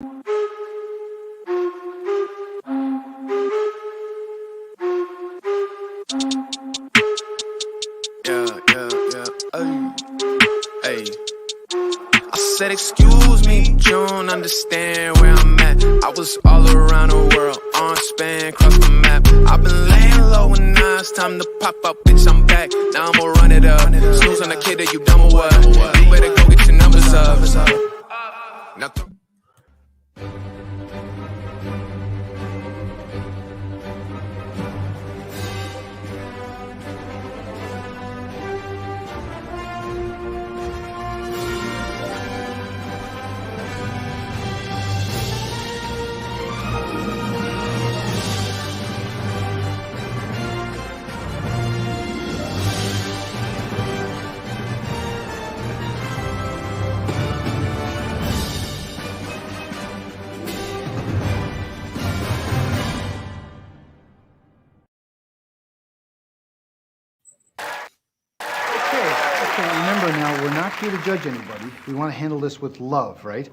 Hey. I said, excuse me, but you don't understand where I'm at. I was all around the world, on span, cross the map. I've been laying low and now it's time to pop up, bitch, I'm back. Now I'ma run it up. Snooze on the kid, are you dumb or what? You better go get your numbers up. Now Remember now, we're not here to judge anybody. We want to handle this with love, right?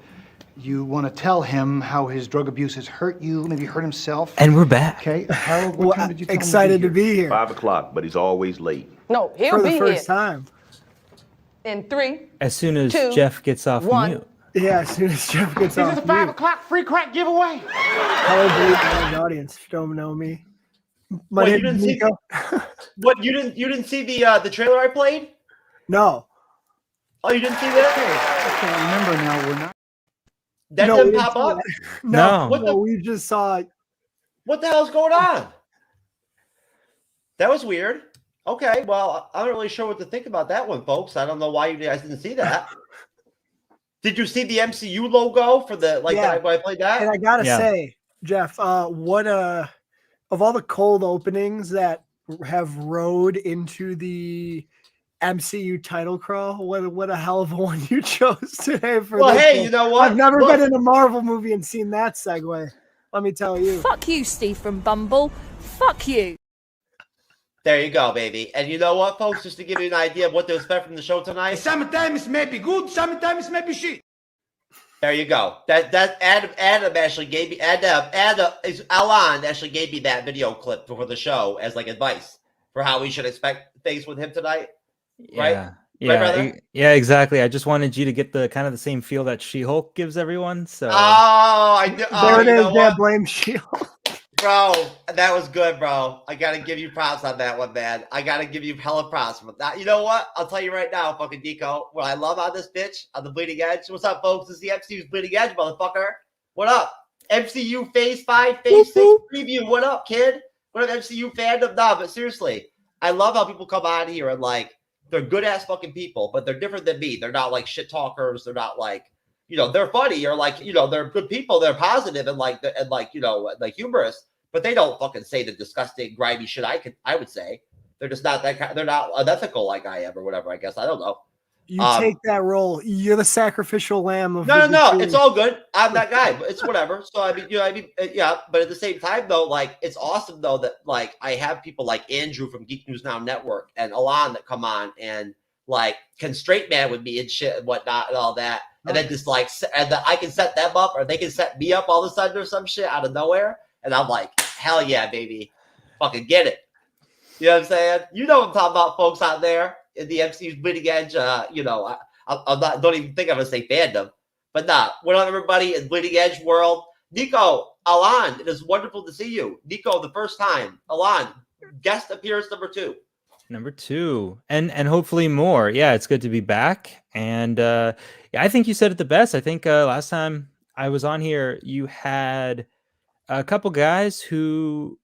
You want to tell him how his drug abuse has hurt you, maybe hurt himself. And we're back. Okay, Harold, what time did you tell excited him to be here. 5 o'clock, but he's always late. No, he'll For be the first here time. in 3. As soon as 2, Jeff gets off 1. mute. Yeah, as soon as Jeff gets off Is this a mute. 5 o'clock free crack giveaway? Hello, believe in the audience. If you don't know me. My What, you name didn't is see Nico. What you didn't see the trailer I played? No. Oh, you didn't see that? Okay, remember now, we're not. That No, didn't we pop didn't see up. that. No. What the- we just saw it. What the hell's going on? That was weird. Okay, well, I'm not really sure what to think about that one, folks. I don't know why you guys didn't see that. Did you see the MCU logo for the Yeah. when I played that? And I gotta Yeah. say, Jeff, what of all the cold openings that have rode into the MCU title crawl, what a hell of a one you chose today for Well, this hey, one. you know what? I've never Look, been in a Marvel movie and seen that segue. Let me tell you. Fuck you, Steve from Bumble. Fuck you. there you go, baby. And you know what, folks? Just to give you an idea of what to expect from the show tonight. Sometimes may be good, sometimes may be shit. There you go. That Adam actually gave me Alan actually gave me that video clip for the show as like advice for how we should expect things with him tonight. Right? Yeah. Right, Yeah, brother? yeah, exactly. I just wanted you to get the kind of the same feel that She-Hulk gives everyone. So Oh, I knew. Oh, There it you is, know that what? blame shield. Bro, that was good, bro. I gotta give you props on that one, man. I gotta give you hella props for that. You know what? I'll tell you right now, fucking Nico, what I love on this bitch, on the Bleeding Edge. What's up, folks? This is the MCU's Bleeding Edge, motherfucker. What up? MCU Phase 5, Phase 6 preview. What up, kid? What up, MCU fandom? Nah, but seriously, I love how people come on here and like, they're good ass fucking people, but they're different than me. They're not like shit talkers. They're not like, you know, they're funny or like, you know, they're good people. They're positive and like, you know, like humorous, but they don't fucking say the disgusting, grimy shit I would say. They're just not that kind. They're not unethical like I am or whatever. I guess I don't know. You take that role. You're the sacrificial lamb of No. It's all good. I'm that guy, but it's whatever. So I mean, you know, yeah. But at the same time, though, like it's awesome though that like I have people like Andrew from Geek News Now Network and Alon that come on and like can straight man with me and shit and whatnot and all that, and then just like I can set them up or they can set me up all of a sudden or some shit out of nowhere, and I'm like, hell yeah, baby, fucking get it. You know what I'm saying? You know what I'm talking about, folks out there in the MCU's Bleeding Edge. You know, I'm not. Don't even think I'm gonna say fandom, but nah. What up, everybody in Bleeding Edge world? Nico, Alon, it is wonderful to see you. Nico, the first time. Alon, guest appearance number 2. number 2, and hopefully more. Yeah, it's good to be back. And yeah, I think you said it the best. I think last time I was on here, you had a couple guys who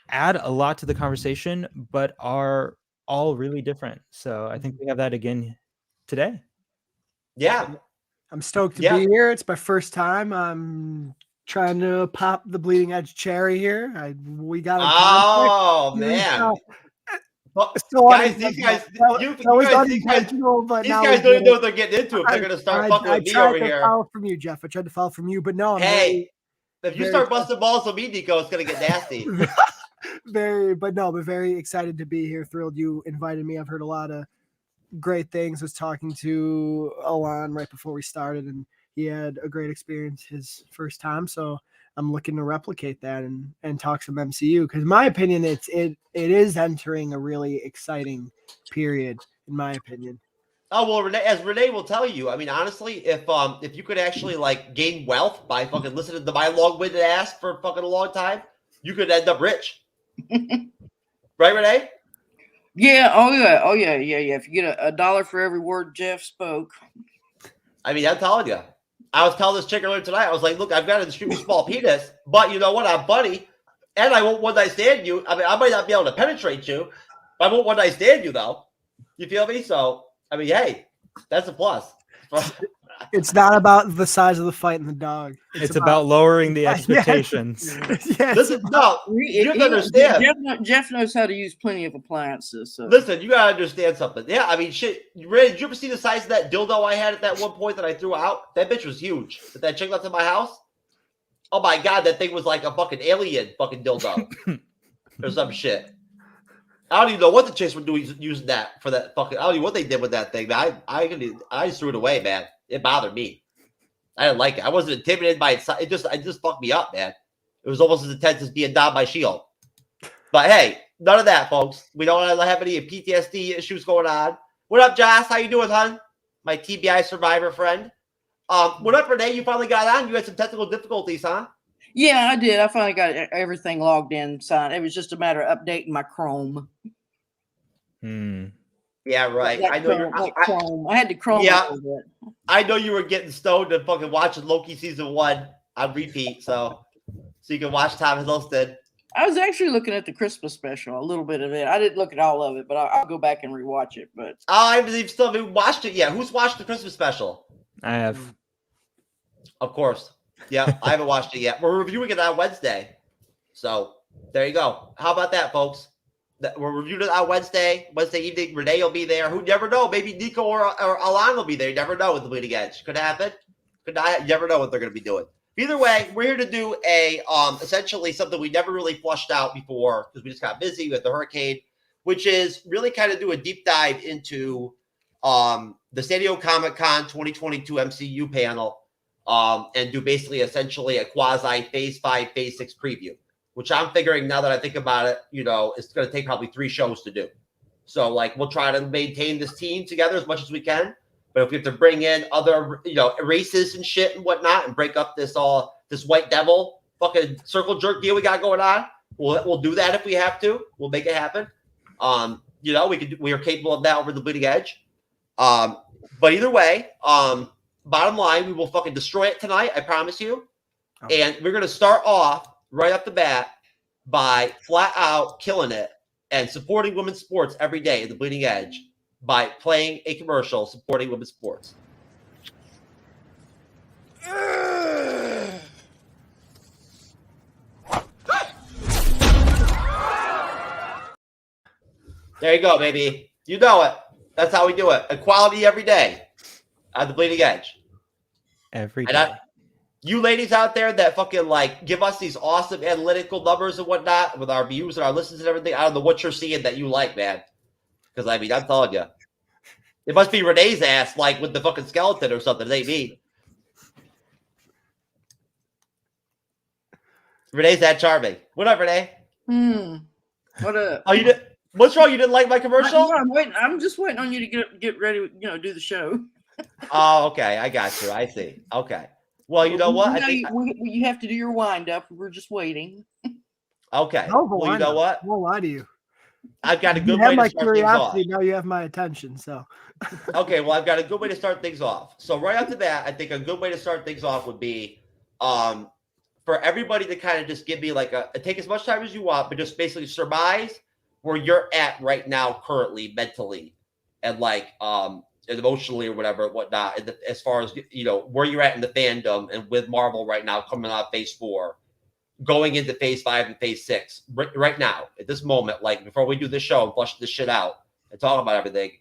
add a lot to the conversation, but are all really different. So I think we have that again today. Yeah. I'm stoked to be here. It's my first time. I'm trying to pop the Bleeding Edge cherry here. We got a Oh man. Guys, these guys don't even know what they're getting into if they're going to start fucking with me over here. I tried to follow from you, Jeff. I tried to follow from you, but no. Hey, if you start busting balls with me, Nico, it's going to get nasty. But very excited to be here. Thrilled you invited me. I've heard a lot of great things. Was talking to Alon right before we started, and he had a great experience his first time. So I'm looking to replicate that and talk some MCU, because in my opinion, it is entering a really exciting period, in my opinion. Oh well, Renee, as Renee will tell you, I mean, honestly, if you could actually like gain wealth by fucking listening to my long-winded ass for fucking a long time, you could end up rich. Right, Renee? Yeah. Oh yeah. If you get a dollar for every word Jeff spoke. I mean, I'm telling you. I was telling this chick earlier tonight. I was like, look, I've got an extremely small penis, but you know what? I'm funny, and I won't one night stand you. I mean, I might not be able to penetrate you, but I won't one night stand you though. You feel me? So, I mean, hey, that's a plus. It's not about the size of the fight and the dog. It's about lowering the expectations. Yes. Listen, no, you have to understand. Jeff knows how to use plenty of appliances. So. Listen, you gotta understand something. Yeah, I mean, shit. Ray, did you ever see the size of that dildo I had at that one point that I threw out? That bitch was huge. That chick left in my house. Oh my god, that thing was like a fucking alien fucking dildo or some shit. I don't even know what the chicks were doing using that for that fucking. I don't know what they did with that thing, man. I just threw it away, man. It bothered me. I didn't like it. I wasn't intimidated by it. It just fucked me up, man. It was almost as intense as being down by Shield. But hey, none of that, folks. We don't have any PTSD issues going on. What up, Joss? How you doing, hon? My TBI survivor friend. What up, Renee? You finally got on. You had some technical difficulties, huh? Yeah, I did. I finally got everything logged in, signed. It was just a matter of updating my Chrome. Yeah, right. I know Chrome. I had to Chrome. Yeah, a little bit. I know you were getting stoned and fucking watching Loki season 1 on repeat, so you can watch Tom Hiddleston. I was actually looking at the Christmas special, a little bit of it. I didn't look at all of it, but I'll go back and rewatch it. But I believe still haven't watched it yet. Who's watched the Christmas special? I have. Of course. Yeah, I haven't watched it yet. We're reviewing it on Wednesday. So there you go. How about that, folks? We're reviewing it on Wednesday evening. Renee will be there. Who never know? Maybe Nico or Alan will be there. You never know with the Bleeding Edge. Could happen. Could not. You never know what they're going to be doing. Either way, we're here to do a essentially something we never really flushed out before because we just got busy with the hurricane, which is really kind of do a deep dive into the San Diego Comic-Con 2022 MCU panel and do basically essentially a quasi Phase 5, Phase 6 preview, which I'm figuring now that I think about it, it's going to take probably 3 shows to do. So, we'll try to maintain this team together as much as we can. But if we have to bring in other, races and shit and whatnot and break up this white devil fucking circle jerk deal we got going on, we'll do that if we have to. We'll make it happen. We are capable of that over the Bleeding Edge. But either way, bottom line, we will fucking destroy it tonight. I promise you. Okay. And we're going to start off right off the bat by flat out killing it and supporting women's sports every day at the Bleeding Edge by playing a commercial supporting women's sports. There you go, baby. You know it. That's how we do it. Equality every day at the Bleeding Edge. Every day. You ladies out there that fucking give us these awesome analytical numbers and whatnot with our views and our listens and everything. I don't know what you're seeing that you like, man. Because I'm telling you, it must be Renee's ass, with the fucking skeleton or something. It ain't me. Renee's that charming. What up, Renee? What up? Oh, you did. What's wrong? You didn't like my commercial? I'm waiting. I'm just waiting on you to get ready. Do the show. Oh, okay. I got you. I see. Okay. Well, you know what? You have to do your wind up. We're just waiting. Okay. Well, you know what? I won't lie to you. I've got a good way to start things off. Now you have my attention. So. Okay. Well, I've got a good way to start things off. So right after that, I think a good way to start things off would be for everybody to kind of just give me take as much time as you want, but just basically surmise where you're at right now, currently, mentally, and and emotionally or whatnot, as far as where you're at in the fandom and with Marvel right now coming out of Phase 4, going into Phase 5 and Phase 6 right now at this moment, before we do this show and flush this shit out and talk about everything.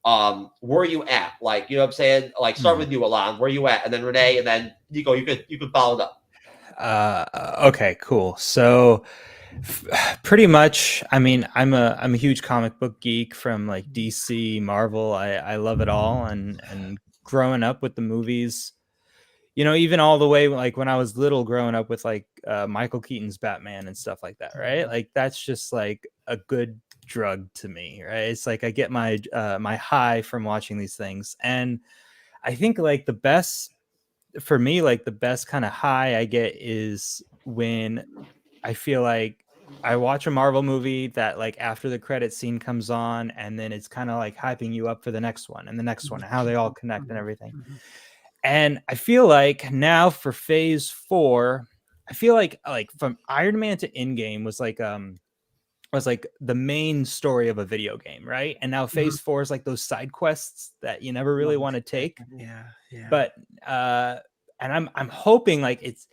Where are you at? You know what I'm saying? Start with you, Alon. Where are you at? And then Renee, and then Nico. You could follow it up. Okay, cool. So pretty much, I mean, I'm a huge comic book geek from DC, Marvel. I love it all, and growing up with the movies, even all the way like when I was little growing up with like Michael Keaton's Batman and stuff like that, right? Like that's just like a good drug to me, right? It's like I get my my high from watching these things. And I think like the best for me, like the best kind of high I get is when I feel like I watch a Marvel movie that like after the credit scene comes on and then it's kind of like hyping you up for the next one and the next one and how they all connect and everything. And I feel like now for phase 4, I feel like from Iron Man to Endgame was like the main story of a video game, right? And now phase 4 is like those side quests that you never really want to take. Yeah. But and I'm hoping like it's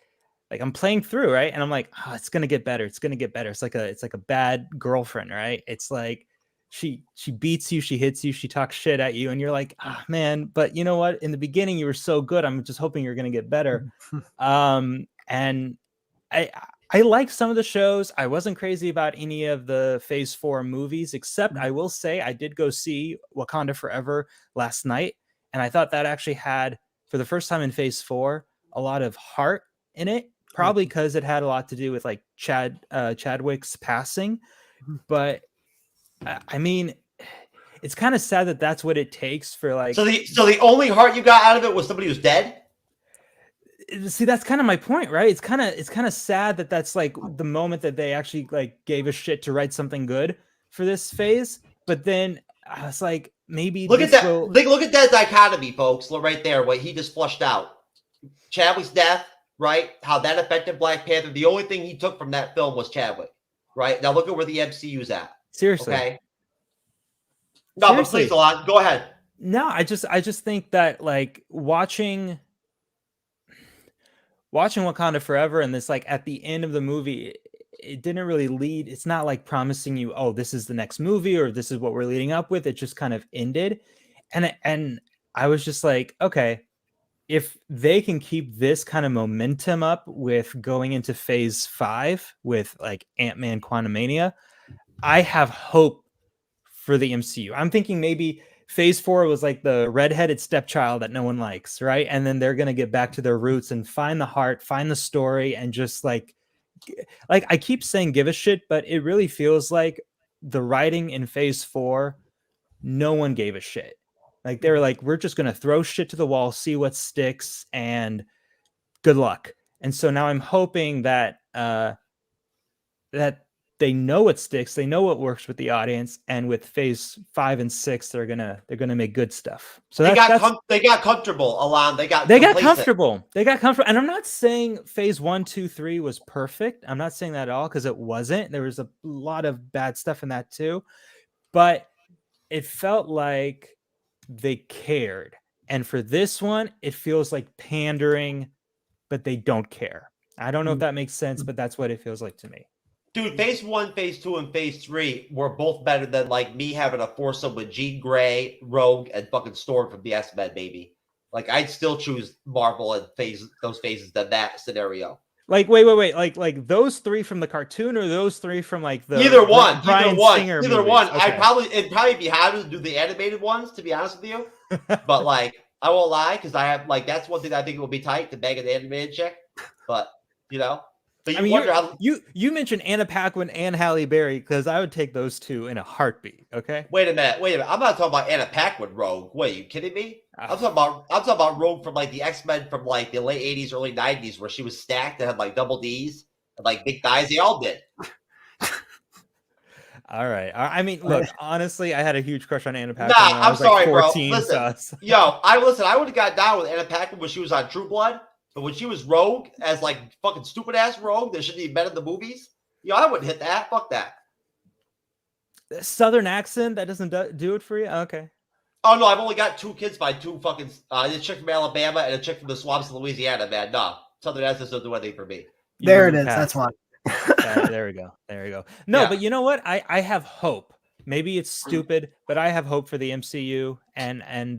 like I'm playing through, right? And I'm like, oh, it's gonna get better. It's gonna get better. It's like a bad girlfriend, right? It's like she beats you, she hits you, she talks shit at you, and you're like, ah, man, but you know what? In the beginning, you were so good. I'm just hoping you're gonna get better. And I like some of the shows. I wasn't crazy about any of the phase 4 movies, except I will say I did go see Wakanda Forever last night. And I thought that actually had, for the first time in phase 4, a lot of heart in it, probably because it had a lot to do with like Chadwick's passing. But I mean, it's kind of sad that that's what it takes for like. So the only heart you got out of it was somebody who's dead. See, that's kind of my point, right? It's kind of sad that that's like the moment that they actually like gave a shit to write something good for this phase. But then I was like, maybe look at that. Look at that dichotomy, folks. Look right there, what he just flushed out. Chadwick's death, right? How that affected Black Panther. The only thing he took from that film was Chadwick, right? Now look at where the MCU's at. Seriously. Okay. No, seriously. But please, Alon, go ahead. No, I just think that like watching Wakanda Forever and this like at the end of the movie, it didn't really lead. It's not like promising you, oh, this is the next movie or this is what we're leading up with. It just kind of ended. And I was just like, okay, if they can keep this kind of momentum up with going into phase 5 with like Ant-Man Quantumania, I have hope for the MCU. I'm thinking maybe phase 4 was like the redheaded stepchild that no one likes, right? And then they're going to get back to their roots and find the heart, find the story, and just like I keep saying give a shit, but it really feels like the writing in phase 4, no one gave a shit. Like they were like, we're just going to throw shit to the wall, see what sticks, and good luck. And so now I'm hoping that that they know what sticks, they know what works with the audience, and with phase 5 and 6, they're gonna make good stuff. So they got comfortable, Alon. They got comfortable. They got comfortable. And I'm not saying phase 1, 2, 3 was perfect. I'm not saying that at all because it wasn't. There was a lot of bad stuff in that too, but it felt like they cared. And for this one, it feels like pandering, but they don't care. I don't know if that makes sense, but that's what it feels like to me. Dude, phase 1, phase 2, and phase 3 were both better than like me having a foursome with Jean Grey, Rogue, and fucking Storm from the X-Men, baby. Like I'd still choose Marvel and those phases than that scenario. Like wait, like those 3 from the cartoon or those 3 from like the either one. Okay. It'd probably be harder to do the animated ones, to be honest with you. But like I won't lie, because I have like that's one thing I think it will be tight to bang an animated chick. But you know. But I mean, you mentioned Anna Paquin and Halle Berry because I would take those 2 in a heartbeat. Okay. Wait a minute. I'm not talking about Anna Paquin Rogue. Wait, are you kidding me? I'm talking about Rogue from like the X-Men from like the late 80s, early 90s, where she was stacked and had like double D's and like big thighs. They all did. All right. I mean, look, honestly, I had a huge crush on Anna Paquin. Nah, I'm sorry, like 14, bro. Listen, so. I would have got down with Anna Paquin when she was on True Blood. But when she was Rogue, as like fucking stupid ass Rogue, that shouldn't even been in the movies. I wouldn't hit that. Fuck that. Southern accent that doesn't do it for you. Okay. Oh no, I've only got 2 kids by 2 fucking a chick from Alabama and a chick from the swamps of Louisiana. Man, no, Southern accents don't do anything for me. There it is. That's why. There we go. No, but you know what? I have hope. Maybe it's stupid, but I have hope for the MCU. And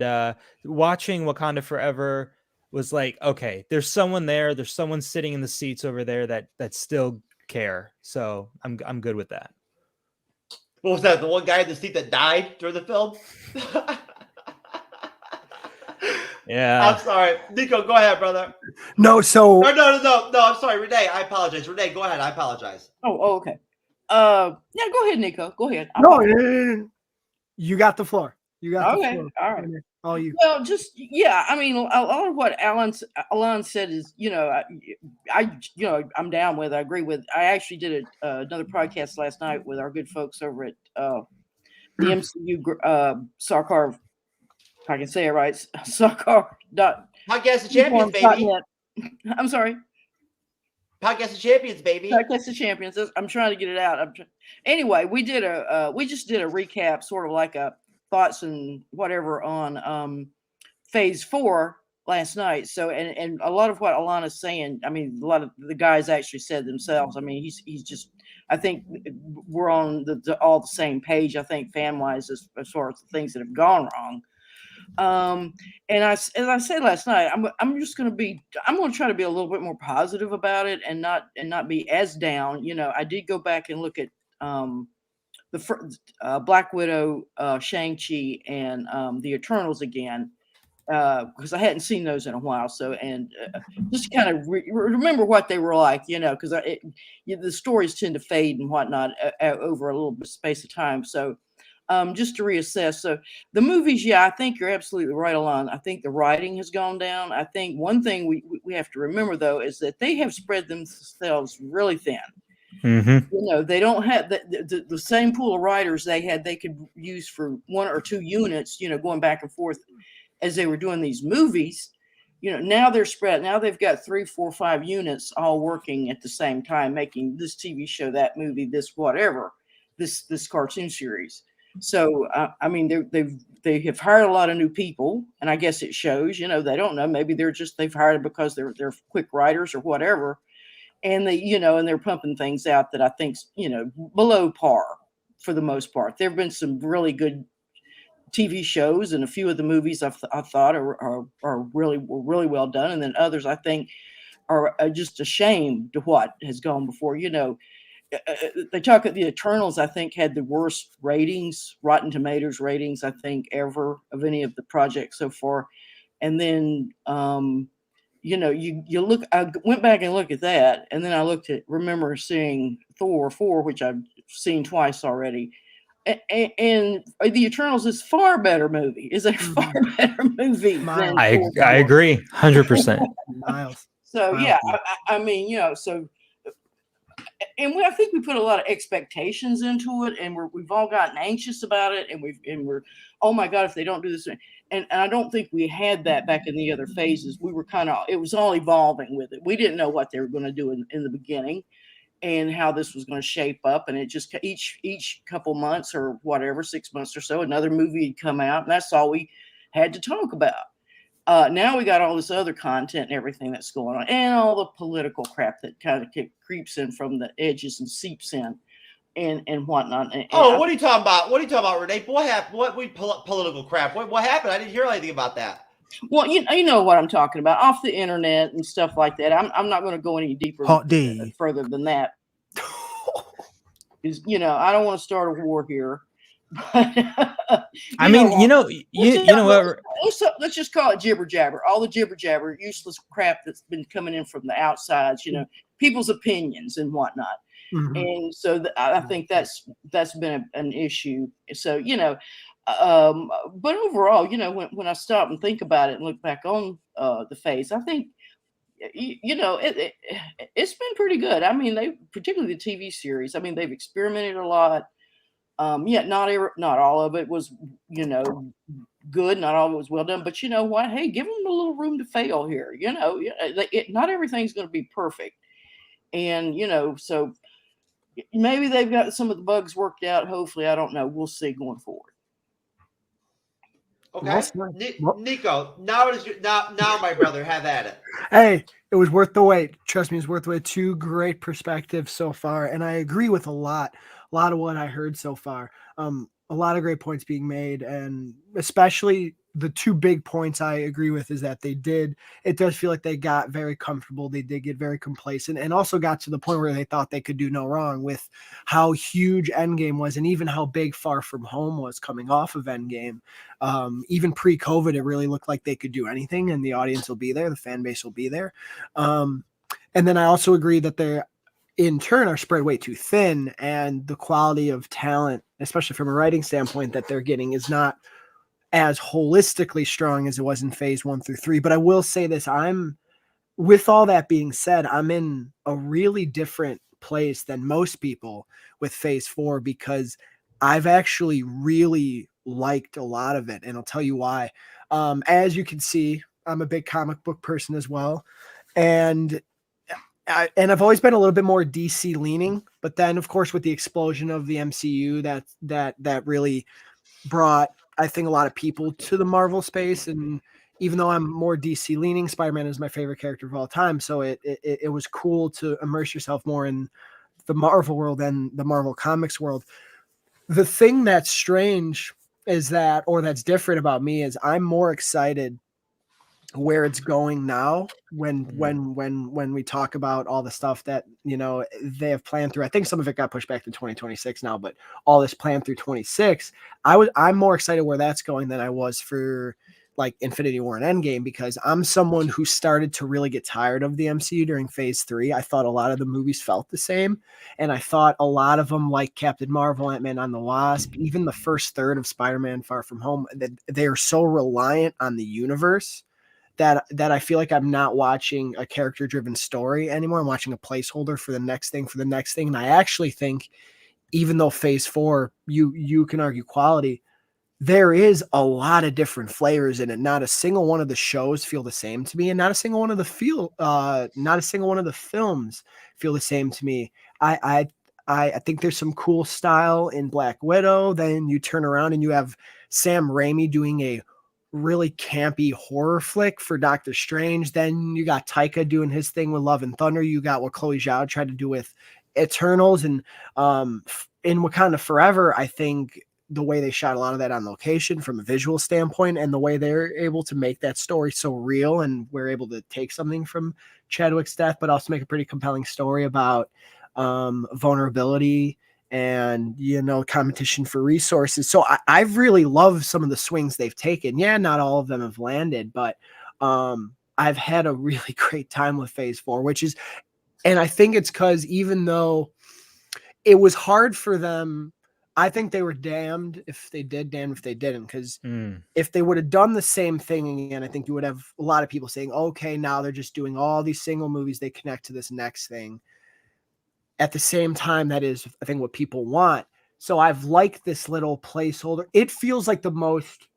watching Wakanda Forever was like, okay, there's someone there. There's someone sitting in the seats over there that still care. So I'm good with that. What was that? The one guy in the seat that died during the film? Yeah. I'm sorry. Nico, go ahead, brother. No, so No. I'm sorry, Renee. I apologize. Renee, go ahead. I apologize. Oh, okay. Yeah, go ahead, Nico. Go ahead. you got the floor. You got the Okay, floor. all right. All you. Well, just yeah. I mean, a lot of what Alan said is, I'm down with. I agree with. I actually did another podcast last night with our good folks over at the MCU Sarkar. If I can say it right, Sarkar. Podcast of Champions, baby. I'm sorry. Podcast of Champions, baby. Podcast of Champions. I'm trying to get it out. Anyway, we just did a recap, sort of like a thoughts and whatever on Phase 4 last night. So, and a lot of what Alana's saying, I mean, a lot of the guys actually said themselves. I mean, he's just. I think we're on all the same page. I think fan wise, as far as the things that have gone wrong. And as I said last night, I'm just going to try to be a little bit more positive about it and not be as down. I did go back and look at the Black Widow, Shang-Chi, and the Eternals again, because I hadn't seen those in a while. So, and just kind of remember what they were like, because the stories tend to fade and whatnot over a little bit space of time. So, just to reassess. So the movies, yeah, I think you're absolutely right, Alon. I think the writing has gone down. I think one thing we have to remember, though, is that they have spread themselves really thin. Mm-hmm. They don't have the same pool of writers they could use for 1 or 2 units, going back and forth as they were doing these movies. Now they're spread. Now they've got 3, 4, 5 units all working at the same time, making this TV show, that movie, this whatever, this cartoon series. So, I mean, they have hired a lot of new people, and I guess it shows. They don't know. Maybe they've hired them because they're quick writers or whatever, and and they're pumping things out that I think below par for the most part. There have been some really good TV shows, and a few of the movies I thought are really well done, and then others I think are just a shame to what has gone before. They talk at the Eternals, I think, had the worst ratings, Rotten Tomatoes ratings, I think, ever of any of the projects so far. And then, you look, I went back and looked at that. And then I remember seeing Thor 4, which I've seen twice already. And the Eternals is far better movie. Is a far better movie than I agree 100%. Miles. So yeah, I mean, so. And I think we put a lot of expectations into it, and we've all gotten anxious about it, and we're oh my God, if they don't do this, and I don't think we had that back in the other phases. We were it was all evolving with it. We didn't know what they were going to do in the beginning, and how this was going to shape up, and it just each couple months or whatever, 6 months or so, another movie had come out, and that's all we had to talk about. Now we got all this other content and everything that's going on, and all the political crap that kind of creeps in from the edges and seeps in, and whatnot. And what are you talking about? What are you talking about, Renee? What happened? What political crap? What happened? I didn't hear anything about that. Well, you know what I'm talking about, off the internet and stuff like that. I'm not going to go any deeper further than that. Is I don't want to start a war here. I mean, you know what? Let's just call it jibber jabber. All the jibber jabber, useless crap that's been coming in from the outsides. People's opinions and whatnot. Mm-hmm. And so I think that's been an issue. So but overall, when I stop and think about it and look back on the phase, I think it's been pretty good. I mean, particularly the TV series. I mean, they've experimented a lot. Yet not all of it was, good. Not all of it was well done. But you know what? Hey, give them a little room to fail here. Not everything's going to be perfect. And, so maybe they've got some of the bugs worked out. Hopefully, I don't know. We'll see going forward. Okay, Nico. Now, my brother, have at it. Hey, it was worth the wait. Trust me, it's worth the wait. 2 great perspectives so far, and I agree with a lot of what I heard so far. A lot of great points being made, and especially the two big points I agree with is that it does feel like they got very comfortable. They did get very complacent and also got to the point where they thought they could do no wrong with how huge Endgame was and even how big Far From Home was coming off of Endgame. Even pre-COVID, it really looked like they could do anything and the audience will be there. The fan base will be there. And then I also agree that they're in turn are spread way too thin, and the quality of talent, especially from a writing standpoint, that they're getting is not as holistically strong as it was in phase 1 through 3. But I will say this, with all that being said, I'm in a really different place than most people with phase 4 because I've actually really liked a lot of it. And I'll tell you why. As you can see, I'm a big comic book person as well. And I've always been a little bit more DC leaning, but then of course with the explosion of the MCU, that really brought, I think, a lot of people to the Marvel space. And even though I'm more DC leaning, Spider-Man is my favorite character of all time. So it was cool to immerse yourself more in the Marvel world and the Marvel Comics world. The thing that's strange is that, or that's different about me, is I'm more excited where it's going now when we talk about all the stuff that, you know, they have planned through. I think some of it got pushed back to 2026 now, but all this planned through 26, I'm more excited where that's going than I was for like Infinity War and Endgame, because I'm someone who started to really get tired of the MCU during phase 3. I thought a lot of the movies felt the same, and I thought a lot of them, like Captain Marvel, Ant-Man and the Wasp, even the first third of Spider-Man Far From Home, that they are so reliant on the universe that I feel like I'm not watching a character-driven story anymore. I'm watching a placeholder for the next thing, And I actually think, even though phase 4, you can argue quality, there is a lot of different flavors in it. Not a single one of the shows feel the same to me, and not a single one of the films feel the same to me. I think there's some cool style in Black Widow. Then you turn around and you have Sam Raimi doing a really campy horror flick for Doctor Strange. Then you got Taika doing his thing with Love and Thunder. You got what Chloe Zhao tried to do with Eternals, and in Wakanda Forever, I think the way they shot a lot of that on location from a visual standpoint, and the way they're able to make that story so real, and we're able to take something from Chadwick's death, but also make a pretty compelling story about vulnerability and, you know, competition for resources. So I've really loved some of the swings they've taken. Yeah, not all of them have landed, but I've had a really great time with phase 4, and I think it's because even though it was hard for them, I think they were damned if they did, damned if they didn't. Because if they would have done the same thing again, I think you would have a lot of people saying, okay, now they're just doing all these single movies. They connect to this next thing. At the same time, that is, I think, what people want. So I've liked this little placeholder. It feels like the most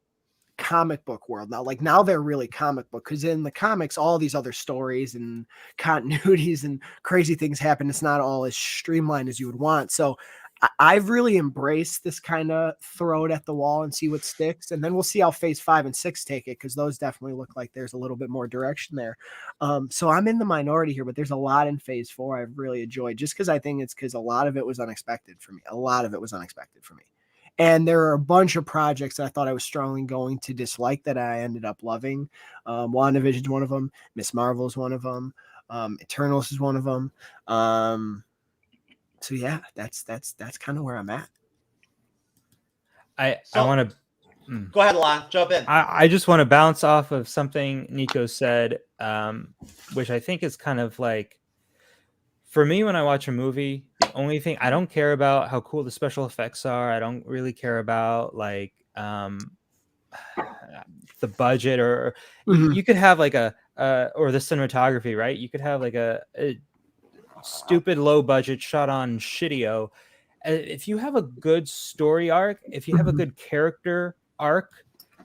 comic book world now. Like now they're really comic book, because in the comics, all these other stories and continuities and crazy things happen. It's not all as streamlined as you would want. So I've really embraced this kind of throw it at the wall and see what sticks. And then we'll see how phase 5 and 6 take it, because those definitely look like there's a little bit more direction there. So I'm in the minority here, but there's a lot in phase 4 I've really enjoyed, just because I think it's because a lot of it was unexpected for me. And there are a bunch of projects that I thought I was strongly going to dislike that I ended up loving. WandaVision is one of them. Miss Marvel is one of them. Eternals is one of them. So yeah, that's kind of where I'm at. I want to Go ahead, Lon. Jump in. I just want to bounce off of something Nico said, which I think is kind of like, for me, when I watch a movie, the only thing I don't care about how cool the special effects are. I don't really care about like the budget, or you could have like or the cinematography, right? You could have like a stupid low budget shot on shitio. If you have a good story arc, if you have a good character arc,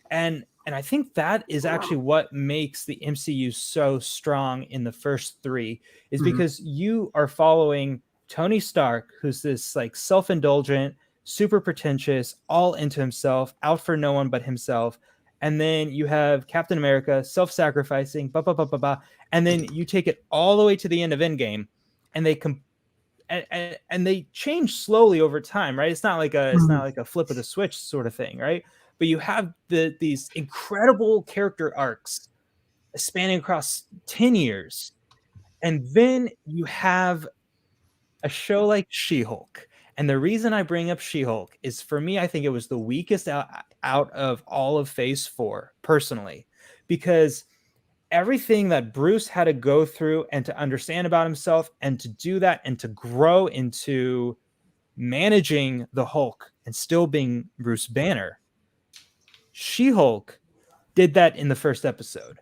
and I think that is actually what makes the MCU so strong in the first 3, is because you are following Tony Stark, who's this like self-indulgent, super pretentious, all into himself, out for no one but himself. And then you have Captain America, self-sacrificing, and then you take it all the way to the end of Endgame, and they change slowly over time, right? It's not like a flip of the switch sort of thing, right? but you have these incredible character arcs spanning across 10 years. And then you have a show like She-Hulk. And the reason I bring up She-Hulk is, for me, I think it was the weakest out of all of Phase 4, personally, because everything that Bruce had to go through and to understand about himself, and to do that and to grow into managing the Hulk and still being Bruce Banner, She-Hulk did that in the first episode.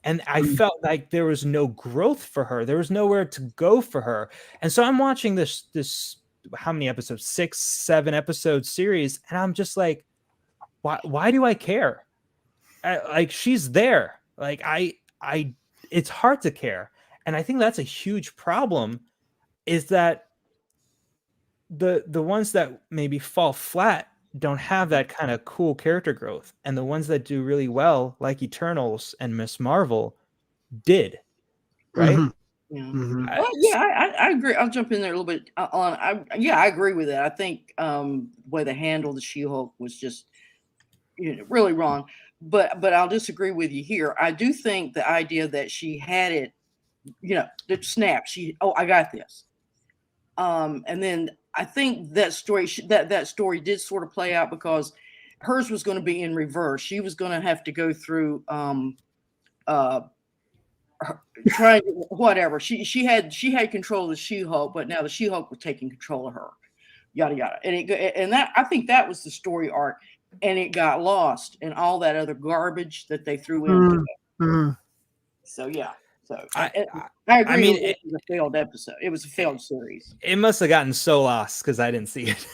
And I felt like there was no growth for her. There was nowhere to go for her. And so I'm watching this how many episodes? 6, 7 episode series, and I'm just like, why do I care? Like, she's there. Like, it's hard to care. And I think that's a huge problem, is that the ones that maybe fall flat don't have that kind of cool character growth, and the ones that do really well, like Eternals and Miss Marvel, did, right? I agree. I'll jump in there a little bit on. I agree with that. I think the way they handled the She-Hulk was just really wrong. But I'll disagree with you here. I do think the idea that she had it, the snap. I got this. And then I think that story that story did sort of play out, because hers was going to be in reverse. She was going to have to go through trying whatever. She had control of the She-Hulk, but now the She-Hulk was taking control of her. Yada yada. And that, I think that was the story arc, and it got lost in all that other garbage that they threw into it. So yeah. So I agree. I mean, it was a failed episode. It was a failed series. It must have gotten so lost because I didn't see it.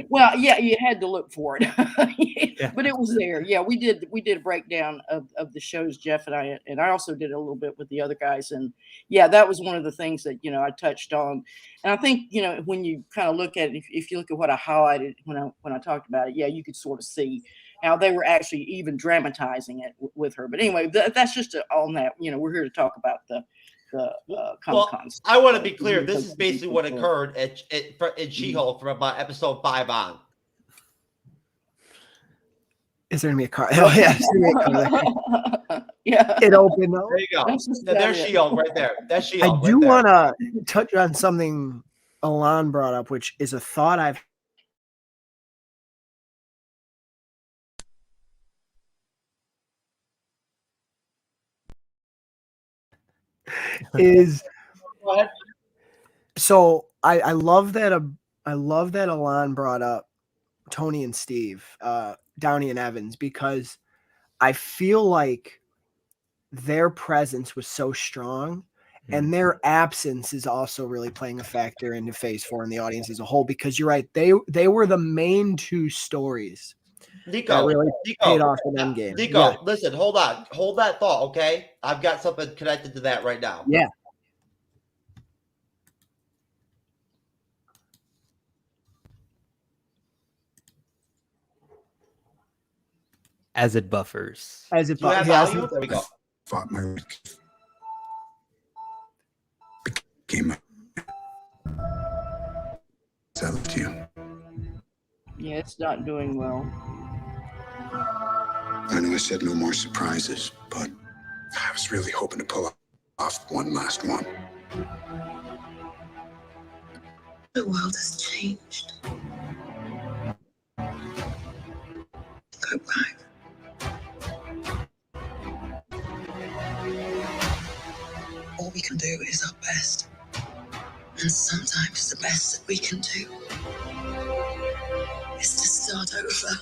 Well, yeah, you had to look for it, but it was there. Yeah, we did a breakdown of the shows, Jeff and I also did a little bit with the other guys, and yeah, that was one of the things that I touched on. And I think when you kind of look at it, if you look at what I highlighted when I talked about it, yeah, you could sort of see how they were actually even dramatizing it with her. But anyway, that's just on that. We're here to talk about the Comic-Con. Well, I want to be clear. This is basically what occurred in She-Hulk from about episode 5 on. Is there gonna be a car? Oh yeah, yeah. It opened up. There you go. There's She-Hulk right there. That's She-Hulk. I do want to touch on something Alon brought up, which is a thought I've. So I love that Alon brought up Tony and Steve, Downey and Evans, because I feel like their presence was so strong, and their absence is also really playing a factor into Phase 4 and the audience as a whole, because you're right, they were the main two stories. Nico, really paid off in Endgame. Nico, listen, hold on. Hold that thought, okay? I've got something connected to that right now. Yeah. As it buffers. As it buffers. There we go. Fought my became to you. Yeah, it's not doing well. I know I said no more surprises, but I was really hoping to pull off one last one. The world has changed. Goodbye. All we can do is our best. And sometimes the best that we can do is to start over.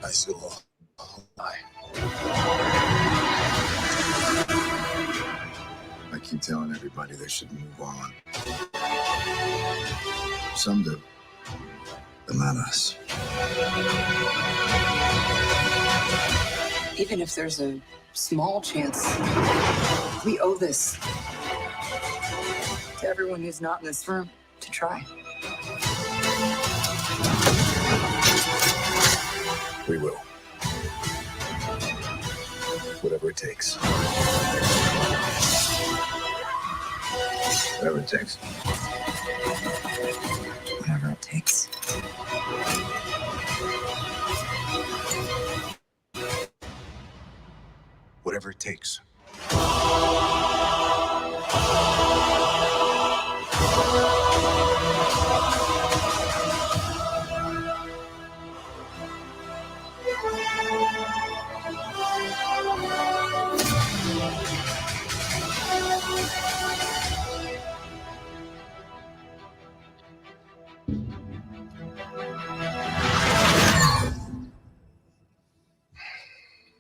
I saw Hawkeye. I keep telling everybody they should move on. Some do, but not us. Even if there's a small chance, we owe this to everyone who's not in this room to try. We will. Whatever it takes. takes. Whatever it takes. Whatever it takes.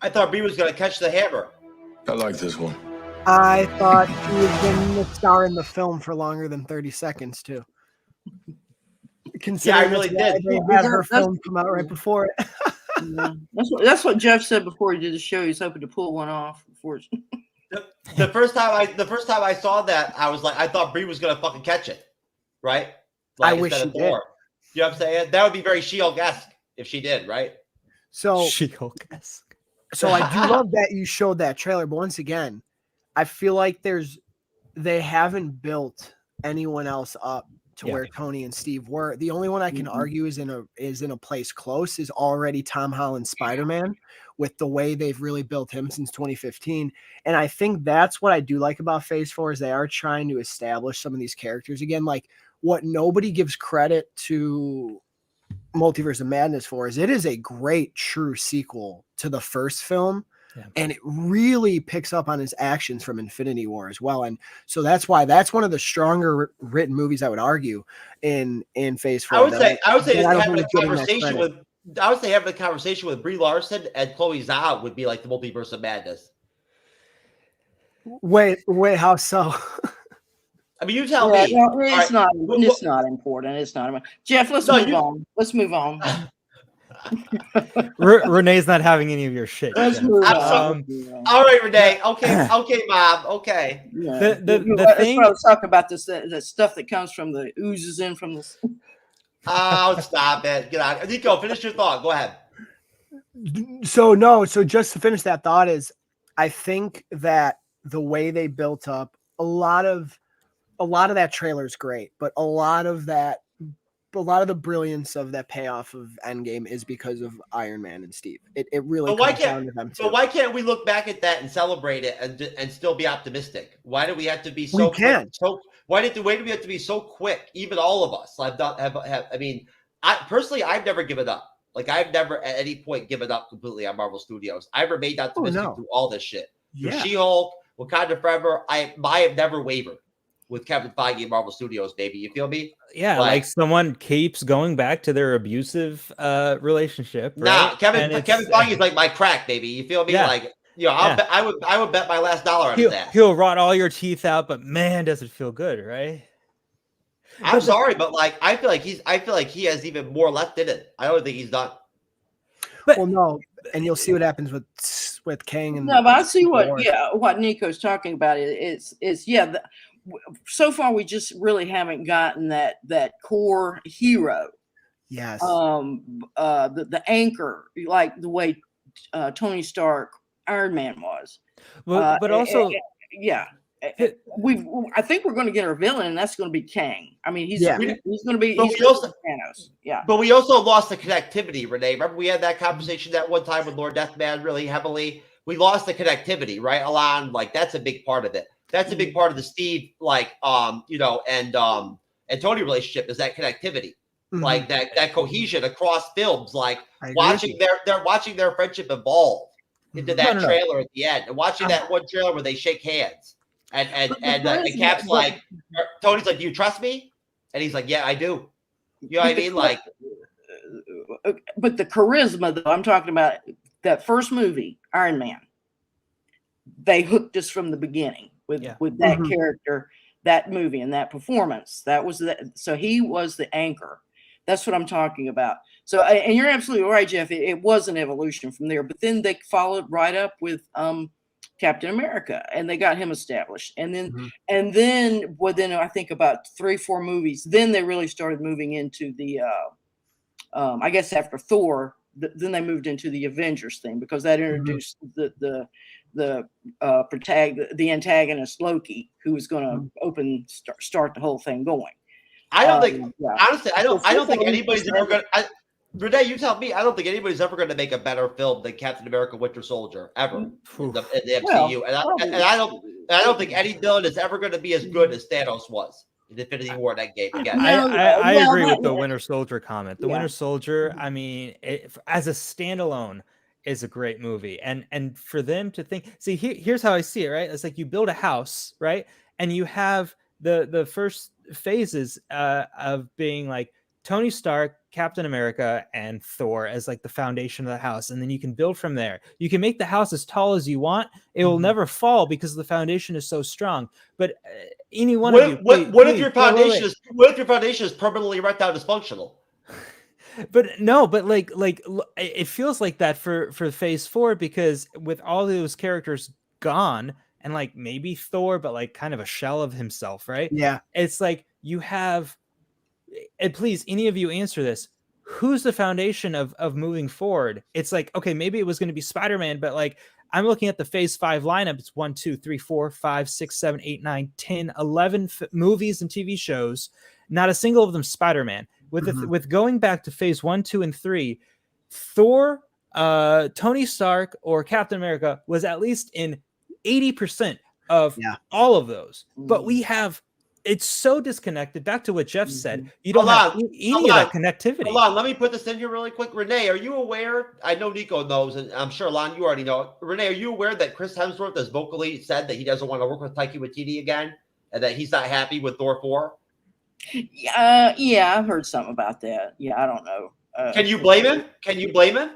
I thought Brie was going to catch the hammer. I like this one. I thought she was going to star in the film for longer than 30 seconds, too. Yeah, I really did. They had her film come out right before it. Yeah. That's what Jeff said before he did the show. He's hoping to pull one off. The first time I saw that, I was like, I thought Brie was going to fucking catch it, right? Like, I wish she did. You know what I'm saying? That would be very She-Hulk-esque if she did, right? So She-Hulk-esque. So I do love that you showed that trailer, but once again, I feel like they haven't built anyone else up to where Tony and Steve were. The only one I can argue is in a place close is already Tom Holland's Spider-Man, with the way they've really built him since 2015. And I think that's what I do like about Phase 4 is they are trying to establish some of these characters again. Like what nobody gives credit to Multiverse of Madness for is it is a great true sequel to the first film, and it really picks up on his actions from Infinity War as well. And so that's why that's one of the stronger written movies I would argue in Phase 4. I would say having a conversation with Brie Larson and Chloe Zhao would be like the Multiverse of Madness. Wait, how so? I mean, you tell me. No, it's not important. It's not. Jeff, let's move on. Let's move on. Renee's not having any of your shit. Let's move on. All right, Renee. Okay, Mom. Okay. Yeah. The thing. Let's talk about this. The stuff that comes from the oozes in from this. Oh, stop it! Get out, Nico. Finish your thought. Go ahead. So just to finish that thought is, I think that the way they built up a lot of that trailer is great, but a lot of the brilliance of that payoff of Endgame is because of Iron Man and Steve. It really comes down to them too. So why can't we look back at that and celebrate it and still be optimistic? Why do we have to be so quick? Why do we have to be so quick? Even all of us. I mean, personally, I've never given up. Like I've never at any point given up completely on Marvel Studios. I've remained optimistic through all this shit. Through She-Hulk, Wakanda Forever, I have never wavered with Kevin Feige and Marvel Studios, baby. You feel me? Yeah, like someone keeps going back to their abusive relationship. Nah, right? Kevin Feige is like my crack, baby. You feel me? Yeah. Like, you know, I would bet my last dollar on that. He'll rot all your teeth out, but man, does it feel good, right? I'm sorry, but like I feel like he has even more left in it. I don't think he's done. Well, no, and you'll see what happens with Kang. And no, but I see what Nico's talking about. So far we just really haven't gotten that core hero. Yes. The anchor, like the way Tony Stark, Iron Man was. Well, but also, I think we're going to get our villain, and that's going to be Kang. I mean, he's going to be Thanos. Yeah. But we also lost the connectivity, Renee. Remember we had that conversation that one time with Lord Deathman really heavily. We lost the connectivity, right? Alon, like that's a big part of it. That's a big part of the Steve, like, and Tony relationship is that connectivity, like that cohesion across films, like watching their friendship evolve into that trailer at the end, and watching that one trailer where they shake hands, and Cap's like, Tony's like, "Do you trust me?" And he's like, "Yeah, I do." You know what I mean? Like, but the charisma, though, I'm talking about that first movie, Iron Man. They hooked us from the beginning with that character, that movie, and that performance. That was so he was the anchor. That's what I'm talking about. So, and you're absolutely right, Jeff. It was an evolution from there, but then they followed right up with Captain America, and they got him established. And then within I think about 3-4 movies, then they really started moving into the I guess after Thor, then they moved into the Avengers thing because that introduced the antagonist Loki, who was going to start the whole thing going. I don't think honestly, I don't think anybody's ever going to. Renee, you tell me. I don't think anybody's ever going to make a better film than Captain America: Winter Soldier ever in the MCU, and I don't think any villain is ever going to be as good as Thanos was in Infinity War and Endgame again. I agree with the Winter Soldier comment. The Winter Soldier, I mean, as a standalone, is a great movie, and for them to think, see, here's how I see it. Right, it's like you build a house, right, and you have the first phases of being like Tony Stark, Captain America, and Thor as like the foundation of the house. And then you can build from there. You can make the house as tall as you want. It will never fall because the foundation is so strong. But any one of you, what if your foundation is permanently erectile dysfunctional? But no, but like it feels like that for phase 4, because with all those characters gone and like maybe Thor, but like kind of a shell of himself, right? Yeah. It's like you have, and please, any of you answer this. Who's the foundation of moving forward? It's like, okay, maybe it was going to be Spider-Man, but like I'm looking at the phase 5 lineup. It's 1, 2, 3, 4, 5, 6, 7, 8, 9, 10, 11 movies and TV shows. Not a single of them Spider-Man. With going back to phase 1, 2, and 3, Thor, Tony Stark, or Captain America was at least in 80% of all of those. But we have, it's so disconnected. Back to what Jeff said, you don't have any of that connectivity. Hold on, let me put this in here really quick. Renee, are you aware? I know Nico knows, and I'm sure Lon, you already know. Renee, are you aware that Chris Hemsworth has vocally said that he doesn't want to work with Taika Waititi again, and that he's not happy with Thor 4? Yeah, I've heard something about that. Yeah, I don't know. Can you blame him? Can you blame him?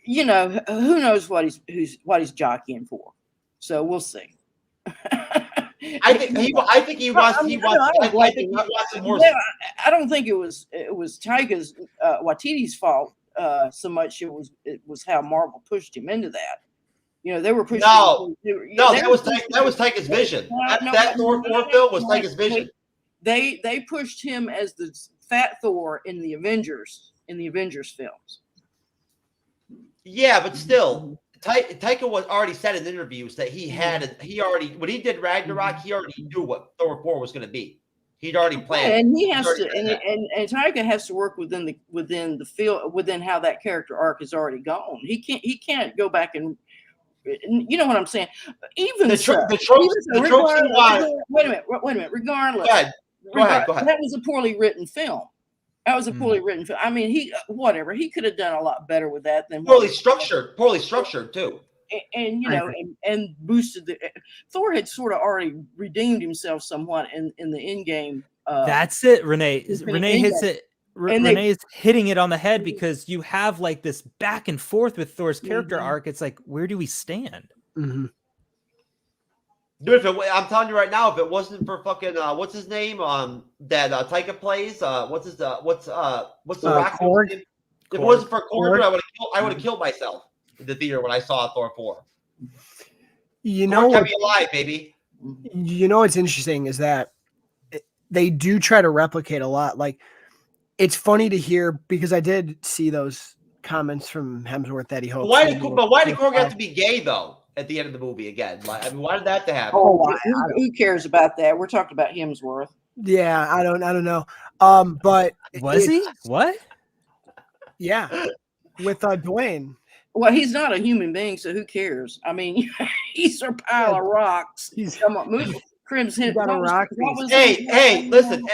You know, who knows what he's jockeying for? So we'll see. I think he wants more. I don't think it was Taika's Waititi's fault so much. It was how Marvel pushed him into that. You know, they were pushing. That was Taika's vision. That Thor 4 film was Taika's vision. They pushed him as the fat Thor in the Avengers films. Yeah, but still, Taika was already said in interviews that when he did Ragnarok, he already knew what Thor 4 was going to be. He'd already planned, and he has to, and Taika has to work within the field, within how that character arc is already gone. He can't go back and. You know what I'm saying? Even the tropes. Wait a minute. Regardless, go ahead. That was a poorly written film. I mean, he could have done a lot better with that than poorly structured too. And you know, and boosted the Thor had sort of already redeemed himself somewhat in the Endgame. That's it, Renee. Renee hits it. Renee's hitting it on the head, because you have like this back and forth with Thor's character arc. It's like, where do we stand? Dude, I'm telling you right now, if it wasn't for fucking what's his name? That Taika plays. What's the Rock name? If it wasn't for Korg, I would have killed myself in the theater when I saw Thor 4. You know, kept me alive, baby. You know what's interesting is that they do try to replicate a lot. Like, it's funny to hear, because I did see those comments from Hemsworth that he hopes. Why did Korg have to be gay though at the end of the movie again? Like, I mean, why did that have to happen? Oh, who cares about that? We're talking about Hemsworth. Yeah, I don't know. But was he? What? Yeah, with Dwayne. Well, he's not a human being, so who cares? I mean, he's a pile of rocks. Come on, move. Crimson. Hey, listen.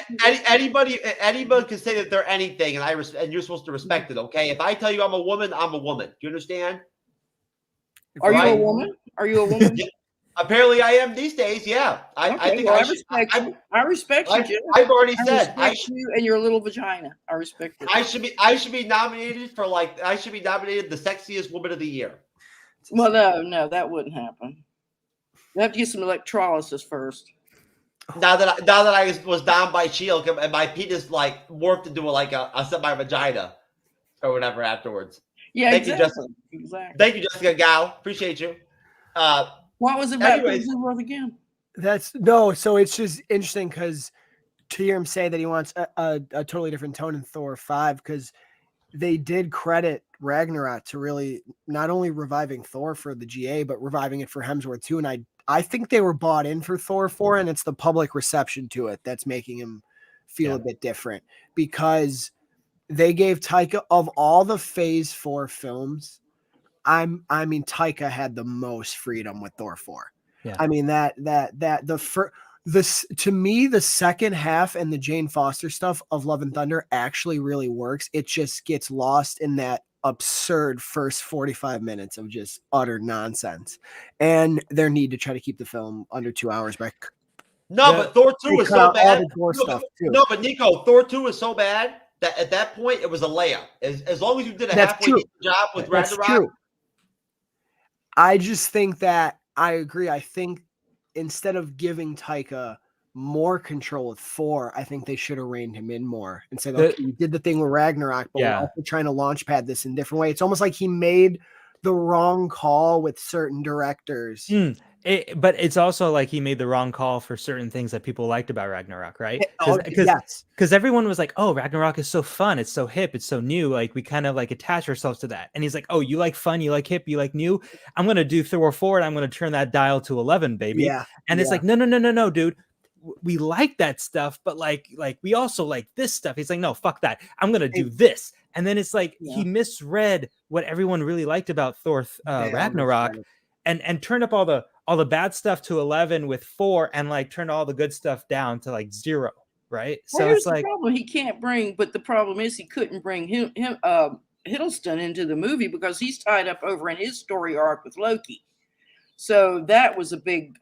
Anybody can say that they're anything, and you're supposed to respect it. Okay, if I tell you I'm a woman, I'm a woman. Do you understand? Are you a woman? Are you a woman? Apparently, I am these days. Yeah, I respect you. Jim. I've already said I you and your little vagina. I respect it. I should be nominated for the sexiest woman of the year. Well, no, that wouldn't happen. You have to get some electrolysis first. Now that I was down by Shield and my penis like morphed into a semi-vagina or whatever afterwards. Yeah, Thank you, Jessica. Exactly. Thank you, Jessica Gao. Appreciate you. What was it about Hemsworth again? So it's just interesting because to hear him say that he wants a totally different tone in Thor 5, because they did credit Ragnarok to really not only reviving Thor for the GA, but reviving it for Hemsworth too. And I think they were bought in for Thor 4, and it's the public reception to it that's making him feel a bit different, because they gave Taika, of all the Phase 4 films, I mean, Taika had the most freedom with Thor 4. Yeah. I mean, to me, the second half and the Jane Foster stuff of Love and Thunder actually really works. It just gets lost in that absurd first 45 minutes of just utter nonsense, and their need to try to keep the film under 2 hours by but Thor 2 was so bad. But Nico, Thor 2 is so bad that at that point it was a layup. As long as you did a halfway decent job with Ragnarok. I just think that I agree. I think instead of giving Taika more control with Thor, I think they should have reined him in more and said, okay, you did the thing with Ragnarok, but we're also trying to launch pad this in a different way. It's almost like he made the wrong call with certain directors. But it's also like he made the wrong call for certain things that people liked about Ragnarok, right? Because everyone was like, oh, Ragnarok is so fun. It's so hip. It's so new. Like, we kind of like attach ourselves to that. And he's like, oh, you like fun. You like hip. You like new. I'm going to do Thor 4 and I'm going to turn that dial to 11, baby. Yeah. And it's like, no, dude. We like that stuff, but like we also like this stuff. He's like, no, fuck that. I'm going to do this. And then it's like he misread what everyone really liked about Thor Ragnarok and turned up all the bad stuff to 11 with 4 and like turned all the good stuff down to like 0, right? So it's like the problem he can't bring, but the problem is he couldn't bring him Hiddleston into the movie because he's tied up over in his story arc with Loki. So that was a big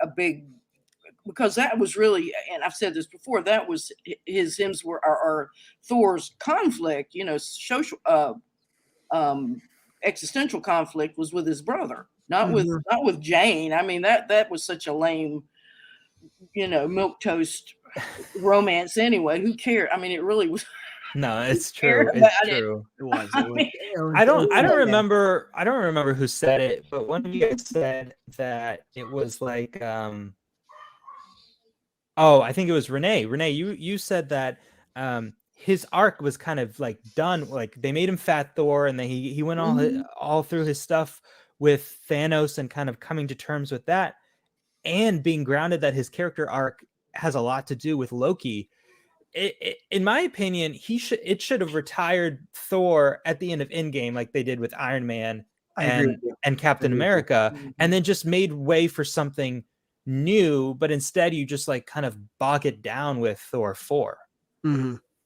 because that was really, and I've said this before, that was his Hemsworth or Thor's conflict, social existential conflict was with his brother. Not with Jane. I mean, that was such a lame, milquetoast romance anyway. Who cared? I mean, it really was. No, it's true. It's true. It was. I don't remember who said it, but one of you guys said that it was like I think it was Renee. Renee, you said that his arc was kind of like done. Like they made him Fat Thor, and then he went all through his stuff with Thanos and kind of coming to terms with that, and being grounded that his character arc has a lot to do with Loki. In my opinion, it should have retired Thor at the end of Endgame like they did with Iron Man and Captain America, and then just made way for something new, but instead you just like kind of bog it down with Thor 4.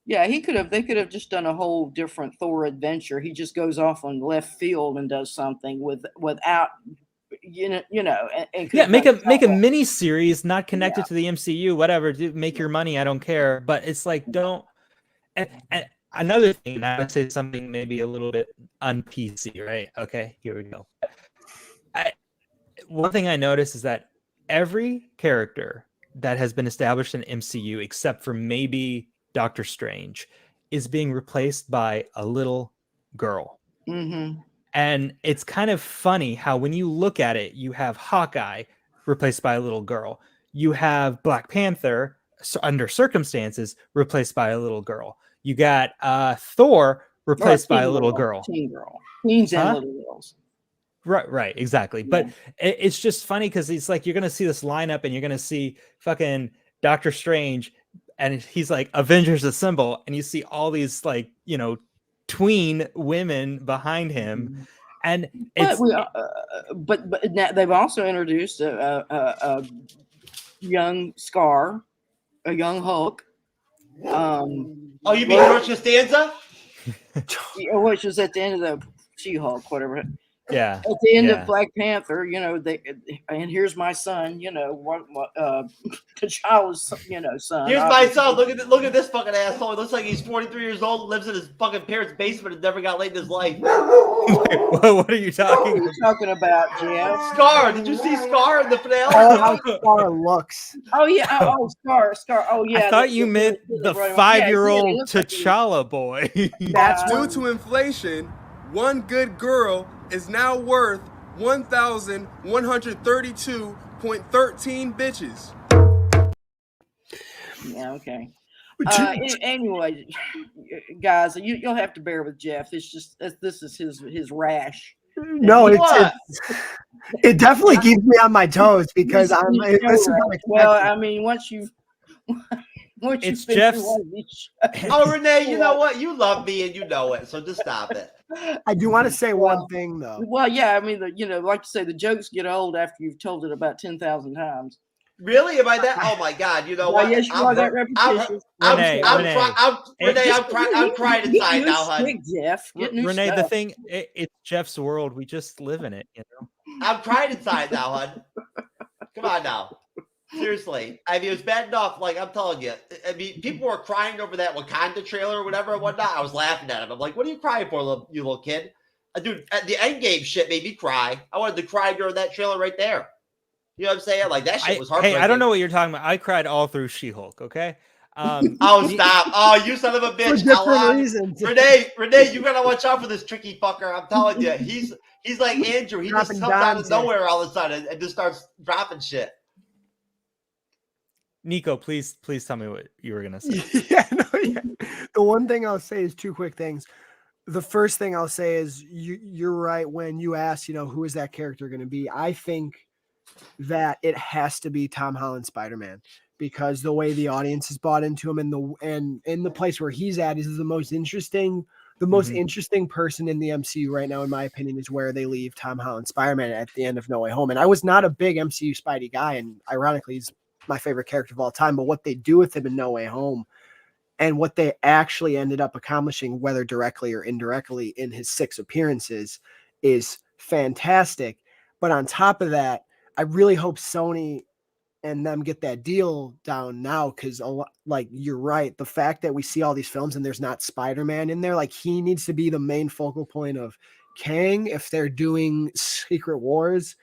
Yeah, they could have just done a whole different Thor adventure. He just goes off on left field and does something without make a mini series not connected to the MCU, whatever. Make your money, I don't care. But it's like, don't. And another thing, I would say something maybe a little bit un-PC, right? Okay, here we go. One thing I noticed is that every character that has been established in MCU, except for maybe Doctor Strange, is being replaced by a little girl. And it's kind of funny how when you look at it, you have Hawkeye replaced by a little girl. You have Black Panther, under circumstances, replaced by a little girl. You got Thor replaced by a little girl. Teens and little girls. Right, exactly. But it's just funny because it's like you're going to see this lineup and you're going to see fucking Doctor Strange and he's like Avengers Assemble, and you see all these like, tween women behind him. And it's but now they've also introduced a young Scar, a young Hulk. You mean George Costanza? Which was at the end of the She-Hulk, whatever. Yeah. At the end of Black Panther, and here's my son, T'Challa's, son. Here's my son. Look at this fucking asshole. He looks like he's 43 years old, lives in his fucking parents' basement, and never got laid in his life. What are you talking about, Jeff? Scar. Did you see Scar in the finale? How Scar looks. Oh yeah. Scar. Oh yeah. I thought you meant the 5-year-old T'Challa boy. That's due to inflation. One good girl is now worth 1,132.13 bitches. Yeah, okay. Anyway, guys, you'll have to bear with Jeff. It's just this is his rash. No, it definitely keeps me on my toes because well, I mean, once it's Jeff's. Oh, Renee, you know what? You love me and you know it, so just stop it. I do want to say one thing though. Well, yeah, I mean, like you say, the jokes get old after you've told it about 10,000 times. Really? Am I that? Oh my God! You know what? Yes, you are that repetition. Renee, I'm crying inside now, honey. Jeff, Renee, the thing, it's Jeff's world. We just live in it, you know. I'm crying inside now, hon. Come on now. Seriously. I mean, it was bad enough. Like, I'm telling you. I mean, people were crying over that Wakanda trailer or whatever and whatnot. I was laughing at him. I'm like, what are you crying for, you little kid? Dude, the Endgame shit made me cry. I wanted to cry during that trailer right there. You know what I'm saying? Like, that shit was heartbreaking. Hey, I don't know what you're talking about. I cried all through She-Hulk, okay? Oh, stop. Oh, you son of a bitch. For different reasons. Renee, you gotta watch out for this tricky fucker. I'm telling you. He's like Andrew. He just comes out of nowhere all of a sudden and just starts dropping shit. Nico, please tell me what you were gonna say. The one thing I'll say is two quick things. The first thing I'll say is you're right when you ask, who is that character going to be? I think that it has to be Tom Holland Spider-Man, because the way the audience has bought into him and in the place where he's at is the most interesting person in the MCU right now, in my opinion, is where they leave Tom Holland Spider-Man at the end of No Way Home. And I was not a big MCU Spidey guy, and ironically, he's my favorite character of all time. But what they do with him in No Way Home and what they actually ended up accomplishing, whether directly or indirectly, in his 6 appearances is fantastic. But on top of that, I really hope Sony and them get that deal down now, because like you're right, the fact that we see all these films and there's not Spider-Man in there, like he needs to be the main focal point of Kang. If they're doing Secret Wars,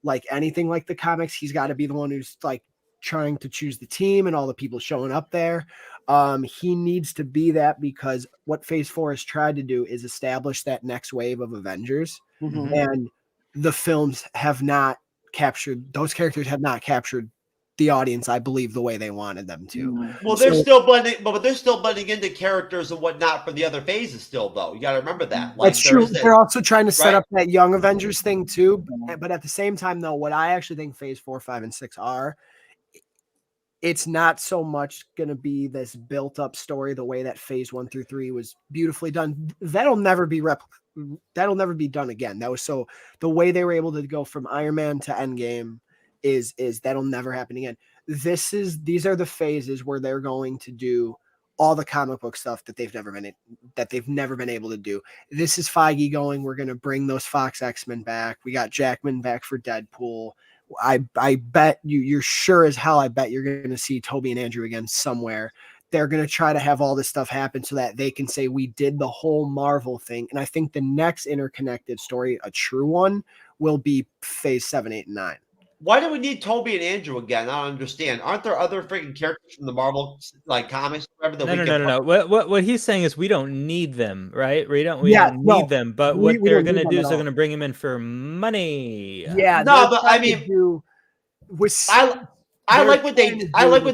like anything like the comics, he's got to be the one who's like trying to choose the team and all the people showing up there. He needs to be that, because what Phase 4 has tried to do is establish that next wave of Avengers, and the films have not captured, those characters have not captured the audience, I believe, the way they wanted them to. Well, they're still blending into characters and whatnot for the other phases still, though. You got to remember that. Like, that's true. They're also trying to set up that Young Avengers thing too. But at the same time, though, what I actually think Phase 4, 5, and 6 are, it's not so much going to be this built up story the way that Phase 1 through 3 was beautifully done. That'll never be done again. That was so the way they were able to go from Iron Man to Endgame is that'll never happen again. These are the phases where they're going to do all the comic book stuff that they've never been able to do. This is Feige going, we're going to bring those Fox X-Men back. We got Jackman back for Deadpool. I bet you're sure as hell, I bet you're going to see Toby and Andrew again somewhere. They're going to try to have all this stuff happen so that they can say we did the whole Marvel thing. And I think the next interconnected story, a true one, will be Phase 7, 8, and 9. Why do we need Toby and Andrew again? I don't understand. Aren't there other freaking characters from the Marvel like comics? No. What he's saying is we don't need them, right? We don't need them. But what they're going to do is they're going to bring them in for money. Yeah. No, but I mean, I like what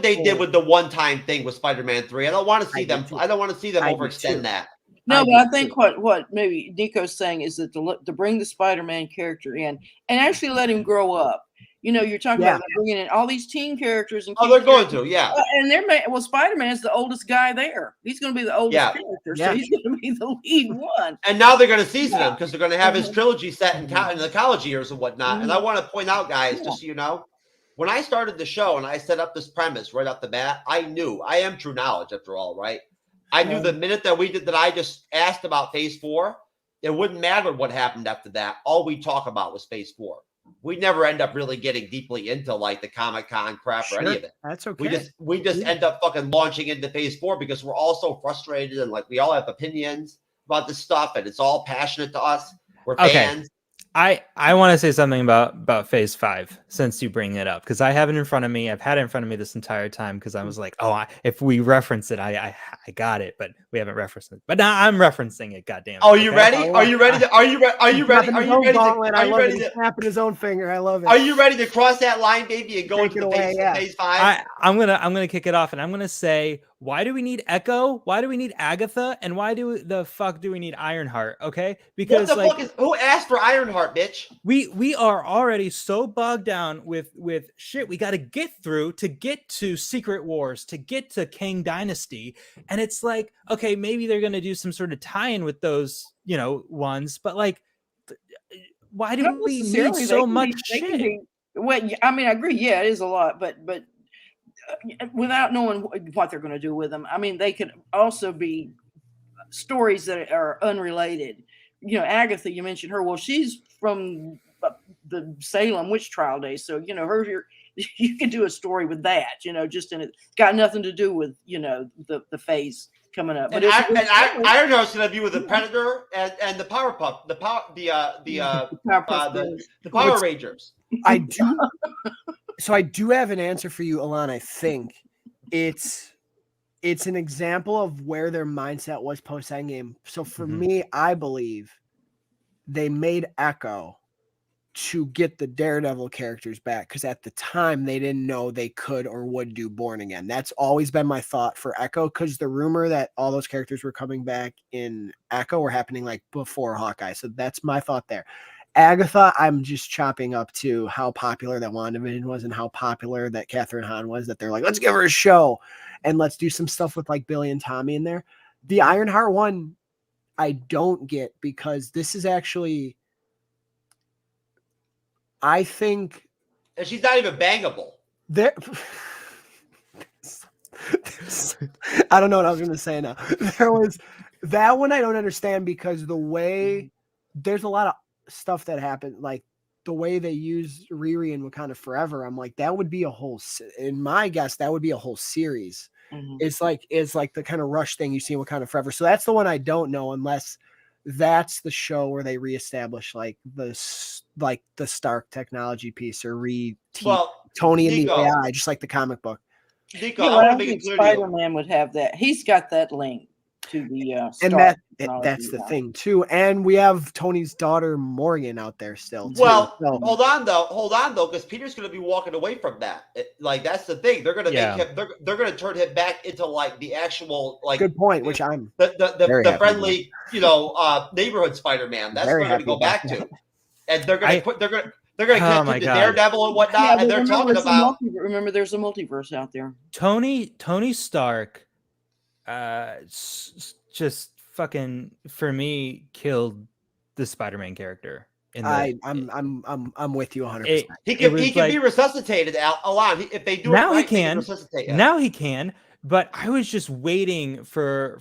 they did with the one-time thing with Spider-Man 3. I don't want to see them. I don't want to see them overextend that. No, but I think what maybe Nico's saying is that to bring the Spider-Man character in and actually let him grow up. You're talking about bringing in all these teen characters. And they're going to, yeah. And Spider-Man is the oldest guy there. He's going to be the oldest character, so he's going to be the lead one. And now they're going to season him because they're going to have his trilogy set in the college years and whatnot. And I want to point out, guys, just so you know, when I started the show and I set up this premise right off the bat, I knew I am true knowledge after all, right? I knew the minute that I just asked about Phase 4, it wouldn't matter what happened after that. All we talk about was Phase 4. We never end up really getting deeply into like the Comic-Con crap or any of it. That's okay. We just end up fucking launching into Phase 4 because we're all so frustrated and like we all have opinions about this stuff and it's all passionate to us. We're fans. I want to say something about Phase 5 since you bring it up, because I have it in front of me. I've had it in front of me this entire time because I was like, if we reference it, I got it, but we haven't referenced it. But now I'm referencing it. Goddamn. Oh, you ready? Are you ready? Are you ready to snapping his own finger? I love it. Are you ready to cross that line, baby, and go into Phase 5? I'm gonna kick it off, and I'm gonna say why do we need Echo? Why do we need Agatha? And why the fuck do we need Ironheart? Okay, because what the fuck is who asked for Ironheart, bitch? We are already so bogged down with shit we got to get through to get to Secret Wars, to get to Kang Dynasty, and it's like, okay, maybe they're gonna do some sort of tie-in with those, ones, but like, why do we need so much shit? Well, I mean, I agree. Yeah, it is a lot, but without knowing what they're going to do with them, I mean, they could also be stories that are unrelated. Agatha, you mentioned her. Well, she's from the Salem witch trial days, so you can do a story with that. Just in it, got nothing to do with the phase coming up. But Ironheart's going to be with the Predator and the Powerpuff, the Power Rangers. I do. So I do have an answer for you, Alon. I think it's an example of where their mindset was post Endgame. So for me, I believe they made Echo to get the Daredevil characters back, because at the time they didn't know they could or would do Born Again. That's always been my thought for Echo, because the rumor that all those characters were coming back in Echo were happening like before Hawkeye. So that's my thought there. Agatha, I'm just chopping up to how popular that WandaVision was and how popular that Catherine Hahn was, that they're like, let's give her a show and let's do some stuff with like Billy and Tommy in there. The Ironheart one, I don't get, because this is actually, I think, and she's not even bangable. There, I don't know what I was going to say now. There was that one I don't understand, because the way there's a lot of stuff that happened, like the way they use Riri in Wakanda Forever, I'm like, that would be a whole, in my guess, that would be a whole series. It's like the kind of rush thing you see in Wakanda Forever. So that's the one I don't know, unless that's the show where they reestablish like the Stark technology piece, or Tony and the AI, just like the comic book. Nico, I don't think Spider-Man would have that. He's got that link to the and that's the thing too. And we have Tony's daughter Morgan out there still too. Well, hold on though, because Peter's going to be walking away from that. That's the thing. They're going to make him. They're going to turn him back into like the actual good point. Which I'm the friendly neighborhood Spider-Man. That's where they're going to go back to, and they're going to put they're going to connect to the Daredevil and whatnot. And they're talking about. Remember, there's a multiverse out there. Tony Stark. Just fucking, for me, killed the Spider-Man character. I'm with you 100%. He can be resuscitated a lot if they do now. It right, he can resuscitate him. Now he can. But I was just waiting for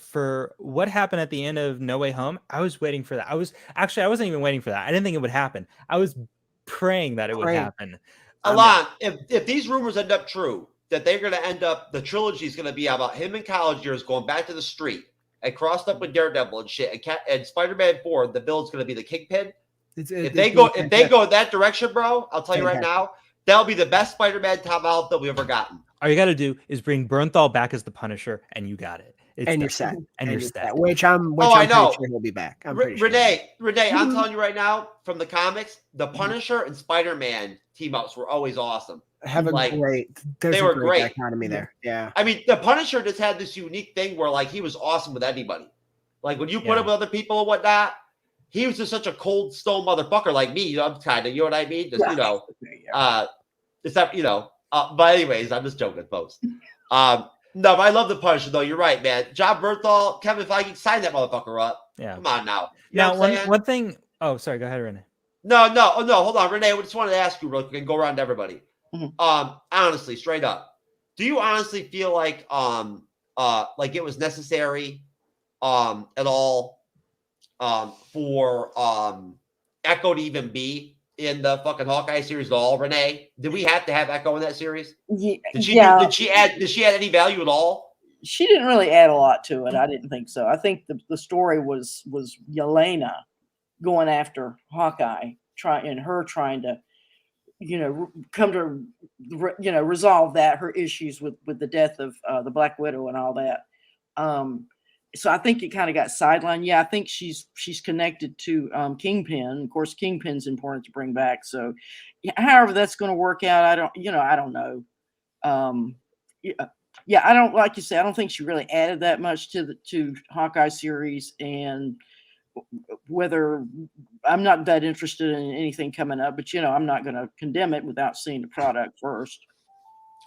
what happened at the end of No Way Home. I was waiting for that. I wasn't even waiting for that. I didn't think it would happen. I was praying that it would happen. Alon, if these rumors end up true, that they're going to end up, the trilogy is going to be about him in college years going back to the street and crossed up with Daredevil and shit, and Spider-Man 4, the build's going to be the Kingpin. If they go in that direction, bro, I'll tell you right now, that'll be the best Spider-Man Tom Holland that we've ever gotten. All you got to do is bring Bernthal back as the Punisher, and you got it. You're set. And you're set. Which I'm pretty sure he'll be back. Renee, I'm telling you right now, from the comics, the Punisher and Spider-Man team-ups were always awesome. They were great dichotomy there. Yeah. I mean, the Punisher just had this unique thing where like he was awesome with anybody. Like when you put him with other people and whatnot, he was just such a cold stone motherfucker like me. I'm kind of, you know what I mean? Just, it's not, but anyways, I'm just joking, folks. No, but I love the Punisher though. You're right, man. John Bernthal, Kevin Feige, sign that motherfucker up. Yeah. Come on now. Now, one thing. Oh, sorry. Go ahead, Renee. No. Hold on, Renee. I just wanted to ask you real quick and go around to everybody. Honestly, straight up, do you honestly feel like it was necessary at all for Echo to even be in the fucking Hawkeye series at all? Renee, did we have to have Echo in that series? Did she add any value at all? She didn't really add a lot to it. I didn't think so. I think the story was Yelena going after Hawkeye, trying to come to resolve her issues with the death of the Black Widow and all that. So I think it kind of got sidelined. Yeah, I think she's connected to Kingpin. Of course, Kingpin's important to bring back. So, however that's going to work out, I don't know. yeah, I don't like you say. I don't think she really added that much to the Hawkeye series, and whether I'm not that interested in anything coming up, but I'm not going to condemn it without seeing the product first.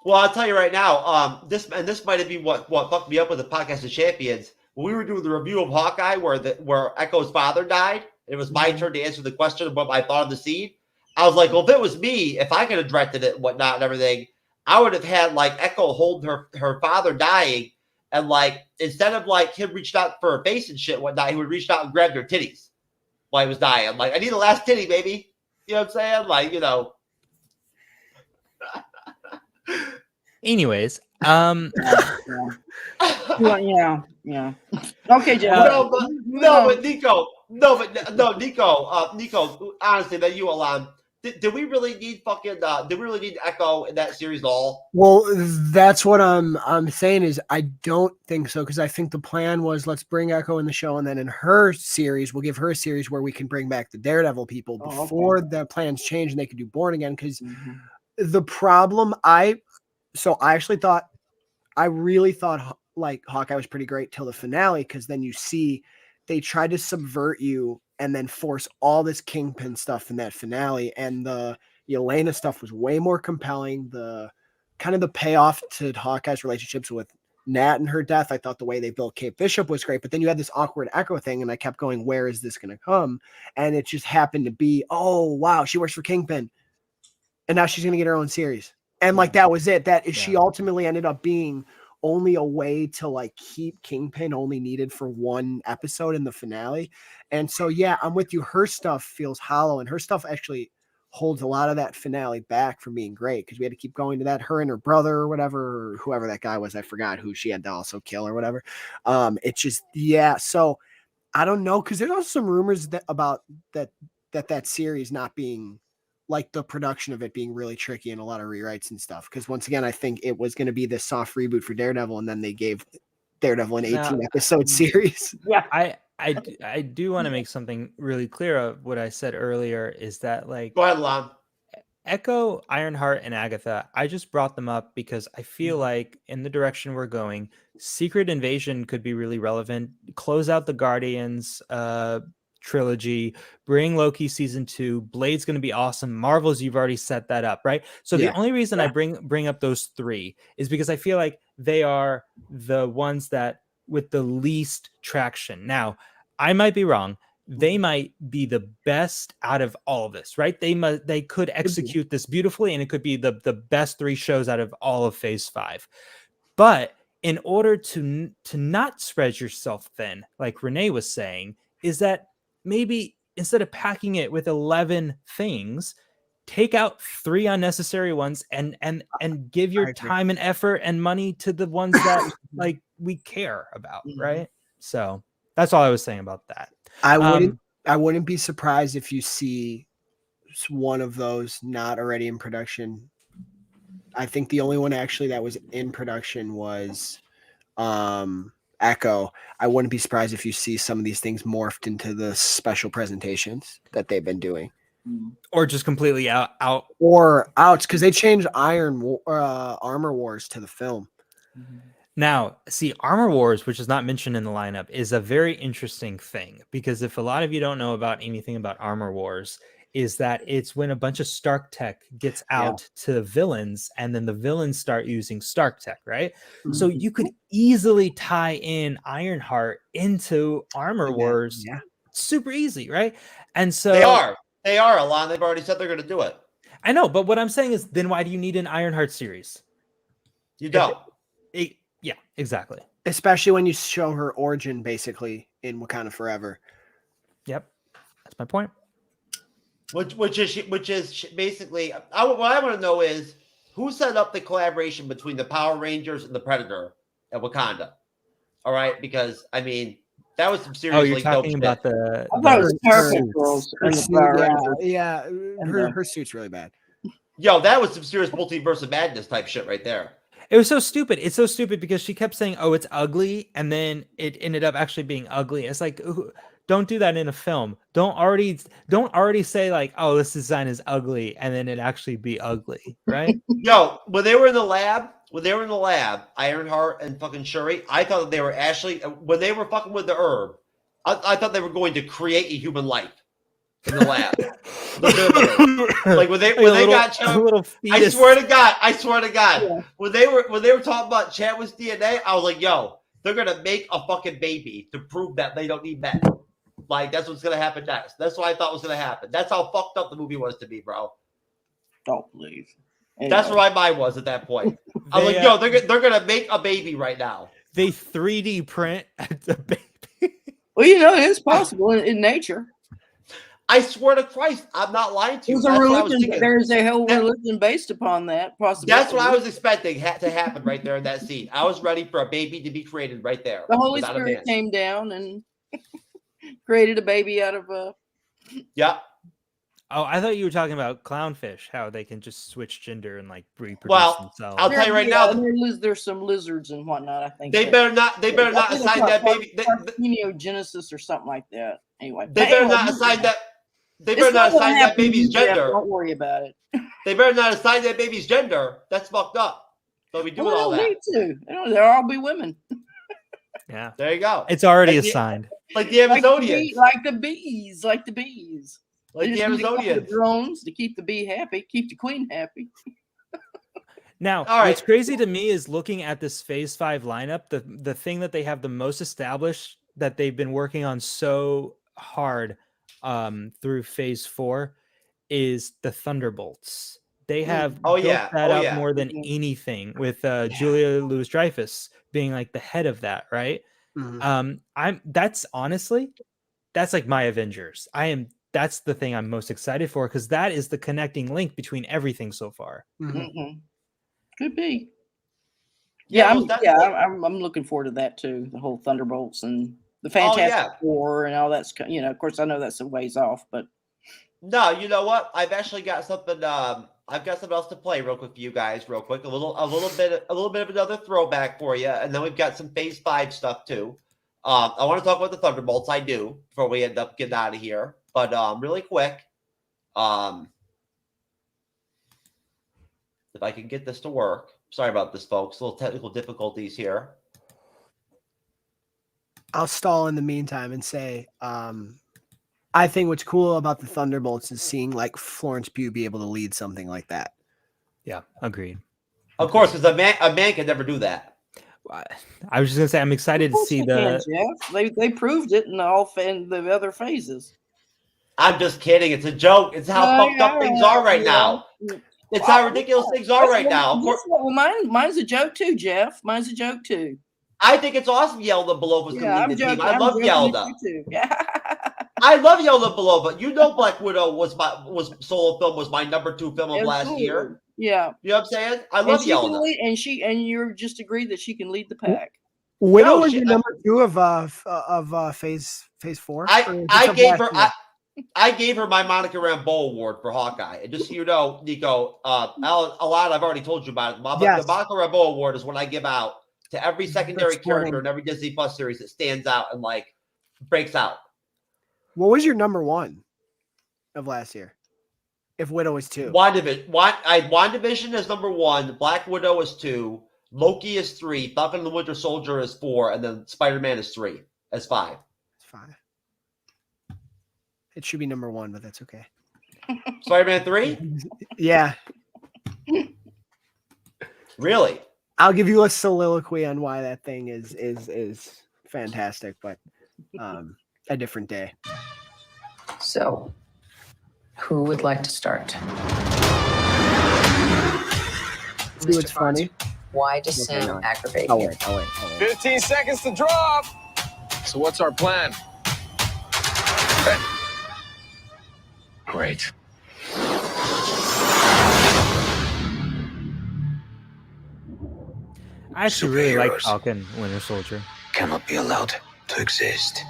Well, I'll tell you right now, this might have been what fucked me up with the Podcast of Champions. When we were doing the review of Hawkeye, where Echo's father died, it was my turn to answer the question of what I thought of the scene. I was like, well, if it was me, if I could have directed it and whatnot and everything, I would have had like Echo hold her father dying, and like instead of like him reached out for a face and shit and whatnot, he would reach out and grab their titties while he was dying. I'm like, I need the last titty, baby. You know what I'm saying? Like, Anyways, yeah. Okay, Jeff. Nico. Nico. Honestly, that you, Alon. Did we really need Echo in that series at all? Well, that's what I'm saying is I don't think so, because I think the plan was let's bring Echo in the show, and then in her series we'll give her a series where we can bring back the Daredevil people before the plans change and they could do Born Again. Because the problem I really thought like Hawkeye was pretty great till the finale, because then you see they tried to subvert you and then force all this Kingpin stuff in that finale, and the Yelena stuff was way more compelling. The kind of the payoff to Hawkeye's relationships with Nat and her death, I thought the way they built Kate Bishop was great, but then you had this awkward Echo thing, and I kept going, where is this going to come? And it just happened to be, oh wow, she works for Kingpin, and now she's going to get her own series, and like that was it. She ultimately ended up being only a way to like keep Kingpin only needed for one episode in the finale. And so, yeah, I'm with you. Her stuff feels hollow, and her stuff actually holds a lot of that finale back from being great, because we had to keep going to that, her and her brother or whatever, or whoever that guy was. I forgot who she had to also kill or whatever. It's just, yeah. So I don't know. Cause there's also some rumors about that series not being like the production of it being really tricky and a lot of rewrites and stuff. Because once again, I think it was going to be this soft reboot for Daredevil, and then they gave Daredevil an 18 episode series. Yeah, I do want to make something really clear of what I said earlier, is that like, go ahead, Lon. Echo, Ironheart, and Agatha, I just brought them up because I feel like in the direction we're going, Secret Invasion could be really relevant. Close out the Guardians trilogy, bring Loki season 2, Blade's going to be awesome, Marvels, you've already set that up, right? So the only reason I bring up those three is because I feel like they are the ones that with the least traction. Now, I might be wrong. They might be the best out of all of this, right? They could execute this beautifully, and it could be the best 3 shows out of all of Phase 5. But in order to not spread yourself thin, like Renee was saying, is that maybe instead of packing it with 11 things, take out 3 unnecessary ones and give your time and effort and money to the ones that like we care about, right? So that's all I was saying about that. I wouldn't be surprised if you see one of those not already in production. I think the only one actually that was in production was Echo. I wouldn't be surprised if you see some of these things morphed into the special presentations that they've been doing, or just completely out because they changed Armor Wars to the film. Now, see, Armor Wars, which is not mentioned in the lineup, is a very interesting thing, because if a lot of you don't know about anything about Armor Wars, is that it's when a bunch of Stark tech gets out to villains, and then the villains start using Stark tech, right? So you could easily tie in Ironheart into Armor Wars. Super easy, right? And so they are, Alon. They've already said they're going to do it. I know, but what I'm saying is, then why do you need an Ironheart series? You don't. Yeah, exactly. Especially when you show her origin basically in Wakanda Forever. Yep, that's my point. Which is basically what I want to know is who set up the collaboration between the Power Rangers and the Predator at Wakanda. All right, because I mean that was some seriously. Oh, you're talking about the. I thought it was Purple Girls. Her suit's really bad. Yo, that was some serious Multiverse of Madness type shit right there. It was so stupid. It's so stupid because she kept saying, "Oh, it's ugly," and then it ended up actually being ugly. It's like, don't do that in a film. Don't already say like, "Oh, this design is ugly," and then it actually be ugly, right? Yo, when they were in the lab when they were in the lab, Ironheart and fucking Shuri, I thought that they were actually, when they were fucking with the herb, I thought they were going to create a human life in the lab. Like when they got I swear to God, Yeah. when they were talking about Chadwick's DNA, I was like, yo, they're gonna make a fucking baby to prove that they don't need men. Like that's what's gonna happen next. That's what I thought was gonna happen. That's how fucked up the movie was to me, bro. Don't believe. That's where my mind was at that point. I was like, yo, they're gonna make a baby right now. They 3D print the baby. Well, you know, it's possible in nature. I swear to Christ, I'm not lying to you. There's a religion. There's a whole religion based upon that. Possibility. That's what I was expecting to happen right there in that scene. I was ready for a baby to be created right there. The Holy without a Spirit man. came down and created a baby out of a. Yeah. Oh, I thought you were talking about clownfish, how they can just switch gender and like reproduce Well, themselves. I'll tell you right now. There's some lizards and whatnot. I think They better not assign that baby. Parthenogenesis or something like that. Anyway, They better not assign that. They better not assign that baby's gender. Don't worry about it. They better not assign that baby's gender. That's fucked up. Don't be doing all that. Me too. They'll all be women. Yeah. There you go. It's already Like assigned. Like the Amazonians. Like the bees. Like the Amazonians. Drones to keep the bee happy, keep the queen happy. Now, All right. what's crazy to me is looking at this Phase 5 lineup, the thing that they have the most established that they've been working on so hard through Phase 4 is the Thunderbolts. They have built that up more than anything, with Julia Louis-Dreyfus being like the head of that, right? Mm-hmm. That's honestly, that's like my Avengers. That's the thing I'm most excited for, because that is the connecting link between everything so far. Mm-hmm. Could be. Yeah, I'm looking forward to that too. The whole Thunderbolts and the Fantastic Four and all that's, you know, of course I know that's a ways off, but no, you know what? I've actually got something. I've got something else to play real quick for you guys, real quick. A little bit of another throwback for you, and then we've got some Phase 5 stuff too. I want to talk about the Thunderbolts. I do before we end up getting out of here, but really quick, if I can get this to work. Sorry about this, folks. A little technical difficulties here. I'll stall in the meantime and say, I think what's cool about the Thunderbolts is seeing like Florence Pugh be able to lead something like that. Yeah, agreed. Of course, because a man can never do that. I was just gonna say I'm excited to see they proved it in the other phases. I'm just kidding. It's a joke. It's how fucked up things are right now. It's how ridiculous things are right now. Of course, mine's a joke too, Jeff. Mine's a joke too. I think it's awesome Yelda Belova was going to lead the team. I love Yelda. Yeah. I love Yelda Belova. You know Black Widow was solo film was my number 2 film of last year. Yeah. You know what I'm saying? I love Yelda. And you're just agreed that she can lead the pack. Widow was your number 2 of phase 4? I gave her my Monica Rambeau award for Hawkeye. And just so you know, Nico, Alan, a lot I've already told you about it. The Monica Rambeau award is what I give out to every secondary character in every Disney Plus series that stands out and like breaks out. What was your number 1 of last year? If Widow is 2. WandaVision is number 1. Black Widow is 2. Loki is 3. Falcon and the Winter Soldier is 4. And then Spider-Man is 3. That's 5. It's 5. It should be number 1, but that's okay. Spider-Man 3? Yeah. Really? I'll give you a soliloquy on why that thing is fantastic, but a different day. So, who would like to start? See what's funny? Why does Sam aggravate I'll you? wait. 15 seconds to drop. So what's our plan? Great. I actually really like Falcon Winter Soldier. Cannot be allowed to exist.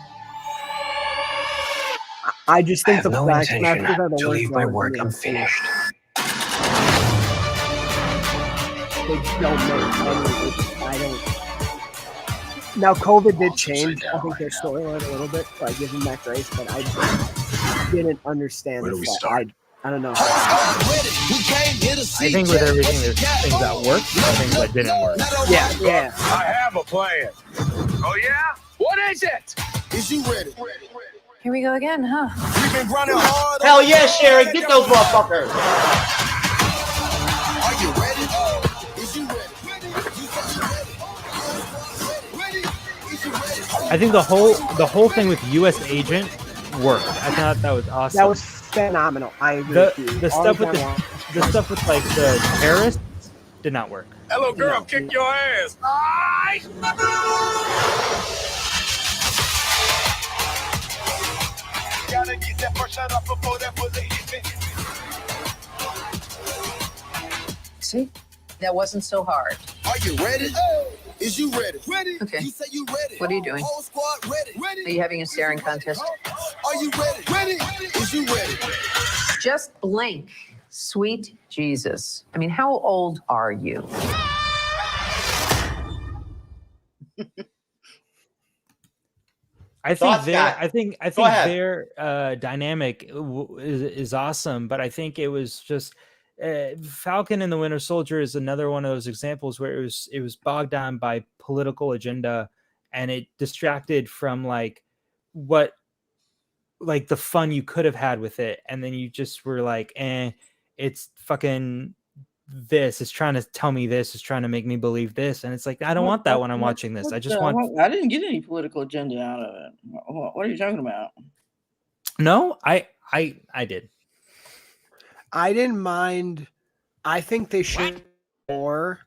I just think I have no Black intention Masters are the to worst leave my ones work in the unfinished. They don't make any. I don't. Now COVID did change. I think their storyline a little bit, so I give them that grace. But I didn't understand Where do we that. start? I don't know. I think with everything, there's things that worked and things that didn't work. Yeah. I have a plan. Oh yeah? What is it? Is you ready? Here we go again, huh? We've been running hard. Hell yeah, Sharon, get those motherfuckers. Are you ready? Is you ready? I think the whole thing with U.S. Agent worked. I thought that was awesome. That was phenomenal. I agree with you. The stuff with the stuff with like the terrorists did not work. Hello, girl, kick your ass. Aye. Gotta get that first shot off before that bullet hit me. See? That wasn't so hard. Are you ready? Is you ready? Ready. Okay. You say you ready. What are you doing? Whole squad ready. Are you having a staring contest? Are you ready? Ready. Is you ready? Just blink. Sweet Jesus. I mean, how old are you? I think Thoughts, their Scott? I think Go ahead. their dynamic is awesome, but I think it was just Falcon and the Winter Soldier is another one of those examples where it was bogged down by political agenda, and it distracted from like the fun you could have had with it, and then you just were like, it's fucking this. It's trying to tell me this. It's trying to make me believe this, and it's like I don't want that when I'm watching this. I just want. I didn't get any political agenda out of it. What are you talking about? No, I did. I didn't mind. I think they should more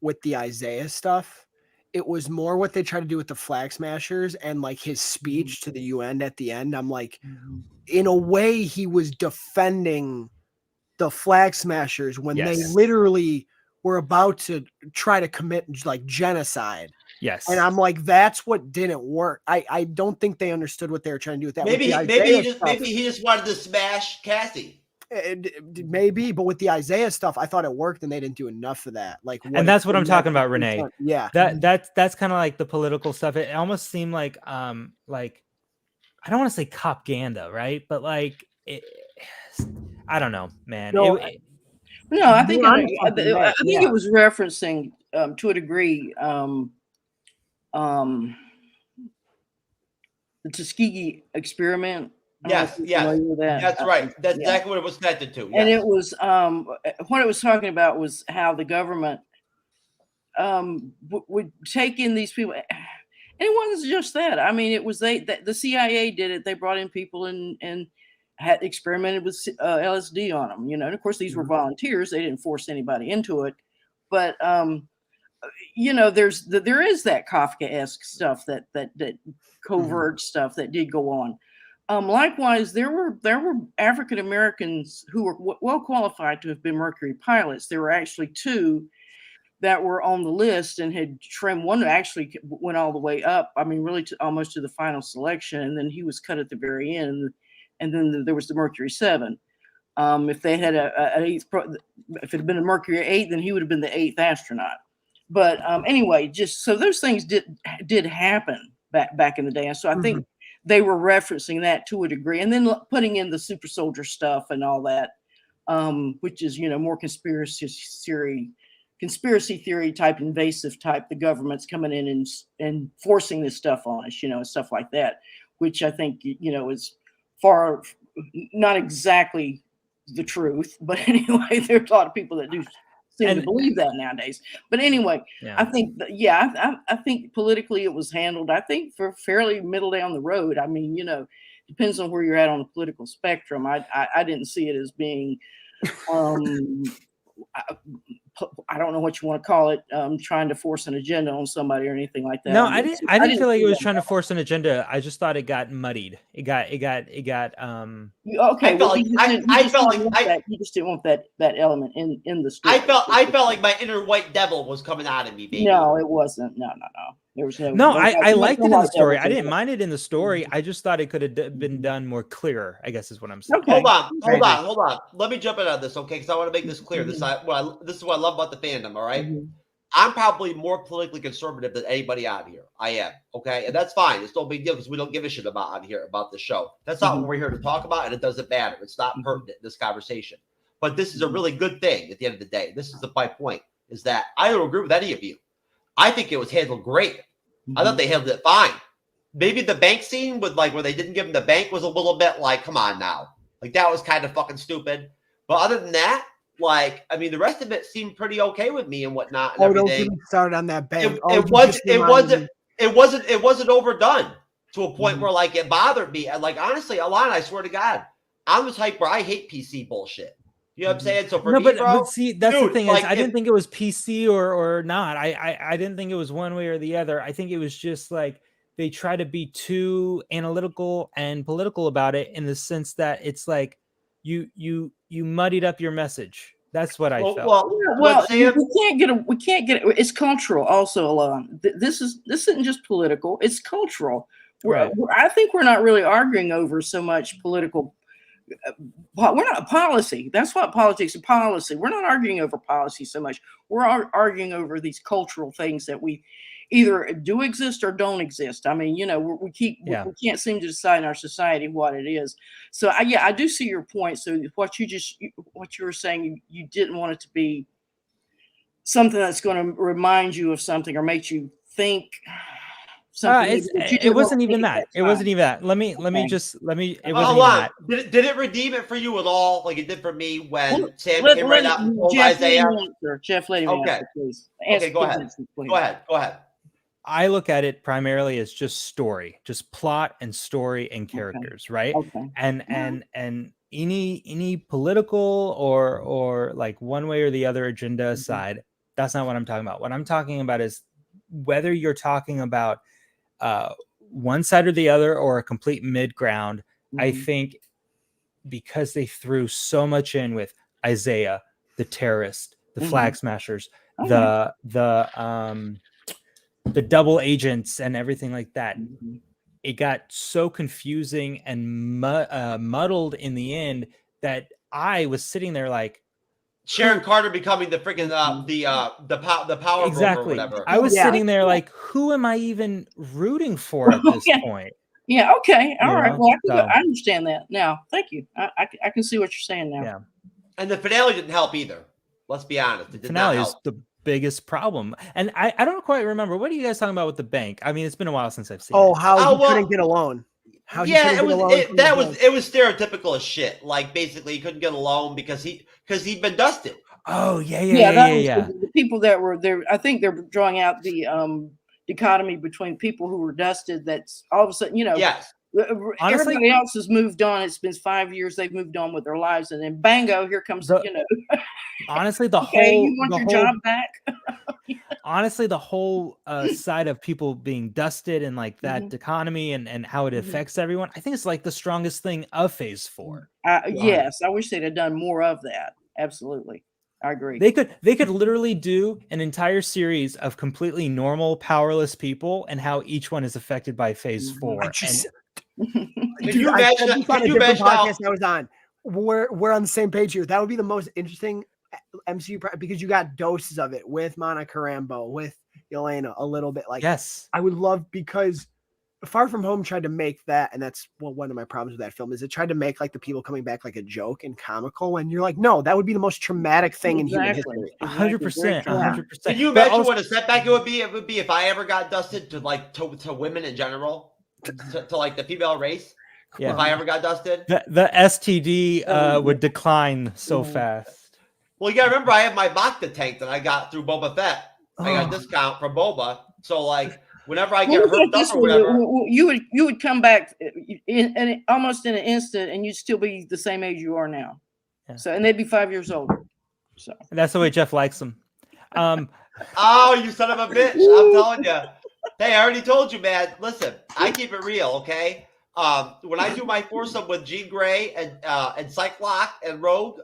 with the Isaiah stuff. It was more what they tried to do with the Flag Smashers and like his speech to the UN at the end. I'm like, in a way, he was defending the Flag Smashers when they literally were about to try to commit like genocide. Yes. And I'm like, that's what didn't work. I don't think they understood what they were trying to do with that. Maybe he just wanted to smash Cassie. Maybe, but with the Isaiah stuff, I thought it worked, and they didn't do enough of that. Like, and that's what I'm talking about, Renee. Yeah, that's kind of like the political stuff. It almost seemed like I don't want to say propaganda, right? But like, I don't know, man. No, I think it was referencing to a degree the Tuskegee experiment. Yes, that's right. That's exactly what it was connected to. Yes. And it was what it was talking about was how the government would take in these people, and it wasn't just that. I mean, it was the CIA did it. They brought in people and had experimented with LSD on them. And of course these were volunteers. They didn't force anybody into it, but there is that Kafka-esque stuff, that covert stuff that did go on. Likewise, there were African Americans who were well qualified to have been Mercury pilots. There were actually 2 that were on the list and had trimmed. One actually went all the way up. I mean, really almost to the final selection, and then he was cut at the very end. And then there was the Mercury 7. If they had if it had been a Mercury 8, then he would have been the 8th astronaut. But anyway, just so those things did happen back in the day, and so I think they were referencing that to a degree, and then putting in the super soldier stuff and all that, which is more conspiracy theory type, invasive type. The government's coming in and forcing this stuff on us, and stuff like that, which I think is far not exactly the truth, but anyway, there are a lot of people that do seem to believe that nowadays. But anyway, I think I think politically it was handled, I think, for fairly middle down the road. I mean, depends on where you're at on the political spectrum. I didn't see it as being I don't know what you want to call it, trying to force an agenda on somebody or anything like that. No, I didn't feel like it was trying to force an agenda. I just thought it got muddied. It got okay. I felt like you just didn't want that element in the story. I felt like my inner white devil was coming out of me, baby. No, it wasn't. No. There was I liked it in the story. I didn't mind it in the story. I just thought it could have been done more clearer, I guess is what I'm saying. Okay. Hold on. Let me jump in on this, okay? Because I want to make this clear. This is what I love about the fandom, all right? I'm probably more politically conservative than anybody out here. I am, okay? And that's fine. It's no big deal because we don't give a shit about the show. That's not what we're here to talk about, and it doesn't matter. It's not pertinent, this conversation. But this is a really good thing at the end of the day. This is my point, is that I don't agree with any of you. I think it was handled great. I thought they handled it fine. Maybe the bank scene with where they didn't give him the bank was a little bit come on now. That was kind of fucking stupid. But other than that, the rest of it seemed pretty okay with me and whatnot. And don't get me started on that bank. It wasn't overdone to a point where it bothered me. And honestly, Alana, I swear to God, I'm the type where I hate PC bullshit. You know what I'm saying? So for me, but see, that's the thing is, I didn't think it was PC or not. I didn't think it was one way or the other. I think it was just they try to be too analytical and political about it in the sense that it's you muddied up your message. That's what I felt. Well, we can't get it. It's cultural also, Alon. This isn't just political. It's cultural. I think we're not really arguing over so much political. We're not policy. That's what politics is, policy. We're not arguing over policy so much. We're arguing over these cultural things that we either do exist or don't exist. I mean, we can't seem to decide in our society what it is. So I do see your point. So what you were saying, you didn't want it to be something that's going to remind you of something or make you think something. It wasn't even that. It wasn't even that. Let me. It wasn't even that. Did it redeem it for you at all, like it did for me when Sam came right out and told Isaiah? Jeff, let him answer, please. Okay, go ahead. Go ahead. I look at it primarily as just story, just plot and story and characters, right? Okay. And any political or one way or the other agenda aside, that's not what I'm talking about. What I'm talking about is whether you're talking about one side or the other or a complete mid ground. I think because they threw so much in with Isaiah, the terrorist, the flag smashers, the double agents and everything like that. It got so confusing and muddled in the end that I was sitting there Sharon Carter becoming the freaking the power exactly. broker or whatever. I was sitting there who am I even rooting for at this point? Yeah. Okay. All right. Well, I understand that now. Thank you. I can see what you're saying now. Yeah. And the finale didn't help either. Let's be honest. It did Finale not is help. the biggest problem. And I don't quite remember. What are you guys talking about with the bank? I mean, it's been a while since I've seen it. How he couldn't get a loan. It was stereotypical as shit. Basically he couldn't get a loan because he'd been dusted. Oh yeah. The people that were there, I think they're drawing out the dichotomy between people who were dusted. That's all of a sudden, Yes. Honestly, everybody else has moved on. It's been 5 years. They've moved on with their lives, and then bango, here comes honestly, the okay, whole you want your job back. Honestly, the whole side of people being dusted and that dichotomy and how it affects everyone, I think it's the strongest thing of Phase 4. Yes, I wish they'd have done more of that. Absolutely, I agree. They could literally do an entire series of completely normal, powerless people and how each one is affected by Phase 4. Can you imagine podcast I was on? We're on the same page here. That would be the most interesting MCU because you got doses of it with Monica Rambeau, with Yelena, a little bit yes. I would love because Far From Home tried to make that, and that's one of my problems with that film is it tried to make the people coming back a joke and comical, and you're no, that would be the most traumatic thing in human history. 100%. Can you imagine what a setback it would be? It would be if I ever got dusted to women in general, to the female race. Yeah. If I ever got dusted, the STD would decline so fast. Well, you gotta remember, I have my Bacta tank that I got through Boba Fett. I got a discount from Boba, so whenever I get hurt up or whatever, you would come back almost in an instant, and you'd still be the same age you are now. Yeah. So, and they'd be 5 years older. So and that's the way Jeff likes them. Oh, you son of a bitch! I'm telling you. Hey, I already told you, man. Listen, I keep it real, okay? When I do my foursome with Jean Grey and Cyclops and Rogue,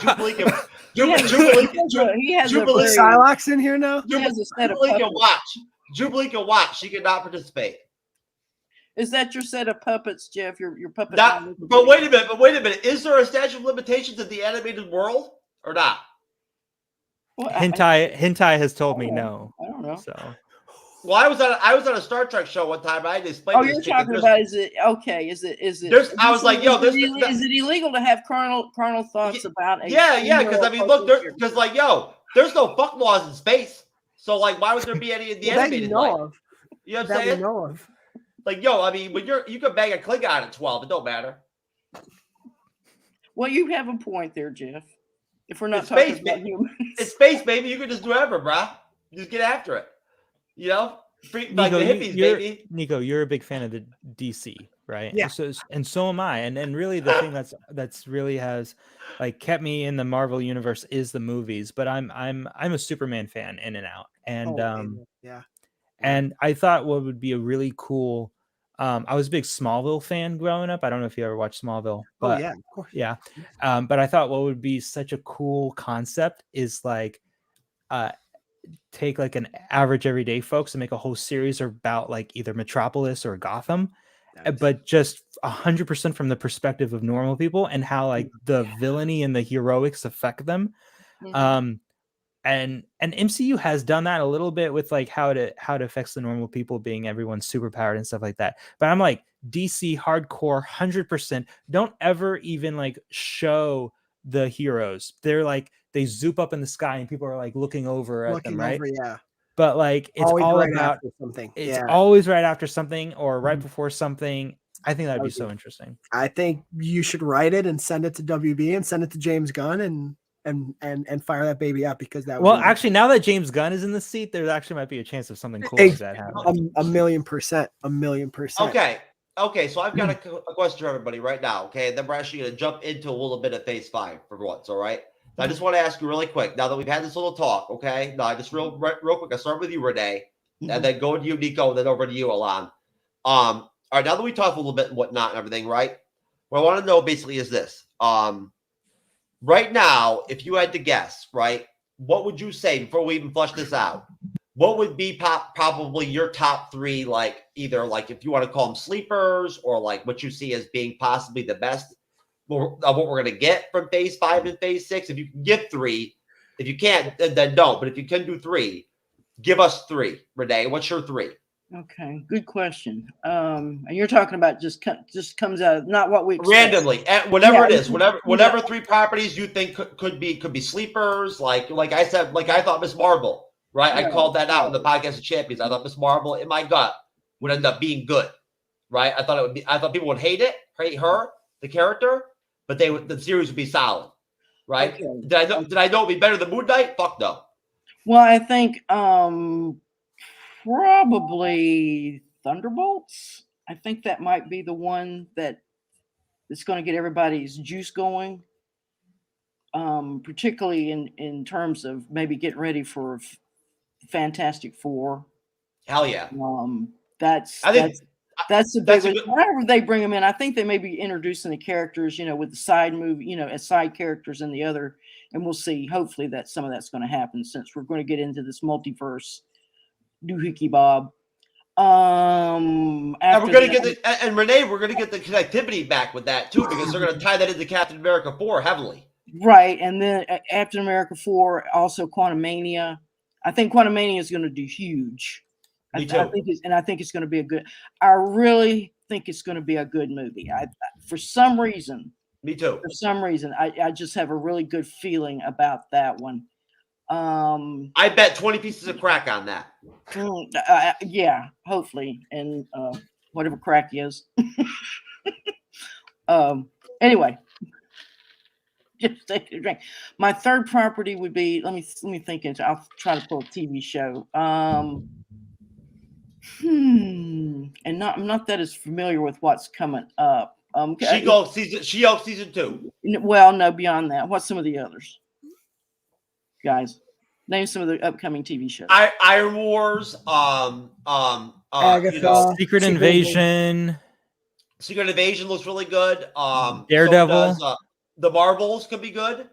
Jubilee can Psylocke in here now. Jubilee can watch. She cannot participate. Is that your set of puppets, Jeff? Your puppet. But wait a minute. Is there a statute of limitations in the animated world or not? Well, Hentai has told me no. I don't know. So. Well, I was on a Star Trek show one time. I had to explain. Oh, to this you're chick talking that about is it okay? Is it? I was like, yo, is it illegal to have carnal thoughts about a? Yeah, because I mean, look, because like, yo, there's no fuck laws in space, so like, why would there be any in the animated life? You know what I'm saying? We know of. Like, yo, I mean, when you could bang a Klingon at 12, it don't matter. Well, you have a point there, Jeff. If we're not It's talking space, about humans, it's space, baby. You can just do whatever, bruh. Just get after it. You know, like Nico, the hippies, baby. Nico, you're a big fan of the DC, right? Yeah. And so am I. And really, the thing that's really has like kept me in the Marvel universe is the movies. But I'm a Superman fan in and out. And yeah. And I thought what would be a really cool. I was a big Smallville fan growing up. I don't know if you ever watched Smallville. But, of course. Yeah. But I thought what would be such a cool concept is like take like an average everyday folks and make a whole series about like either Metropolis or Gotham, but just 100% from the perspective of normal people and how like the villainy and the heroics affect them. And MCU has done that a little bit with like how it affects the normal people being everyone's superpowered and stuff like that. But I'm like DC hardcore 100%. Don't ever even like show the heroes. They're like they zoop up in the sky and people are like looking over at them, right? Yeah. But like it's Always all right about after something. It's Yeah. always right after something or right before something. I think that'd be so interesting. I think you should write it and send it to WB and send it to James Gunn and fire that baby up because that. Well, actually, now that James Gunn is in the seat, there actually might be a chance of something cool like that happening. A million percent. Okay. So I've got a question for everybody right now. Okay, and then we're actually going to jump into a little bit of Phase 5 for once. All right. I just want to ask you really quick. Now that we've had this little talk, okay. Now, just real quick. I'll start with you, Renee, and then go to you, Nico, and then over to you, Alon. All right. Now that we talked a little bit and whatnot and everything, right? What I want to know basically is this. Right now, if you had to guess, right, what would you say before we even flush this out? What would be probably your top three, like either like if you want to call them sleepers or like what you see as being possibly the best of what we're going to get from Phase 5 and Phase 6? If you can give three, if you can't, then don't. But if you can do three, give us three. Renee, what's your three? Okay, good question. And you're talking about just comes out of not what we expect. Randomly, whatever it is, whatever three properties you think could be sleepers. Like I said, like I thought Miss Marvel, right? I called that out in the podcast of Champions. I thought Miss Marvel in my gut would end up being good, right? I thought it would be. I thought people would hate her, the character, but the series would be solid, right? Okay. Did I know it'd be better than Moon Knight? Fuck no. Well, I think probably Thunderbolts. I think that might be the one that's going to get everybody's juice going, particularly in terms of maybe getting ready for Fantastic Four. Hell yeah. That's the big one. Whenever they bring them in, I think they may be introducing the characters, with the side movie, as side characters in the other, and we'll see. Hopefully that some of that's going to happen since we're going to get into this multiverse doohickey bob. And we're going to get and Renee, we're going to get the connectivity back with that too, because they're going to tie that into Captain America 4 heavily. Right, and then Captain America 4, also Quantumania. I think Quantumania is going to do huge. Me too. I think it's going to be I really think it's going to be a good movie. For some reason. Me too. For some reason, I just have a really good feeling about that one. I bet 20 pieces of crack on that. Yeah, hopefully, and whatever crack is. Anyway, just take a drink. My third property would be. Let me think. I'll try to pull a TV show. And I'm not that as familiar with what's coming up. She-Hulk season 2. Well, no, beyond that. What's some of the others? Guys, name some of the upcoming TV shows. Iron Wars, Secret Invasion. Secret Invasion looks really good. Daredevil. So the Marvels could be good.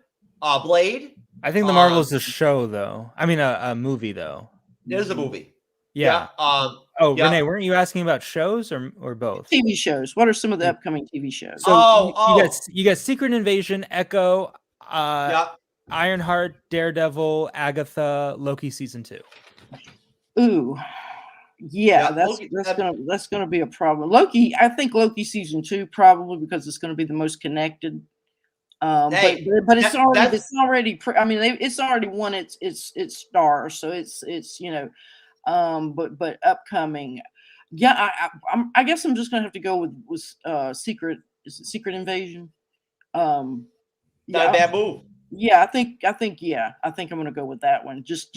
Blade. I think the Marvels is a show, though. I mean, a movie, though. It is a movie. Yeah. Renee, weren't you asking about shows or both? TV shows. What are some of the upcoming TV shows? So you got Secret Invasion, Echo. Ironheart, Daredevil, Agatha, Loki season 2. Ooh, yeah, Loki- that's gonna be a problem. Loki, I think Loki season 2 probably because it's gonna be the most connected. Hey, But it's that's- already I mean it's already won its star, so it's you know, but upcoming, yeah, I guess I'm just gonna have to go with Secret Invasion. Not Yeah, a bad move. yeah, I think I'm gonna go with that one just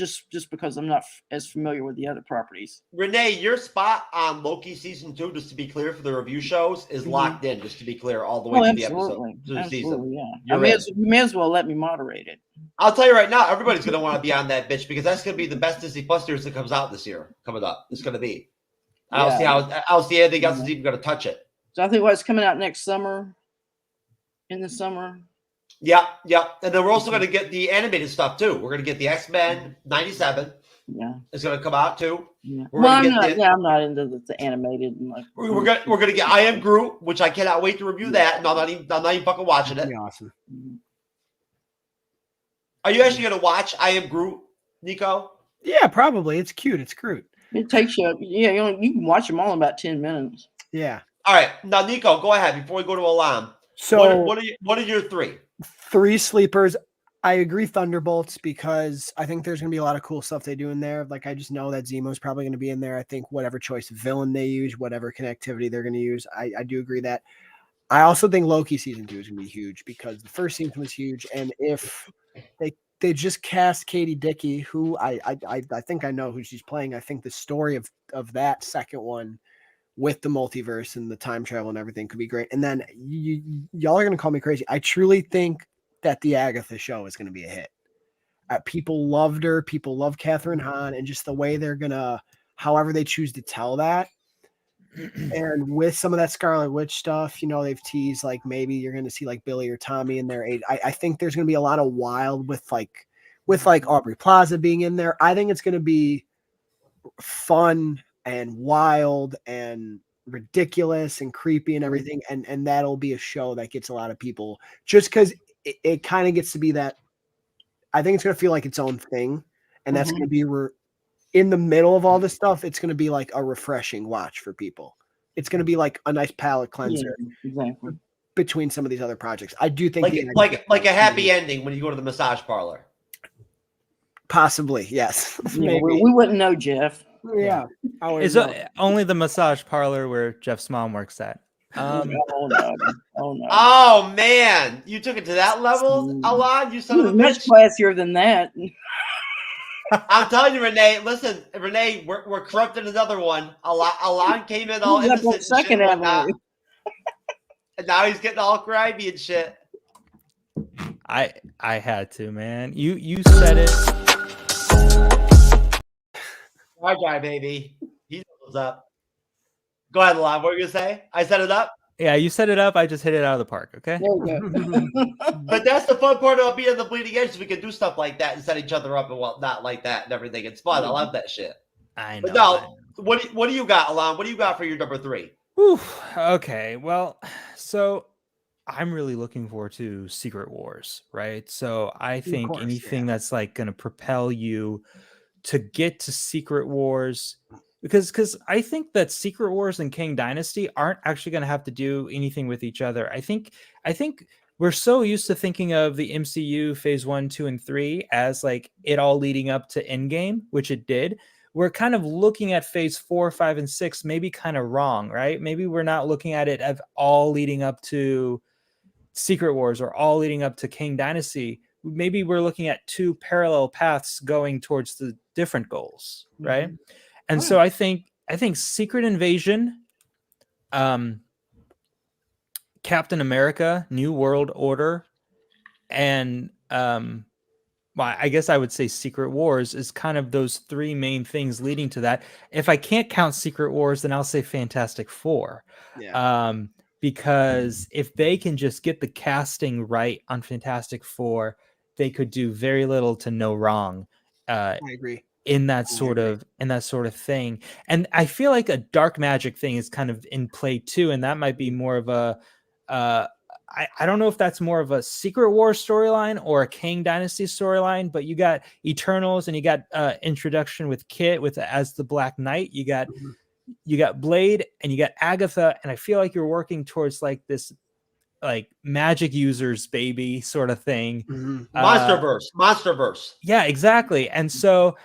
because I'm not as familiar with the other properties. Renee, your spot on Loki season 2, just to be clear for the review shows, is locked in. Just to be clear, all the way to the episode, to the season. Yeah, you may as well let me moderate it. I'll tell you right now, everybody's going to want to be on that bitch because that's going to be the best Disney Plus series that comes out this year. Coming up, it's going to be. I don't see anything else that's even going to touch it. So I think what's coming out next summer. In the summer. Yeah, and then we're also going to get the animated stuff too. We're going to get the X-Men '97. Yeah, it's going to come out too. Yeah. I'm not into the animated. And like, we're gonna get I Am Groot, which I cannot wait to review that. No, I'm not even fucking watching it. Awesome. Are you actually gonna watch I Am Groot, Nico? Yeah, probably. It's cute. It's Groot. It takes you. Yeah, you can watch them all in about 10 minutes. Yeah. All right, now Nico, go ahead before we go to Alam. So what are your 3? 3 sleepers? I agree, Thunderbolts, because I think there's going to be a lot of cool stuff they do in there. Like, I just know that Zemo's probably going to be in there. I think whatever choice of villain they use, whatever connectivity they're going to use, I do agree that. I also think Loki season 2 is going to be huge because the first season was huge, and if they just cast Katie Dickey, who I think I know who she's playing. I think the story of that second one with the multiverse and the time travel and everything could be great. And then y'all are going to call me crazy. I truly think that the Agatha show is going to be a hit. People loved her. People love Catherine Hahn, and just the way they're going to, however they choose to tell that. And with some of that Scarlet Witch stuff, they've teased like maybe you're going to see like Billy or Tommy in there. I think there's going to be a lot of wild with like Aubrey Plaza being in there. I think it's going to be fun and wild and ridiculous and creepy and everything. And that'll be a show that gets a lot of people just because it kind of gets to be that. I think it's going to feel like its own thing. And that's going to be in the middle of all this stuff. It's going to be like a refreshing watch for people. It's going to be like a nice palate cleanser exactly. between some of these other projects. I do think like a happy ending when you go to the massage parlor. Possibly, yes. Yeah, we wouldn't know, Jeff. Yeah. Is only the massage parlor where Jeff's mom works at. Oh no. Oh man, you took it to that level, Alon. You son of a much bitch. classier than that. I'm telling you, Renee. Listen, Renee, we're corrupting another one. Alon came in all innocent and second shit, and now he's getting all grimy and shit. I had to, man. You said it. Hard guy, baby. He knows up. Go ahead, Alon. What were you gonna say? I set it up. Yeah, you set it up. I just hit it out of the park. Okay. But that's the fun part about being on the bleeding edge. We can do stuff like that and set each other up and whatnot like that and everything. It's fun. I love that shit. I know. But no, what do you got, Alon? What do you got for your number 3? Whew, okay. Well, so I'm really looking forward to Secret Wars, right? So I think anything that's like going to propel you to get to Secret Wars, because I think that Secret Wars and Kang Dynasty aren't actually going to have to do anything with each other. I think we're so used to thinking of the MCU phase 1, 2, and 3 as like it all leading up to Endgame, which it did. We're kind of looking at phase 4, 5, and 6, maybe kind of wrong, right? Maybe we're not looking at it as all leading up to Secret Wars or all leading up to Kang Dynasty. Maybe we're looking at 2 parallel paths going towards the different goals, right? And so I think Secret Invasion, Captain America, New World Order, and well, I guess I would say Secret Wars is kind of those 3 main things leading to that. If I can't count Secret Wars, then I'll say Fantastic Four. Yeah. Because if they can just get the casting right on Fantastic Four, they could do very little to no wrong. I agree. In that sort of thing. And I feel like a dark magic thing is kind of in play too, and that might be more of a I don't know if that's more of a Secret Wars storyline or a Kang Dynasty storyline, but you got Eternals and you got introduction with Kit as the Black Knight. You got Blade and you got Agatha, and I feel like you're working towards like this like magic users baby sort of thing. Monsterverse. Yeah, exactly. And so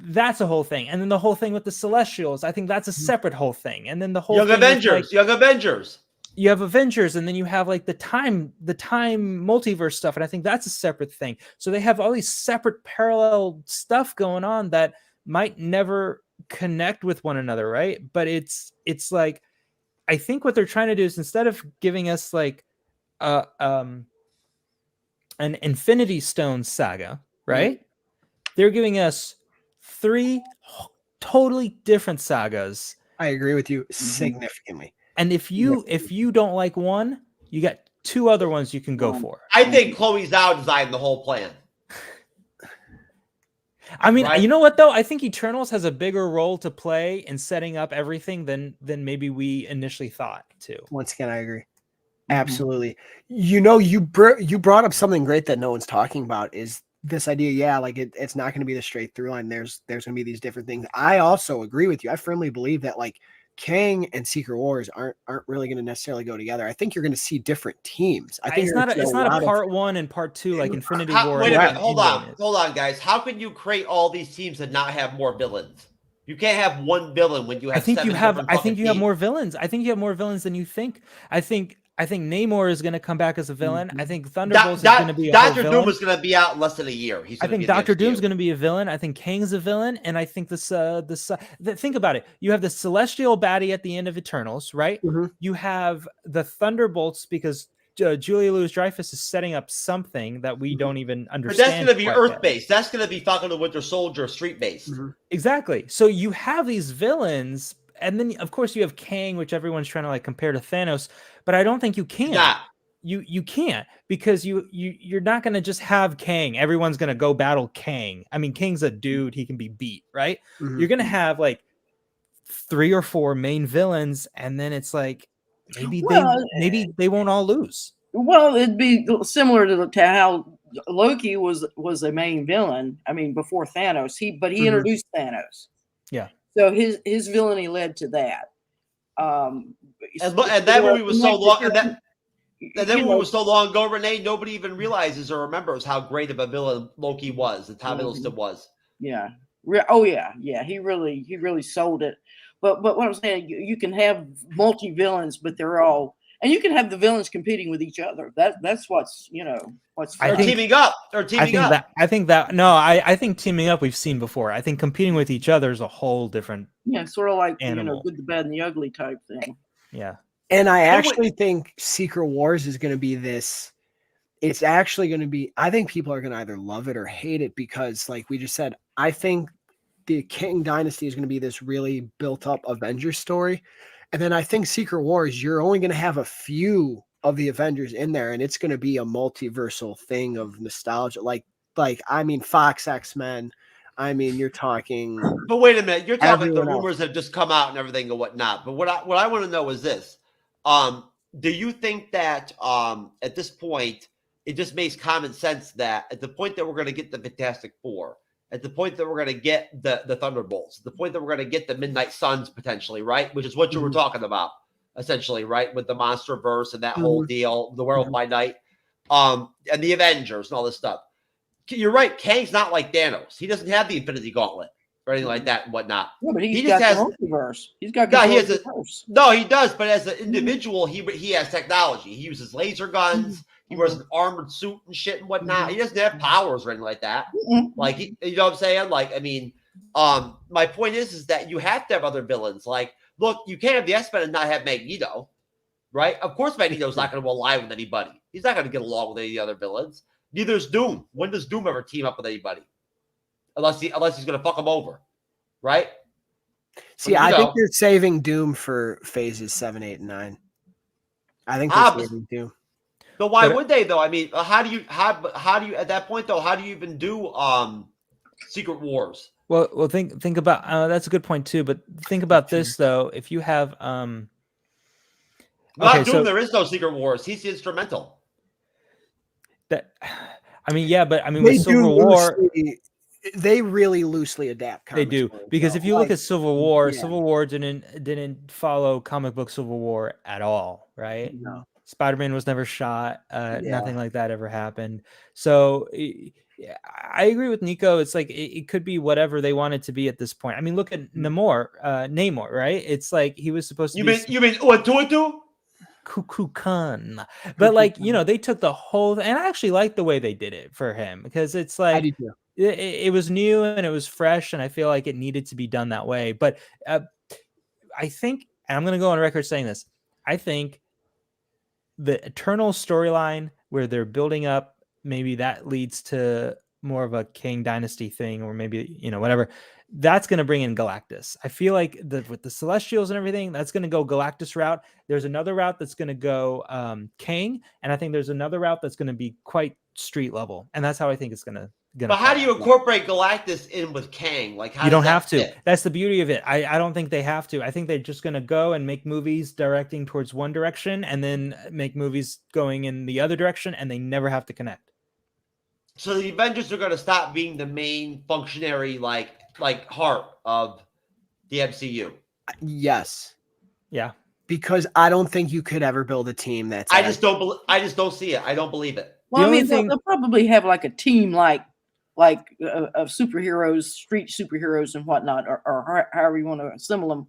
that's a whole thing. And then the whole thing with the Celestials, I think that's a separate whole thing. And then the whole Young Avengers. You have Avengers, and then you have like the time multiverse stuff, and I think that's a separate thing. So they have all these separate parallel stuff going on that might never connect with one another, right? But it's like, I think what they're trying to do is, instead of giving us like an Infinity Stone saga, right? They're giving us 3 totally different sagas. I agree with you significantly. And if you don't like one, you got 2 other ones you can go for. I think Chloe Zhao designed the whole plan. I mean, you know what though? I think Eternals has a bigger role to play in setting up everything than maybe we initially thought too. Once again, I agree. Absolutely. You know, you brought up something great that no one's talking about, is this idea. Yeah, like it's not going to be the straight through line. There's going to be these different things. I also agree with you. I firmly believe that like Kang and Secret Wars aren't really going to necessarily go together. I think you're going to see different teams. I think it's not a part 1 and part 2 like Infinity War. Wait a minute, hold on, guys. How can you create all these teams and not have more villains? You can't have one villain when you have. I think you have more villains. I think you have more villains than you think. I think Namor is going to come back as a villain. I think Thunderbolts is going to be a Dr. Doom is going to be out in less than a year. I think Dr. Doom's going to be a villain. I think Kang's a villain, and I think think about it. You have the Celestial baddie at the end of Eternals, right? You have the Thunderbolts because Julia Louis-Dreyfus is setting up something that we don't even understand. But that's going to be Earth-based. That's going to be Falcon the Winter Soldier street-based. Exactly. So you have these villains. And then, of course, you have Kang, which everyone's trying to like compare to Thanos, but I don't think you can. You can't, because you're not going to just have Kang. Everyone's going to go battle Kang. I mean, Kang's a dude; he can be beat, right? You're going to have like 3 or 4 main villains, and then it's like maybe they won't all lose. Well, it'd be similar to how Loki was a main villain. I mean, before Thanos, he introduced Thanos. Yeah. So his villainy led to that. And that movie was so long. And that movie was so long ago, Renee. Nobody even realizes or remembers how great of a villain Loki was, and Tom Hiddleston was. Yeah. Oh yeah. He really sold it. But what I'm saying, you can have multi villains, but they're all, and you can have the villains competing with each other. That's what's teaming up. Or teaming up. I think teaming up we've seen before. I think competing with each other is a whole different sort of like animal. Good, the bad, and the ugly type thing. Yeah. And I actually think Secret Wars is going to be this. It's actually going to be, I think people are going to either love it or hate it, because like we just said, I think the Kang Dynasty is going to be this really built up Avengers story. And then I think Secret Wars, you're only going to have a few of the Avengers in there, and it's going to be a multiversal thing of nostalgia. Like I mean, Fox X-Men. I mean, you're talking. But wait a minute, you're talking the rumors that have just come out and everything and whatnot. But what I want to know is this: do you think that at this point it just makes common sense that at the point that we're going to get the Fantastic Four, at the point that we're going to get the Thunderbolts, the point that we're going to get the Midnight Suns potentially, right? Which is what you were talking about, essentially, right? With the Monsterverse and that whole deal, the Werewolf by Night, and the Avengers and all this stuff. You're right. Kang's not like Thanos. He doesn't have the Infinity Gauntlet or anything like that and whatnot. Yeah, but he just got has the multiverse. He's got no, he does. But as an individual, he has technology. He uses laser guns. He wears an armored suit and shit and whatnot. He doesn't have powers or anything like that. Like, you know what I'm saying? Like, I mean, my point is that you have to have other villains. Like, look, you can't have the X-Men and not have Magneto, right? Of course, Magneto's not going to align with anybody. He's not going to get along with any of the other villains. Neither is Doom. When does Doom ever team up with anybody? Unless he's going to fuck him over, right? See, I think they're saving Doom for phases 7, 8, and 9. I think they're saving Doom. But why would they though? I mean, how do you at that point though? How do you even do Secret Wars? Well, think about that's a good point too. But think about this though: if you have Not Doom, there is no Secret Wars. He's instrumental. That, I mean, yeah, but I mean, with Civil War, they really loosely adapt. They do, because if you look at Civil War, Civil War didn't follow comic book Civil War at all, right? No. Spider-Man was never shot. Nothing like that ever happened. So I agree with Nico. It's like it could be whatever they want it to be at this point. I mean, look at Namor, right? It's like he was supposed to be. You mean Uatu? Kukulkan, but like they took the whole, and I actually like the way they did it for him, because it's like I do too. It was new and it was fresh, and I feel like it needed to be done that way. But I think, and I'm going to go on record saying this, I think the Eternal storyline where they're building up, maybe that leads to more of a Kang Dynasty thing, or maybe whatever. That's going to bring in Galactus. I feel like with the Celestials and everything, that's going to go Galactus route. There's another route that's going to go Kang, and I think there's another route that's going to be quite street level, and that's how I think it's going to. But how do you incorporate Galactus in with Kang? Like, how you don't have to. Fit? That's the beauty of it. I don't think they have to. I think they're just going to go and make movies directing towards one direction, and then make movies going in the other direction, and they never have to connect. So the Avengers are going to stop being the main functionary, like heart of the MCU. Yes. Yeah. Because I don't think you could ever build a team that's. I just don't see it. I don't believe it. Well, I mean, they'll probably have like a team like of superheroes, street superheroes and whatnot, or however you want to assemble them,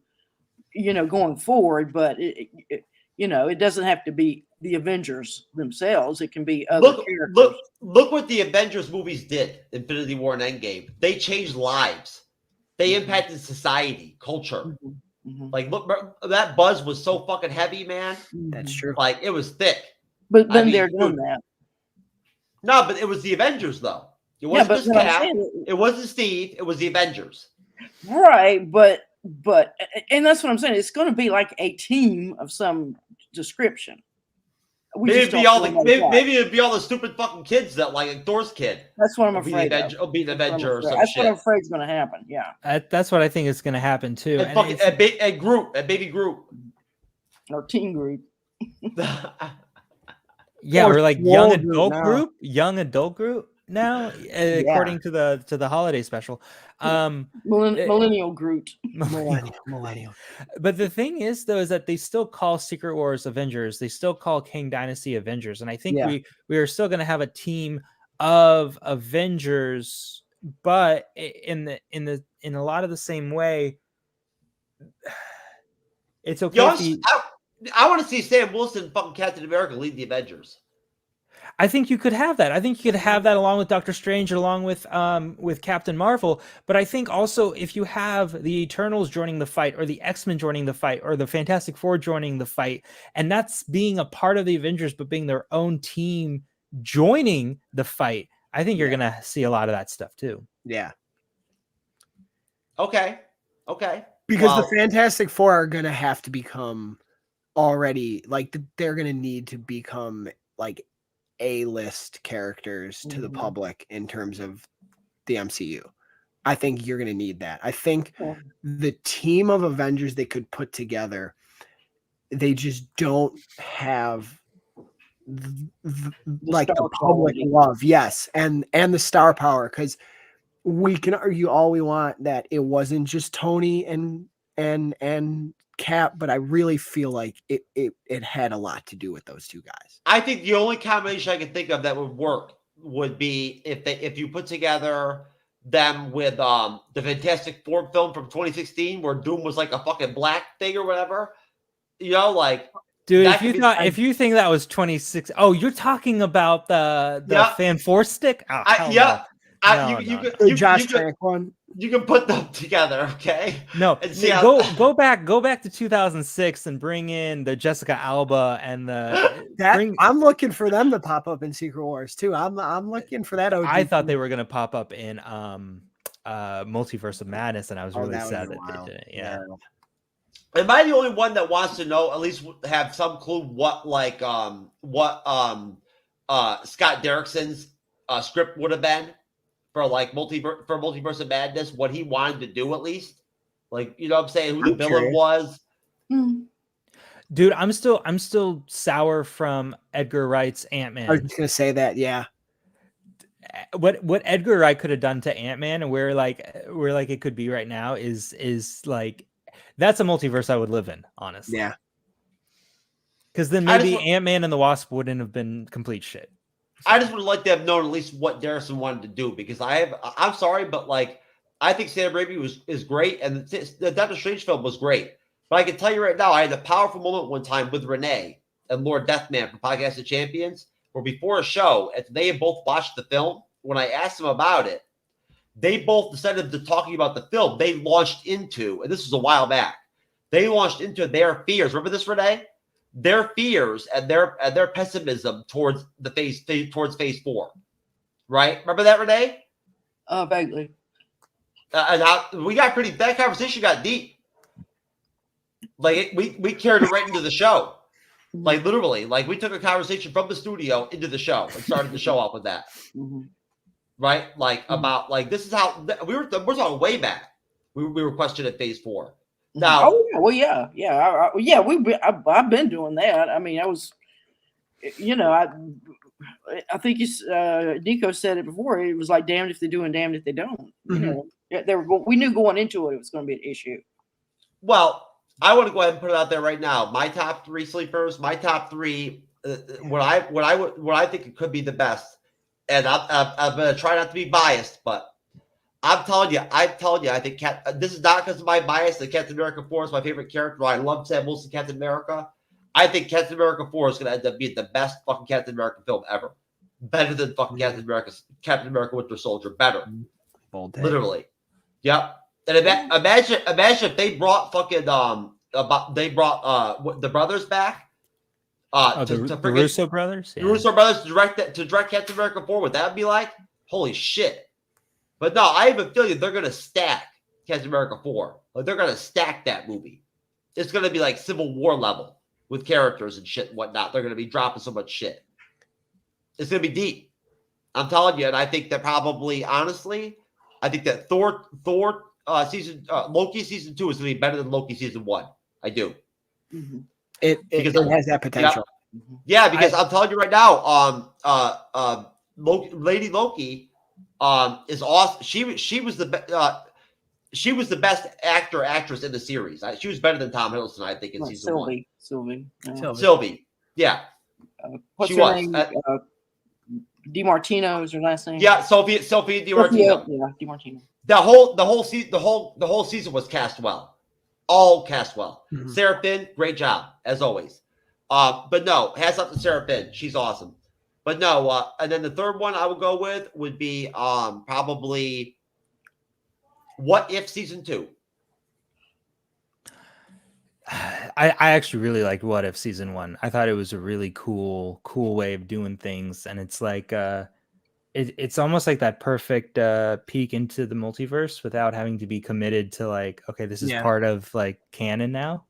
going forward. But it doesn't have to be the Avengers themselves. It can be other characters. Look what the Avengers movies did, Infinity War and Endgame. They changed lives. They impacted society, culture. Mm-hmm. Like, look, that buzz was so fucking heavy, man. That's true. Like, it was thick. But then they're doing that. No, but it was the Avengers, though. It wasn't just Cap. It wasn't Steve. It was the Avengers. Right, but and that's what I'm saying. It's going to be like a team of some description. Maybe it'd be all the stupid fucking kids that like Thor's kid. That's what I'm afraid of. Be the Avenger or some That's shit. what I'm afraid is going to happen. Yeah. That's what I think is going to happen too. And baby Groot. Or Teen Groot. Yeah, we're like young adult group now, according to the holiday special. Millennial Groot. Millennial. But the thing is, though, is that they still call Secret Wars Avengers. They still call Kang Dynasty Avengers, and I think we are still going to have a team of Avengers, but in a lot of the same way. It's okay. I want to see Sam Wilson, fucking Captain America, lead the Avengers. I think you could have that. I think you could have that along with Doctor Strange, along with Captain Marvel. But I think also if you have the Eternals joining the fight, or the X-Men joining the fight, or the Fantastic Four joining the fight, and that's being a part of the Avengers, but being their own team joining the fight, I think you're going to see a lot of that stuff too. Yeah. Okay. Because the Fantastic Four are going to have to become already, like, they're going to need to become like A-list characters to the public in terms of the MCU. I think you're going to need that. I think the team of Avengers they could put together, they just don't have like the public love. Yes. And the star power, because we can argue all we want that it wasn't just Tony and Cap, but I really feel like it had a lot to do with those two guys. I think the only combination I can think of that would work would be if you put together them with the Fantastic Four film from 2016, where Doom was like a fucking black thing or whatever. Like, dude, if you think that was 26, you're talking about the Fan Force stick. Josh Trank one. You can put them together, okay? No, go back to 2006 and bring in the Jessica Alba and I'm looking for them to pop up in Secret Wars too. I'm looking for that. I thought they were gonna pop up in Multiverse of Madness, and I was really sad that they didn't. Yeah. Am I the only one that wants to know, at least have some clue what Scott Derrickson's script would have been for like Multiverse of Madness, what he wanted to do at least? Like, you know what I'm saying? Who the villain was? Dude, I'm still sour from Edgar Wright's Ant-Man. I was just gonna say that, yeah. What Edgar Wright could have done to Ant-Man and where it could be right now is like that's a multiverse I would live in, honestly. Yeah. Because then maybe Ant-Man and the Wasp wouldn't have been complete shit. I just would like to have known at least what Darrison wanted to do, because I'm sorry, but like I think Sam Raimi is great, and the Doctor Strange film was great. But I can tell you right now, I had a powerful moment one time with Renee and Lord Deathman from Podcast of Champions, where before a show, after they had both watched the film, when I asked them about it, they both, instead of talking about the film, they launched into, and this was a while back, they launched into their fears. Remember this, Renee? Their fears and their pessimism towards towards Phase 4, right? Remember that, Renee? Vaguely. We got that conversation got deep. Like we carried it right into the show, like literally, like we took a conversation from the studio into the show and started the show off with that, right? Like about like this is how we're talking way back. We were questioned at Phase 4. Now, I've been doing that. I mean, I was, I think Nico said it before. It was like damned if they do and damned if they don't. You know, we knew going into it was going to be an issue. Well, I want to go ahead and put it out there right now. My top 3 sleepers, my top 3, what I think it could be the best, and I'm going to try not to be biased, but I'm telling you, I think this is not because of my bias that Captain America 4 is my favorite character. I love Sam Wilson, Captain America. I think Captain America 4 is going to end up being the best fucking Captain America film ever. Better than fucking Captain America Winter Soldier. Better. Literally. Yep. And imagine if they brought fucking the brothers back. The Russo brothers? The Russo brothers to direct Captain America 4. What that would be like? Holy shit. But no, I have a feeling they're going to stack Captain America 4. Like they're going to stack that movie. It's going to be like Civil War level with characters and shit and whatnot. They're going to be dropping so much shit. It's going to be deep. I'm telling you. And I think that probably, honestly, I think that Thor Loki season 2 is going to be better than Loki season 1. I do. It has that potential. Yeah, because I'm telling you right now, Lady Loki is awesome. She was the best actress in the series. She was better than Tom Hiddleston, I think, in season 1. Sylvie. Yeah. What's her name? DiMartino is her last name. Yeah, Sophie DiMartino. Yeah, DiMartino. The whole season was cast well. All cast well. Sarah Finn, great job, as always. But no, hats up to Sarah Finn. She's awesome. But no, and then the third one I would go with would be probably What If season 2. I actually really liked What If season 1. I thought it was a really cool way of doing things, and it's like it's almost like that perfect peek into the multiverse without having to be committed to like, okay, this is part of like canon now.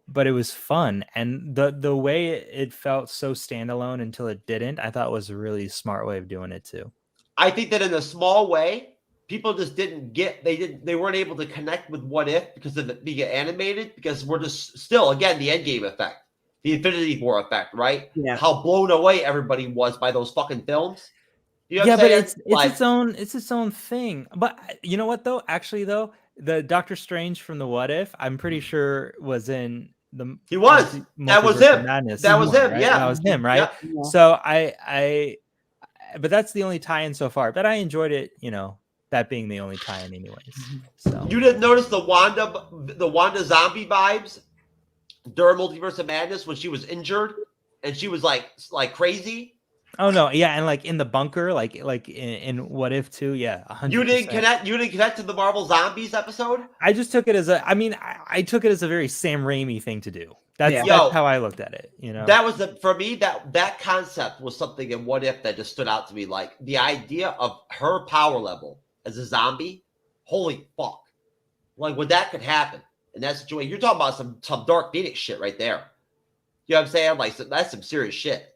But it was fun, and the way it felt so standalone until it didn't, I thought was a really smart way of doing it too. I think that in a small way, people just they weren't able to connect with What If because of it being animated, because we're just still, again, the Endgame effect, the Infinity War effect, right? Yeah. How blown away everybody was by those fucking films. You know what I'm but saying? it's its own thing. But you know what though? Actually though, the Doctor Strange from the What If, I'm pretty sure was in the He was. That was him. That was him. Right? Yeah. That was him, right? Yeah. So but that's the only tie-in so far. But I enjoyed it, that being the only tie-in anyways. So You didn't notice the Wanda zombie vibes during Multiverse of Madness when she was injured and she was like crazy? Oh no, yeah, and like in the bunker, like in What If too, yeah, 100%. You didn't connect to the Marvel Zombies episode? I just took it as I took it as a very Sam Raimi thing to do. That's how I looked at it. That was for me, that concept was something in What If that just stood out to me. Like the idea of her power level as a zombie. Holy fuck! Like when that could happen in that situation, you're talking about some Dark Phoenix shit right there. You know what I'm saying? Like that's some serious shit.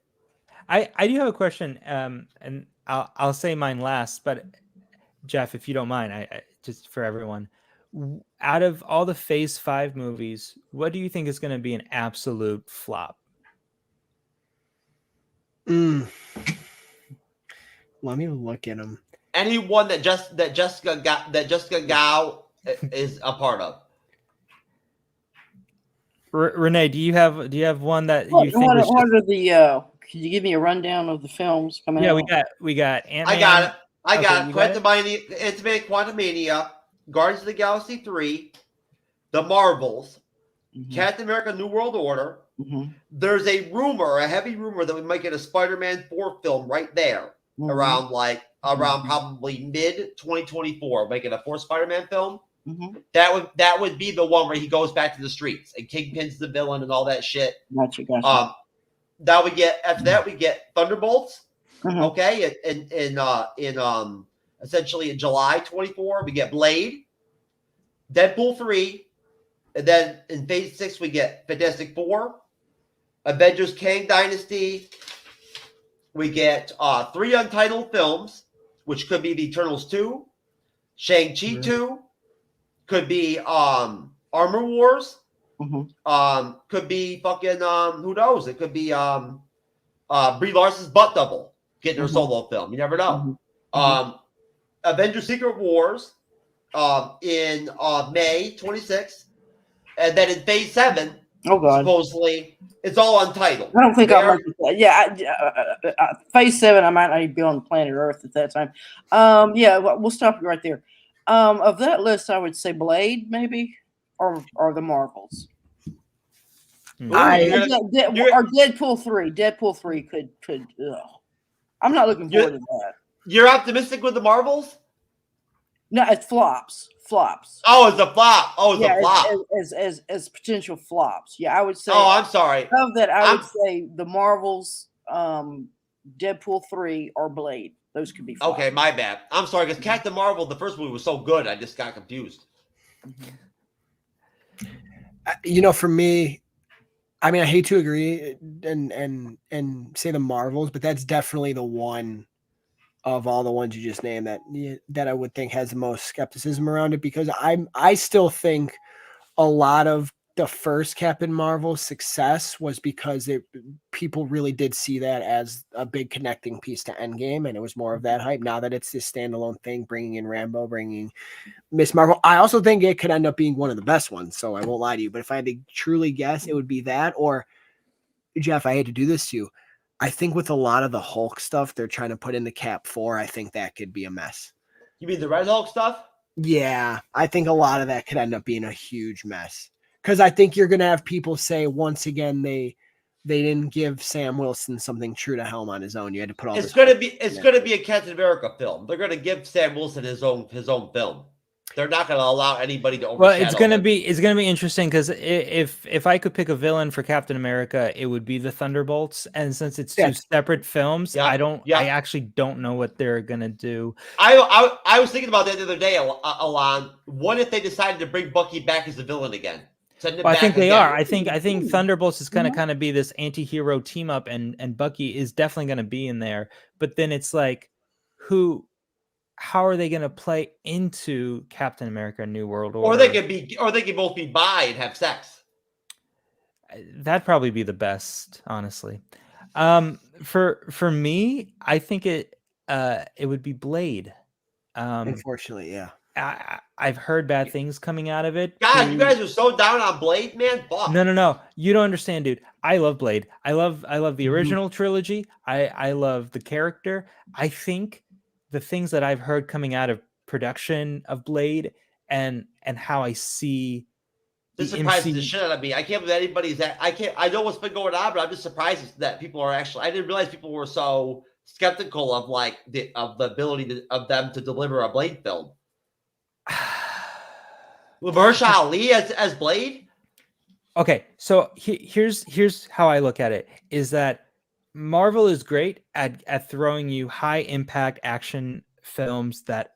I do have a question, and I'll say mine last, but Jeff, if you don't mind, I just for everyone, Out of all the Phase 5 movies, what do you think is going to be an absolute flop? Let me look at them. Anyone that Jessica Gao is a part of. Renee, do you have one that you think? What are the? Can you give me a rundown of the films coming out? Yeah, we got Ant-Man. I got it. Quantumania, Guardians of the Galaxy 3, The Marvels, Captain America: New World Order. There's a heavy rumor that we might get a Spider-Man 4 film right there around probably mid 2024, making a 4th Spider-Man film. That would be the one where he goes back to the streets and Kingpin's the villain and all that shit. Gotcha. That we get after that we get Thunderbolts. Okay, in essentially in July 24 we get Blade, Deadpool 3, and then in Phase 6 we get Fantastic Four, Avengers Kang Dynasty. We get 3 untitled films, which could be The Eternals 2, Shang-Chi 2, could be Armor Wars, could be fucking who knows? It could be Brie Larson's butt double getting her solo film. You never know. Avengers Secret Wars in May 26th, and then in Phase 7, supposedly it's all untitled. I don't think I'll like that. Yeah, Phase 7, I might not even be on planet Earth at that time. Yeah, we'll stop right there. Of that list, I would say Blade, maybe, or the Marvels. Or Deadpool 3. Deadpool 3 could. I'm not looking forward to that. You're optimistic with the Marvels? No, it flops. Oh, it's a flop. A flop. As potential flops. Yeah, I would say. Oh, I'm sorry. Of that, I would say the Marvels, Deadpool 3, or Blade. Those could be flops. Okay, my bad. I'm sorry, because Captain Marvel, the first movie was so good, I just got confused. For me, I mean, I hate to agree and say the Marvels, but that's definitely the one of all the ones you just named that I would think has the most skepticism around it, because I still think a lot of the first Captain Marvel success was because people really did see that as a big connecting piece to Endgame, and it was more of that hype. Now that it's this standalone thing, bringing in Rambo, bringing Miss Marvel, I also think it could end up being one of the best ones, so I won't lie to you. But if I had to truly guess, it would be that. Or, Jeff, I hate to do this to you, I think with a lot of the Hulk stuff they're trying to put into Cap 4, I think that could be a mess. You mean the Red Hulk stuff? Yeah, I think a lot of that could end up being a huge mess. Because I think you're going to have people say, once again, they didn't give Sam Wilson something true to Helm on his own. You had to put all It's going to be a Captain America film. They're going to give Sam Wilson his own film. They're not going to allow anybody to overshadow. Well, it's going to be interesting, because if I could pick a villain for Captain America, it would be the Thunderbolts. And since it's two separate films, I actually don't know what they're going to do. I was thinking about that the other day, Alon. What if they decided to bring Bucky back as the villain again? Well, I think they are. I think Thunderbolts is going to kind of be this anti-hero team up, and Bucky is definitely going to be in there. But then it's like, how are they going to play into Captain America: New World Order? Or they could both be bi and have sex. That'd probably be the best, honestly. For me, I think it would be Blade. Unfortunately, yeah. I've heard bad things coming out of it. God, you guys are so down on Blade, man. Fuck. No. You don't understand, dude. I love Blade. I love the original trilogy. I love the character. I think the things that I've heard coming out of production of Blade and how I see this surprises the shit out of me. I can't believe anybody's that. I know what's been going on, but I'm just surprised that people are actually. I didn't realize people were so skeptical of the ability of them to deliver a Blade film. Mahershala Ali as Blade. Okay, so here's how I look at it: is that Marvel is great at throwing you high impact action films that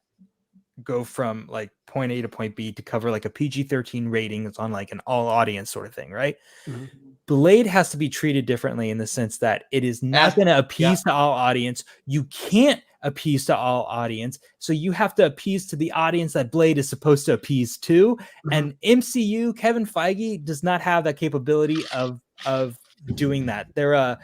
go from like point A to point B to cover like a PG-13 rating. It's on like an all audience sort of thing, right? Mm-hmm. Blade has to be treated differently in the sense that it is not going to appeal to all audience. You can't appease to all audience. So you have to appease to the audience that Blade is supposed to appease to. And MCU, Kevin Feige does not have that capability of doing that. They're a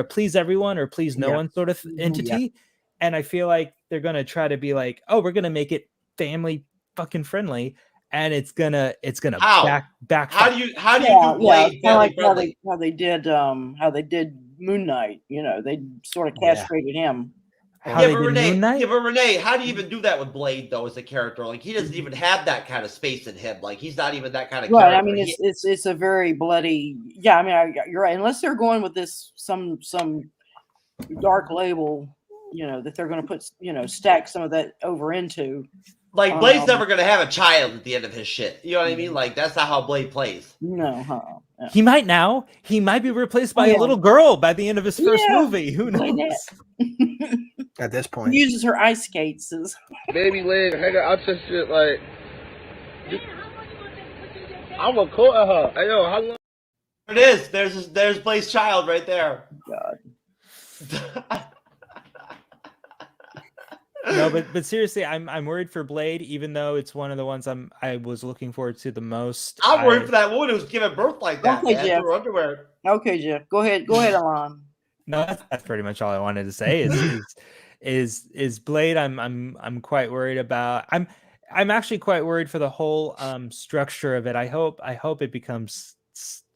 please everyone or please no one sort of entity. And I feel like they're gonna try to be like, oh, we're gonna make it family fucking friendly, and it's gonna back. How do you do Blade family friendly? How they did Moon Knight. You know, they sort of castrated him. But Renee, how do you even do that with Blade though as a character? Like he doesn't even have that kind of space in him. Like he's not even that kind of character. I mean, it's a very bloody. Yeah, I mean, you're right. Unless they're going with this some dark label, you know, that they're going to put, you know, stack some of that over into. Like Blade's never going to have a child at the end of his shit. You know what I mean? Like that's not how Blade plays. No, yeah. He might now. He might be replaced by a little girl by the end of his first movie. Who knows? At this point, he uses her ice skates as baby leg. Hang on, I just shit like. I'm recording her. Hey yo, how long? It is. There's Blade's child right there. God. No, but seriously, I'm worried for Blade, even though it's one of the ones I was looking forward to the most. I'm worried for that woman who's giving birth like that. Okay, man, Jeff. her underwear. Okay, Jeff. Go ahead, Alon. No, that's pretty much all I wanted to say. Is Blade? I'm quite worried about. I'm actually quite worried for the whole structure of it. I hope it becomes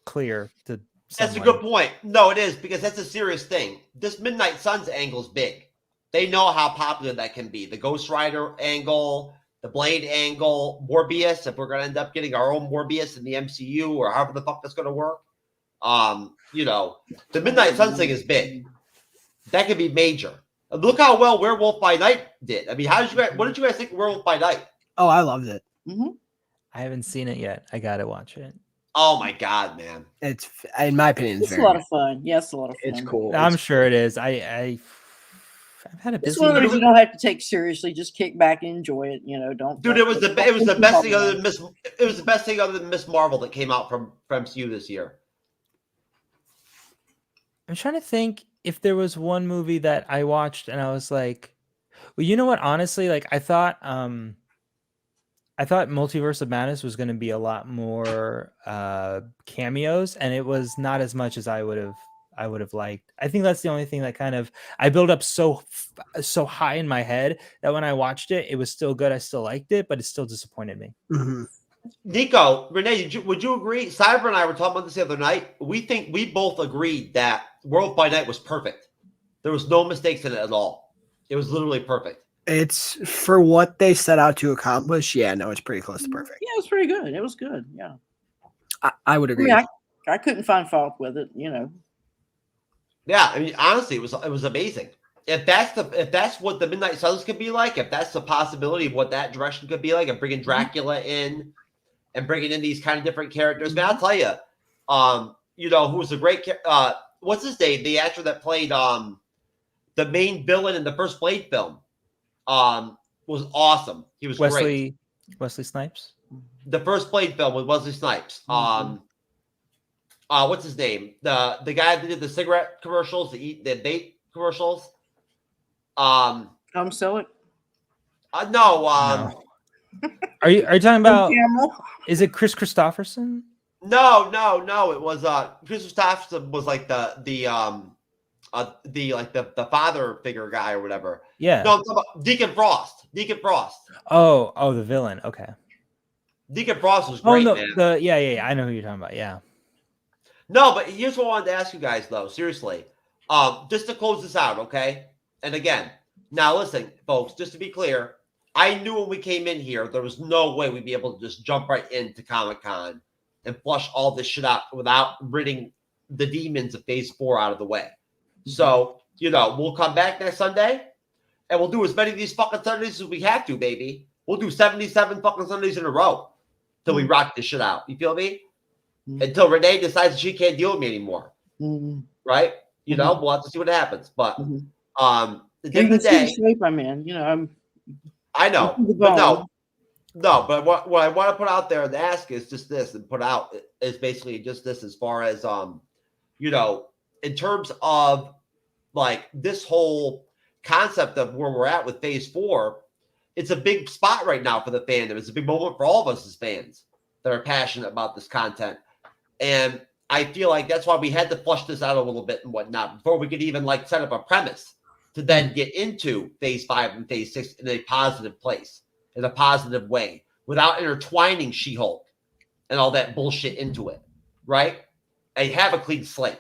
clear to. That's a good point. No, it is, because that's a serious thing. This Midnight Suns angle is big. They know how popular that can be. The Ghost Rider angle, the Blade angle, Morbius, if we're going to end up getting our own Morbius in the MCU or however the fuck that's going to work. You know, the Midnight Suns thing is big. That could be major. Look how well Werewolf by Night did. I mean, what did you guys think of Werewolf by Night? Oh, I loved it. I haven't seen it yet. I got to watch it. Oh my God, man. It's, in my opinion, it's a lot of fun. Yeah, it's a lot of fun. It's cool. I'm sure it is. I've had a busy. It's one of the things you don't have to take seriously. Just kick back and enjoy it. You know, don't. Dude, it was the best thing other than Miss Marvel that came out from MCU this year. I'm trying to think if there was one movie that I watched and I was like, well, you know what? Honestly, like I thought Multiverse of Madness was going to be a lot more cameos, and it was not as much as I would have liked. I think that's the only thing that kind of I built up so high in my head that when I watched it, it was still good. I still liked it, but it still disappointed me. Nico, Renee, would you agree? Cyber and I were talking about this the other night. We both agreed that World by Night was perfect. There was no mistakes in it at all. It was literally perfect. It's for what they set out to accomplish. Yeah, no, it's pretty close to perfect. Yeah, it was pretty good. It was good. Yeah, I would agree. I mean, I couldn't find fault with it. You know. Yeah, I mean, honestly, it was amazing. If that's what the Midnight Suns could be like, if that's the possibility of what that direction could be like, and bringing Dracula in, and bringing in these kind of different characters, man, I'll tell you, you know, who was a great, what's his name? The actor that played the main villain in the first Blade film, was awesome. He was great. Wesley Snipes. The first Blade film with Wesley Snipes. What's his name? The guy that did the cigarette commercials, the vape commercials. Tom Selleck? No. Are you talking about? Is it Chris Christopherson? No. It was Chris Christopherson was like the father figure guy or whatever. Yeah. No, I'm talking about Deacon Frost. Oh, the villain. Okay. Deacon Frost was great, man. Yeah. I know who you're talking about. Yeah. No, but here's what I wanted to ask you guys, though. Seriously, just to close this out, okay? And again, now listen, folks, just to be clear, I knew when we came in here, there was no way we'd be able to just jump right into Comic-Con and flush all this shit out without ridding the demons of Phase 4 out of the way. So, you know, we'll come back next Sunday, and we'll do as many of these fucking Sundays as we have to, baby. We'll do 77 fucking Sundays in a row till we rock this shit out. You feel me? Until Renee decides she can't deal with me anymore. Right? You know, we'll have to see what happens. But at the end of the day, shape I'm in, you know, I know. But but what I want to put out there and ask is just this, and put out is basically just this as far as you know, in terms of like this whole concept of where we're at with Phase 4, it's a big spot right now for the fandom. It's a big moment for all of us as fans that are passionate about this content. And I feel like that's why we had to flush this out a little bit and whatnot before we could even like set up a premise to then get into Phase 5 and Phase 6 in a positive place, in a positive way, without intertwining She-Hulk and all that bullshit into it, right? And have a clean slate,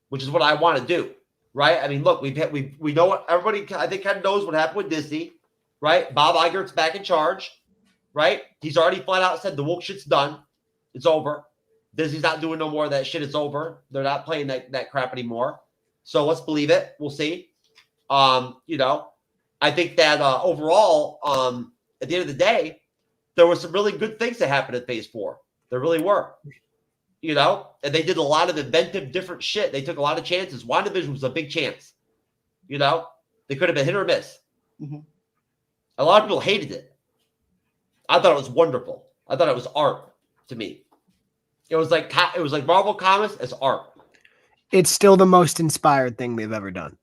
which is what I want to do, right? I mean, look, we know what everybody, I think, kind of knows what happened with Disney, right? Bob Iger's back in charge, right? He's already flat out said the woke shit's done. It's over. Disney's not doing no more of that shit. It's over. They're not playing that crap anymore. So let's believe it. We'll see. You know, I think that overall, at the end of the day, there were some really good things that happened in Phase 4. There really were. You know, and they did a lot of inventive, different shit. They took a lot of chances. WandaVision was a big chance. You know, they could have been hit or miss. Mm-hmm. A lot of people hated it. I thought it was wonderful. I thought it was art to me. It was like Marvel Comics as art. It's still the most inspired thing they've ever done.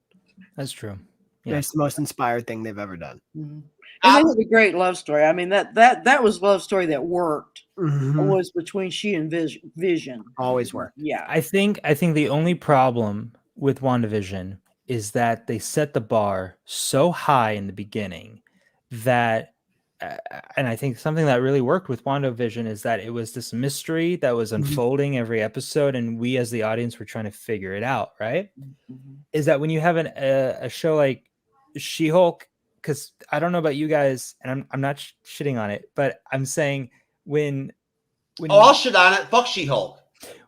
That's true. Yeah. It's the most inspired thing they've ever done. Mm-hmm. And it was a great love story. I mean, that was a love story that worked. Mm-hmm. It was between she and Vision. Always worked. Yeah. I think the only problem with WandaVision is that they set the bar so high in the beginning that, and I think something that really worked with WandaVision is that it was this mystery that was unfolding every episode, and we as the audience were trying to figure it out, right? Mm-hmm. Is that when you have a show like She-Hulk, because I don't know about you guys, and I'm not shitting on it, but I'm saying when I'll shit on it. Fuck She-Hulk.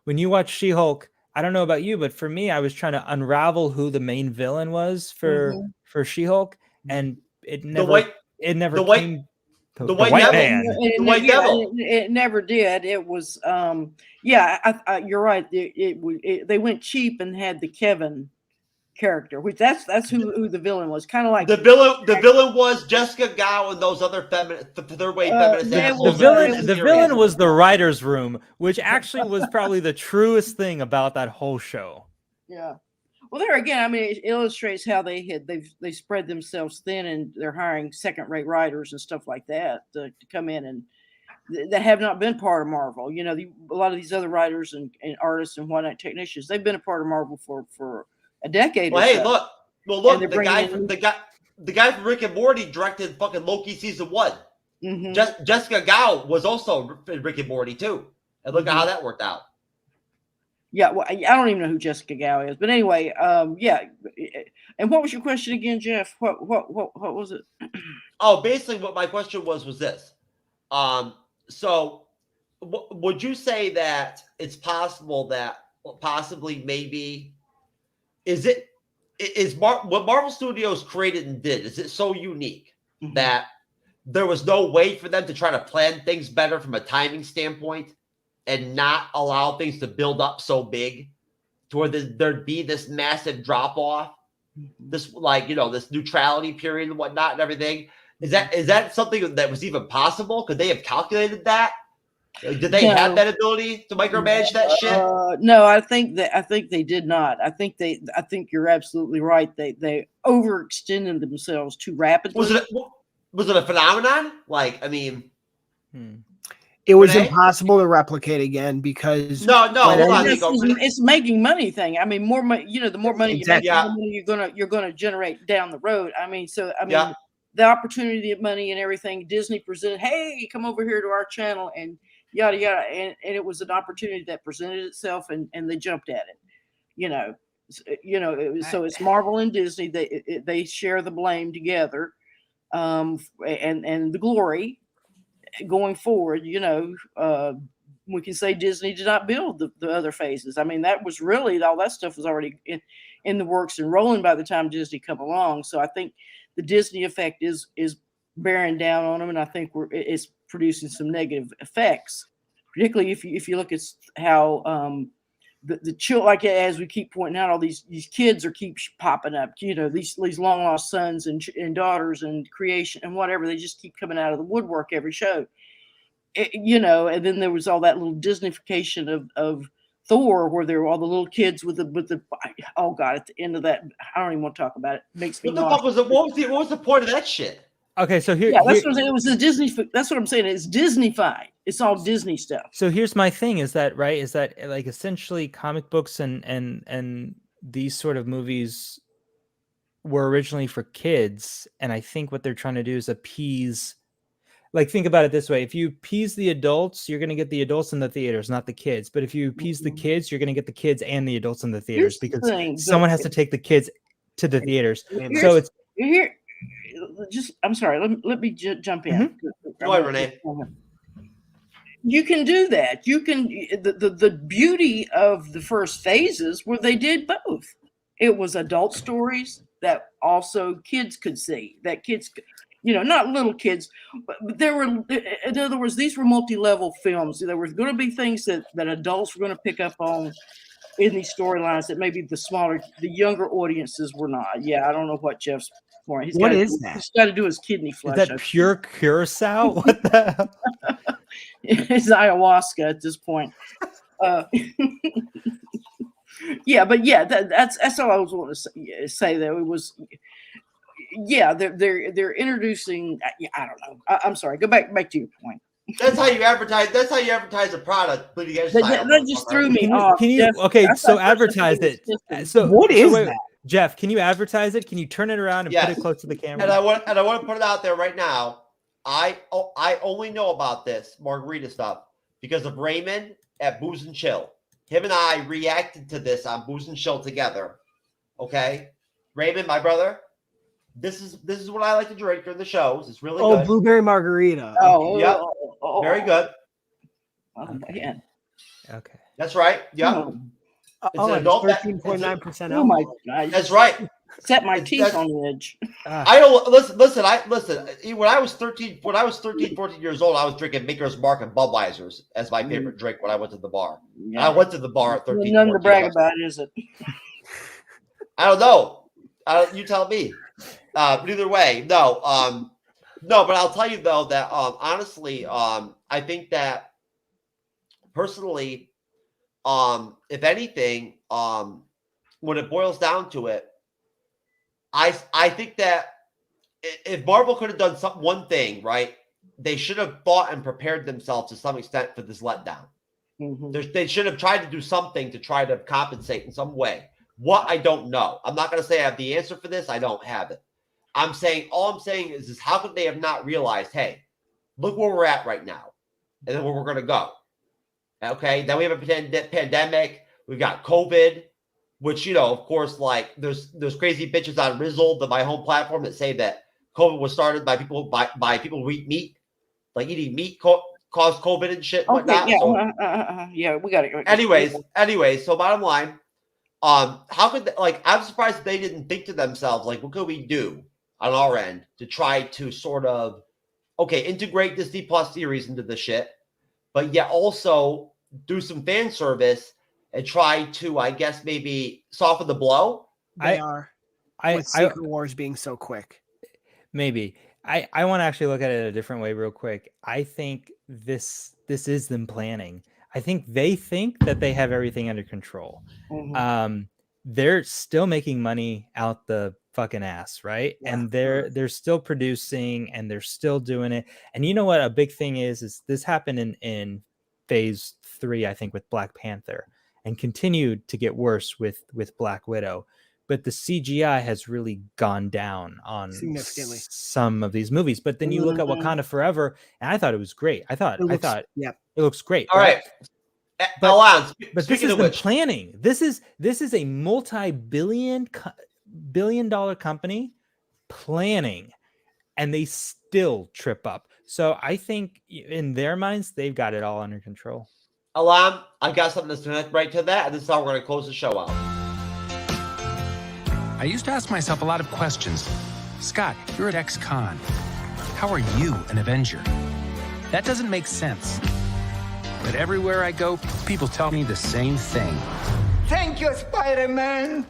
When you watch She-Hulk, I don't know about you, but for me, I was trying to unravel who the main villain was for She-Hulk, and it never came. The white man. The white devil. It never did. It was you're right. They went cheap and had the Kevin character, which that's who the villain was. Kind of like the villain was Jessica Gao and those other third wave feminists. The villain was the writer's room, which actually was probably the truest thing about that whole show. Yeah. Well, there again, I mean, it illustrates how they spread themselves thin, and they're hiring second-rate writers and stuff like that to come in and that have not been part of Marvel. You know, a lot of these other writers and artists and whatnot, technicians, they've been a part of Marvel for a decade. Well, or hey, so. look, the guy from Rick and Morty directed fucking Loki season 1. Mm-hmm. Jessica Gao was also in Rick and Morty too, and look at how that worked out. Yeah, well, I don't even know who Jessica Gao is, but anyway, yeah. And what was your question again, Jeff? What was it? Oh, basically, what my question was this. So, would you say that it's possible that possibly maybe what Marvel Studios created and did? Is it so unique that there was no way for them to try to plan things better from a timing standpoint? And not allow things to build up so big to where there'd be this massive drop off, this this neutrality period and whatnot and everything. Is that something that was even possible? Could they have calculated that? Did they have that ability to micromanage that shit? No, I think they did not. I think you're absolutely right. They overextended themselves too rapidly. Was it a phenomenon? Like, I mean. It was impossible to replicate again because hold on. It's making money thing. I mean, more money. The more money you make, the more money you're gonna generate down the road. I mean, the opportunity of money and everything. Disney presented, hey, come over here to our channel and yada yada, and it was an opportunity that presented itself, and they jumped at it. So it's Marvel and Disney. They share the blame together, and the glory. Going forward, we can say Disney did not build the other phases. I mean, that was really all that stuff was already in the works and rolling by the time Disney come along. So I think the Disney effect is bearing down on them, and I think it's producing some negative effects, particularly if you look at how the chill, like as we keep pointing out, all these kids keep popping up. These long lost sons and daughters and creation and whatever. They just keep coming out of the woodwork every show. And then there was all that little Disneyfication of Thor, where there were all the little kids with the oh god, at the end of that, I don't even want to talk about it. It makes me What the fuck was it? What was the point of that shit? Okay, so here, yeah, that's what I'm saying. It was a Disney. That's what I'm saying. It's Disney-fied. It's all Disney stuff. So here's my thing: is that right? Is that like essentially comic books and these sort of movies were originally for kids, and I think what they're trying to do is appease. Like, think about it this way: if you appease the adults, you're going to get the adults in the theaters, not the kids. But if you appease the kids, you're going to get the kids and the adults in the theaters because someone has to take the kids to the theaters. So it's here. Just, I'm sorry. Let me jump in. Go ahead, Renee. You can do that. You can. The beauty of the first phases where they did both. It was adult stories that also kids could see. That kids could, not little kids, but there were. In other words, these were multi-level films. There were going to be things that adults were going to pick up on in these storylines that maybe the younger audiences were not. Yeah, I don't know what Jeff's. What is that? He's got to do his kidney flush. Is that pure curacao? What the hell? It's ayahuasca at this point. Yeah, but yeah, that's all I was wanting to say. That it was, yeah, they're introducing. I don't know. I'm sorry. Go back to your point. That's how you advertise. That's how you advertise a product. But that just threw me off. Can you? Okay, so advertise it. So what is that? Jeff, can you advertise it? Can you turn it around and put it close to the camera? And I want to put it out there right now. I only know about this margarita stuff because of Raymond at Booze and Chill. Him and I reacted to this on Booze and Chill together. Okay, Raymond, my brother. This is what I like to drink during the shows. It's really good. Blueberry margarita. Yep. Very good. Oh, man. Okay. That's right. Yep. It's an adult 13.9% alcohol. Oh my god! That's right. Set my teeth on the edge. I don't listen. When I was 13, 14 years old, I was drinking Maker's Mark and Budweiser's as my favorite drink when I went to the bar. Yeah. I went to the bar at 13. Nothing to brag about, is it? I don't know. You tell me. Either way, no. No, but I'll tell you though that honestly, I think that personally. If anything, when it boils down to it, I think that if Marvel could have done one thing, right, they should have thought and prepared themselves to some extent for this letdown. Mm-hmm. They should have tried to do something to try to compensate in some way. What, I don't know. I'm not going to say I have the answer for this. I don't have it. All I'm saying is how could they have not realized, hey, look where we're at right now, and then where we're going to go. Okay, then we have a pandemic. We've got COVID, which, of course, like there's crazy bitches on Rizzle, my home platform, that say that COVID was started by people who eat meat, like eating meat caused COVID and shit. And whatnot. Yeah, yeah, we got it. Anyways, so bottom line, how could I'm surprised that they didn't think to themselves like, what could we do on our end to try to sort of integrate Disney Plus series into the shit, but yet also do some fan service and try to, I guess, maybe soften the blow. With Secret Wars being so quick. Maybe. I want to actually look at it a different way real quick. I think this is them planning. I think they think that they have everything under control. Mm-hmm. They're still making money out the fucking ass, right? Yeah. And they're still producing and they're still doing it. And you know what a big thing is this happened in phase 3, I think, with Black Panther, and continued to get worse with Black Widow. But the CGI has really gone down on significantly some of these movies. But then you look at Wakanda Forever, and I thought it was great. I thought it looks great. All right. But this is the planning. This is a multi-billion dollar company planning, and they still trip up. So I think in their minds, they've got it all under control. Alam, I got something that's connected right to that, and this is how we're going to close the show out. I used to ask myself a lot of questions. Scott, you're at ex-con. How are you an Avenger? That doesn't make sense. But everywhere I go, people tell me the same thing. Thank you, Spider-Man.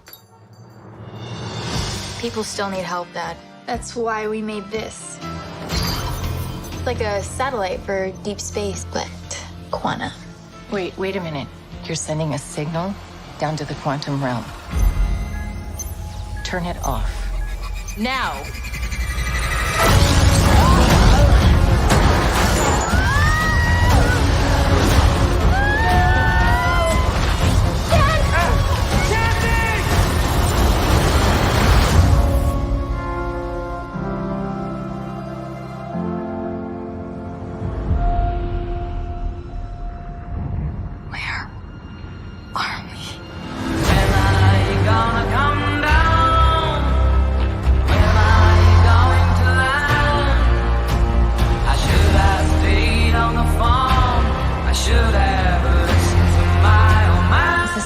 People still need help, Dad. That's why we made this. It's like a satellite for deep space, but Quanta. Wait a minute. you're sending a signal down to the quantum realm. Turn it off. Now!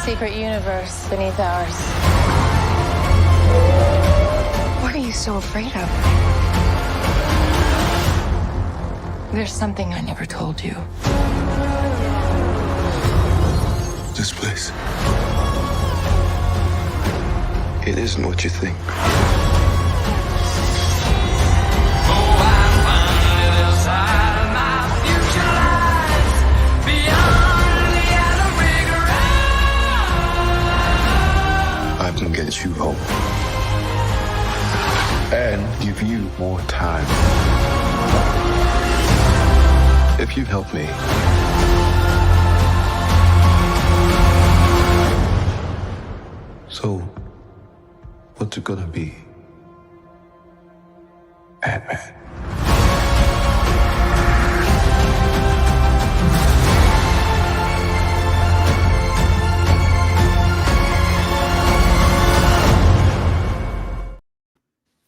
Secret universe beneath ours. What are you so afraid of? There's something I never told you. This place. It isn't what you think. I can get you home. And give you more time. If you help me. So, what's it gonna be? Ant-Man.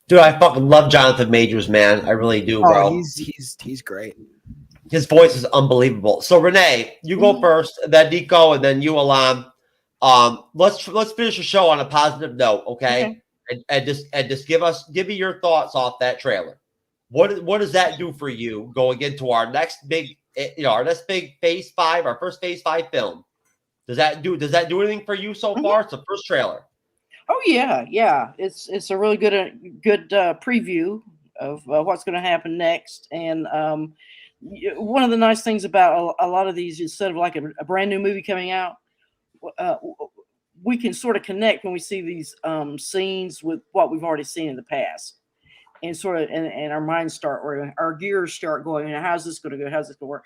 Dude, I fucking love Jonathan Majors, man. I really do, bro. He's great. His voice is unbelievable. So Renee, you go first, then Nico, and then you, Alan. Let's finish the show on a positive note, okay? And just give me your thoughts off that trailer. What does that do for you going into our next big, our next big Phase 5, our first Phase 5 film? Does that do anything for you so far? It's the first trailer. Oh yeah. It's a really good preview of what's going to happen next. And one of the nice things about a lot of these, instead of like a brand new movie coming out, we can sort of connect when we see these scenes with what we've already seen in the past, and sort of and our minds start, or our gears start going. How's this going to go? How's this going to work?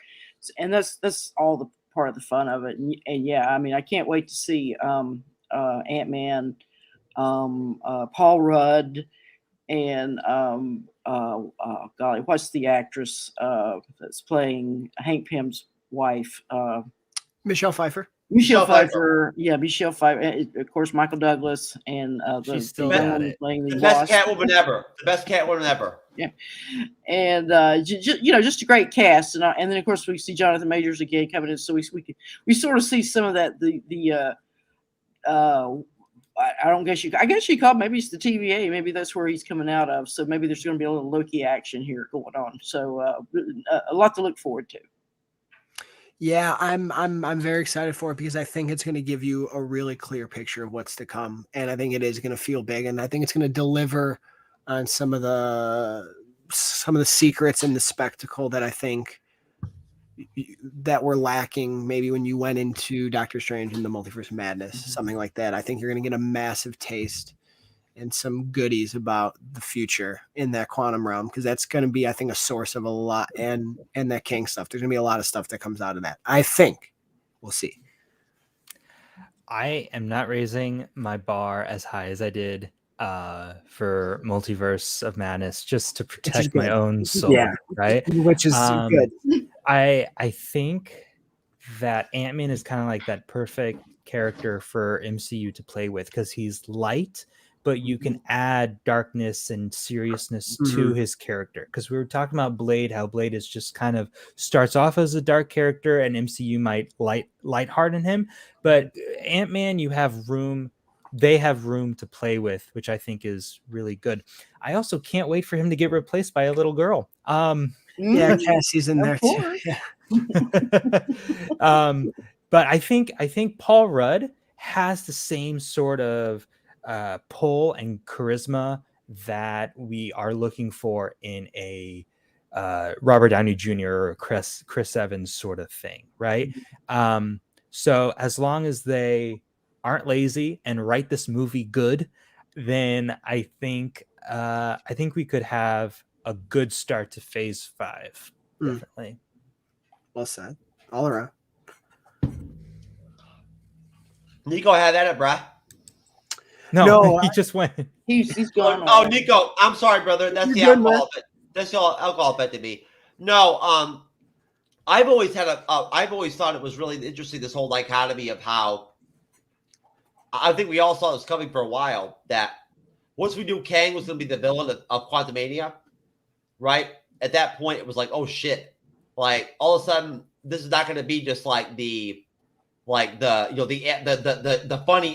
And that's all the part of the fun of it. And yeah, I mean, I can't wait to see Ant-Man. Paul Rudd and golly, what's the actress that's playing Hank Pym's wife? Michelle Pfeiffer. Michelle Pfeiffer. Yeah, Michelle Pfeiffer. Of course, Michael Douglas and She's still got it. playing The best Catwoman ever. The best Catwoman ever. Yeah, and just a great cast, and then of course we see Jonathan Majors again coming in, so we sort of see some of that I guess you call maybe it's the TVA. Maybe that's where he's coming out of. So maybe there's going to be a little Loki action here going on. So a lot to look forward to. Yeah, I'm very excited for it because I think it's going to give you a really clear picture of what's to come, and I think it is going to feel big, and I think it's going to deliver on some of the secrets and the spectacle that I think that were lacking maybe when you went into Doctor Strange and the Multiverse of Madness, something like that. I think you're going to get a massive taste and some goodies about the future in that quantum realm, because that's going to be, I think, a source of a lot, and that King stuff. There's going to be a lot of stuff that comes out of that. I think. We'll see. I am not raising my bar as high as I did for Multiverse of Madness just to protect my own soul, right? Which is good. I think that Ant-Man is kind of like that perfect character for MCU to play with, because he's light, but you can add darkness and seriousness to his character. Because we were talking about Blade, how Blade is just kind of starts off as a dark character, and MCU might lighthearten him. But Ant-Man, they have room to play with, which I think is really good. I also can't wait for him to get replaced by a little girl. Yeah, Cassie's in there too. Yeah. But I think Paul Rudd has the same sort of pull and charisma that we are looking for in a Robert Downey Jr. or Chris Evans sort of thing, right? So as long as they aren't lazy and write this movie good, then I think we could have a good start to Phase 5. Definitely. Well said. All around. Nico had at it, bruh. No, he just went. He's gone. Oh, Nico, I'm sorry, brother. That's the alcohol. That's the alcohol affected me. No, I've always thought it was really interesting, this whole dichotomy of how I think we all saw this coming for a while, that once we knew Kang was going to be the villain of Quantumania, right? At that point, it was like, oh shit! Like all of a sudden, this is not going to be just like the funny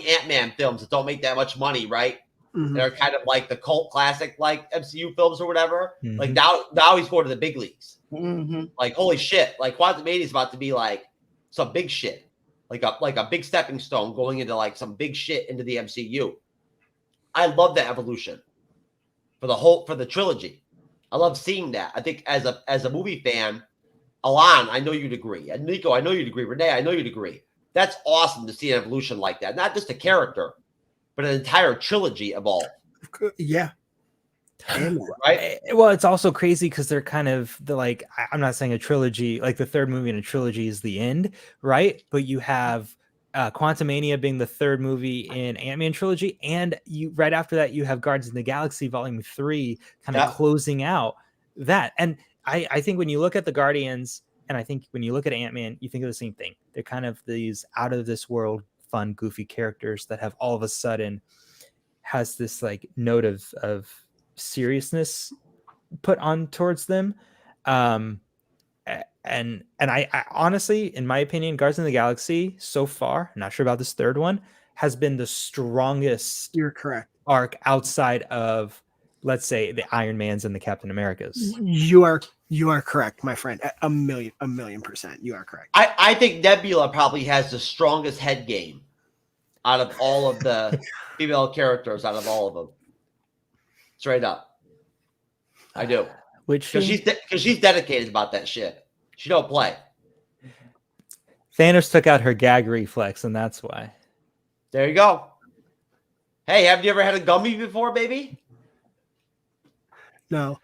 Ant-Man films that don't make that much money, right? Mm-hmm. They're kind of like the cult classic, like MCU films or whatever. Mm-hmm. Like now he's going to the big leagues. Mm-hmm. Like holy shit! Like Quantumania is about to be like some big shit, like a big stepping stone going into like some big shit into the MCU. I love that evolution for the trilogy. I love seeing that. I think as a movie fan, Alon, I know you'd agree, and Nico, I know you'd agree, Renee, I know you'd agree. That's awesome to see an evolution like that. Not just a character, but an entire trilogy evolve. Yeah. Right. Well, it's also crazy because they're kind of I'm not saying a trilogy, like the third movie in a trilogy is the end, right? But you have Quantumania being the third movie in Ant-Man trilogy, and you right after that you have Guardians of the Galaxy Volume 3 kind of closing out that. And I think when you look at the Guardians, and I think when you look at Ant-Man, you think of the same thing. They're kind of these out of this world, fun, goofy characters that have all of a sudden has this like note of seriousness put on towards them. And I honestly, in my opinion, Guardians of the Galaxy so far, I'm not sure about this third one, has been the strongest. You're correct. Arc outside of, let's say, the Iron Mans and the Captain Americas. You are correct, my friend. A million %. You are correct. I think Nebula probably has the strongest head game out of all of the female characters, out of all of them. Straight up. I do. Because she's dedicated about that shit. She don't play. Thanos took out her gag reflex, and that's why. There you go. Hey, have you ever had a gummy before, baby? No.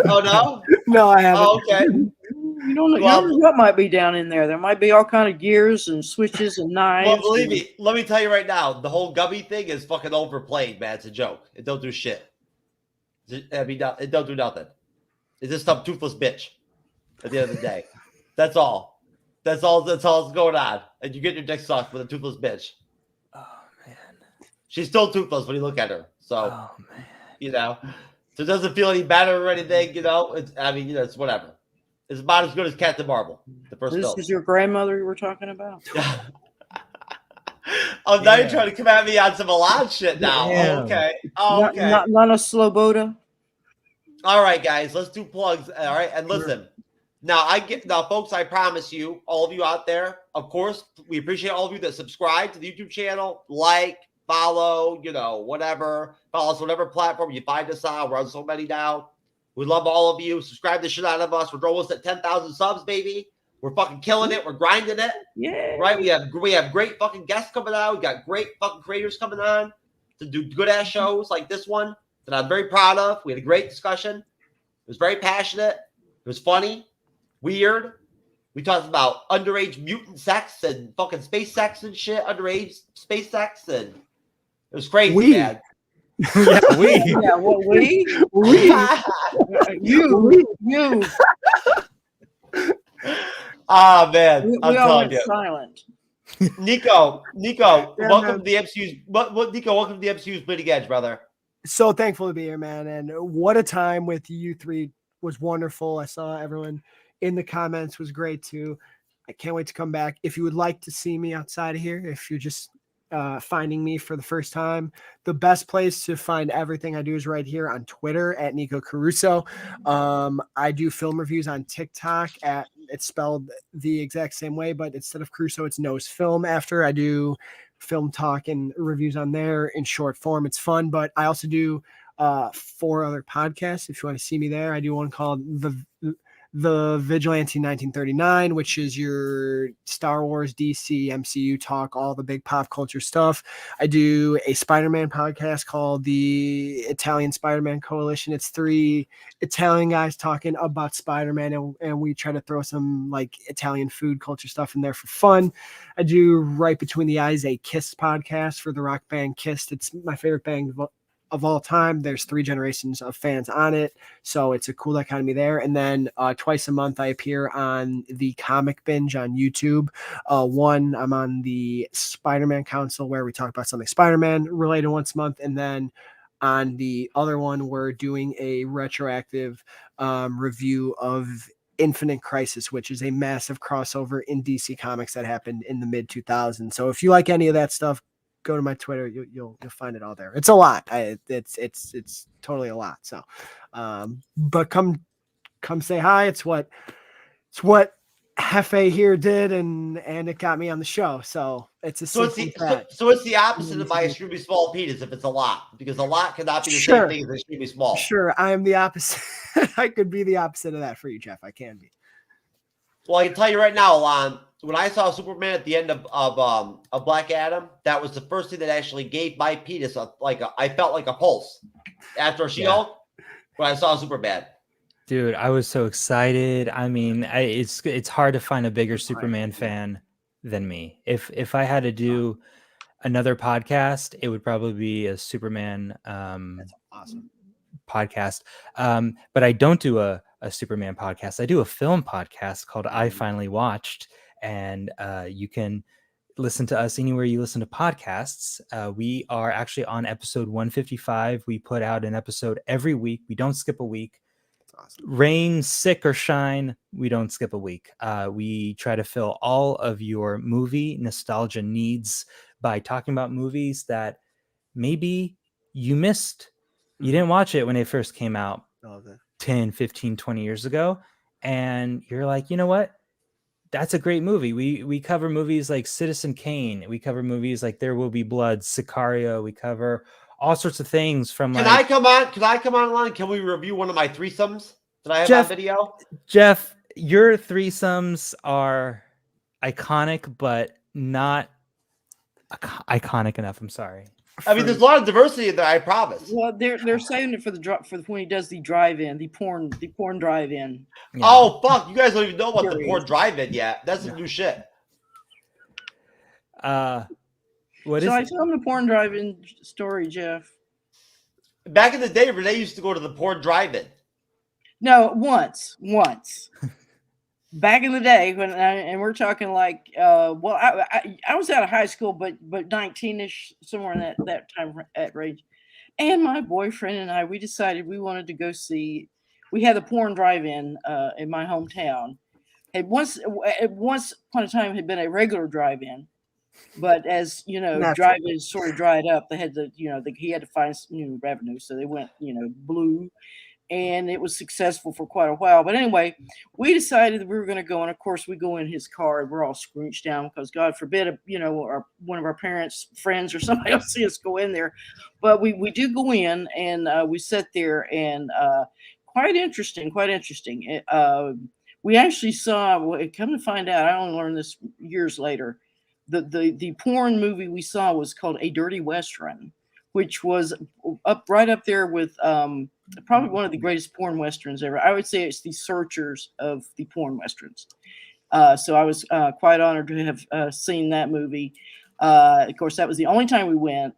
Oh, no? No, I haven't. Oh, okay. You don't know what might be down in there. There might be all kind of gears and switches and knives. Well, believe me, let me tell you right now, the whole gummy thing is fucking overplayed, man. It's a joke. It don't do shit. I mean, it don't do nothing. It's just some toothless bitch at the end of the day. That's all. That's all that's going on. And you get your dick sucked with a toothless bitch. Oh, man. She's still toothless when you look at her. So, you know, so it doesn't feel any better or anything, you know. It's whatever. It's about as good as Captain Marvel, the first film. This is your grandmother you were talking about? Oh, now you're trying to come at me on some Alon shit now. Yeah. Okay. Oh, okay. Not a Sloboda? All right, guys, let's do plugs. All right, and listen. Now, folks, I promise you, all of you out there, of course, we appreciate all of you that subscribe to the YouTube channel, like, follow, whatever. Follow us on whatever platform you find us on. We're on so many now. We love all of you. Subscribe the shit out of us. We're almost at 10,000 subs, baby. We're fucking killing it. We're grinding it. Yeah. Right? We have great fucking guests coming out. We got great fucking creators coming on to do good ass shows like this one that I'm very proud of. We had a great discussion. It was very passionate. It was funny, weird. We talked about underage mutant sex and fucking space sex and shit. Underage space sex, and it was crazy, man. Yeah, we. Yeah, what we? You. Ah, man. We I'm all telling went you. silent. Nico, Yeah, welcome man. to the MCU's. Nico, welcome to the MCU's Bleeding Edge, brother. So thankful to be here, man. And what a time with you three was wonderful. I saw everyone in the comments was great too. I can't wait to come back. If you would like to see me outside of here, if you're just finding me for the first time, the best place to find everything I do is right here on Twitter at Nico Caruso. I do film reviews on TikTok it's spelled the exact same way, but instead of Caruso, it's Nose Film after. I do film talk and reviews on there in short form. It's fun, but I also do 4 other podcasts. If you want to see me there, I do one called the the Vigilante 1939, which is your Star Wars, DC, MCU talk, all the big pop culture stuff. I do a Spider-Man podcast called the Italian Spider-Man Coalition. It's 3 Italian guys talking about Spider-Man, and we try to throw some like Italian food culture stuff in there for fun. I do Right Between the Eyes, a Kiss podcast for the rock band Kiss. It's my favorite band of all time. There's 3 generations of fans on it, so it's a cool dichotomy there. And then twice a month I appear on the Comic Binge on YouTube. One, I'm on the Spider-Man Council, where we talk about something Spider-Man related once a month, and then on the other one we're doing a retroactive review of Infinite Crisis, which is a massive crossover in DC Comics that happened in the mid 2000s. So if you like any of that stuff, go to my Twitter. You'll find it all there. It's a lot. It's totally a lot. So, but come say hi. It's what Hefe here did, and it got me on the show. So it's a so it's the opposite of my extremely small penis if it's a lot, because a lot cannot be the same thing as extremely small. Sure, I am the opposite. I could be the opposite of that for you, Jeff. I can be. Well, I can tell you right now, Alon, when I saw Superman at the end of Black Adam, that was the first thing that actually gave my penis I felt like a pulse after She-Hulk when I saw Superman. Dude, I was so excited. I mean, it's hard to find a bigger Superman fan than me. If I had to do another podcast, it would probably be a Superman That's awesome. podcast. But I don't do a Superman podcast. I do a film podcast called I Finally Watched, and you can listen to us anywhere you listen to podcasts. We are actually on episode 155. We put out an episode every week. We don't skip a week. Awesome. Rain, sick or shine, we don't skip a week. We try to fill all of your movie nostalgia needs by talking about movies that maybe you missed. You didn't watch it when it first came out 10, 15, 20 years ago. And you're like, you know what? That's a great movie. We cover movies like Citizen Kane. We cover movies like There Will Be Blood, Sicario. We cover all sorts of things from Can I come on line? Can we review one of my threesomes that I have on video? Jeff, your threesomes are iconic, but not iconic enough. I'm sorry. I mean, there's a lot of diversity in there, I promise. Well, they're saving it for when he does the drive-in, the porn drive-in. Yeah. Oh fuck! You guys don't even know about the porn drive-in yet. That's some new shit. What so is I it? tell him the porn drive-in story, Jeff. Back in the day, Renee used to go to the porn drive-in. No, once. Back in the day, and we're talking like, I was out of high school, but 19ish, somewhere in that time at range. And my boyfriend and I, we decided we wanted to go see. We had the porn drive-in in my hometown. At once upon a time, had been a regular drive-in, but as you know, drive-ins sort of dried up. They had he had to find new revenue, so they went blue. And it was successful for quite a while. But anyway, we decided that we were going to go. And of course, we go in his car and we're all scrooched down because God forbid, one of our parents' friends or somebody else see us go in there. But we do go in and we sit there and quite interesting. We actually saw, come to find out, I only learned this years later, the porn movie we saw was called A Dirty Western, which was right up there with probably one of the greatest porn westerns ever. I would say it's the Searchers of the porn westerns. So I was quite honored to have seen that movie. Of course, that was the only time we went.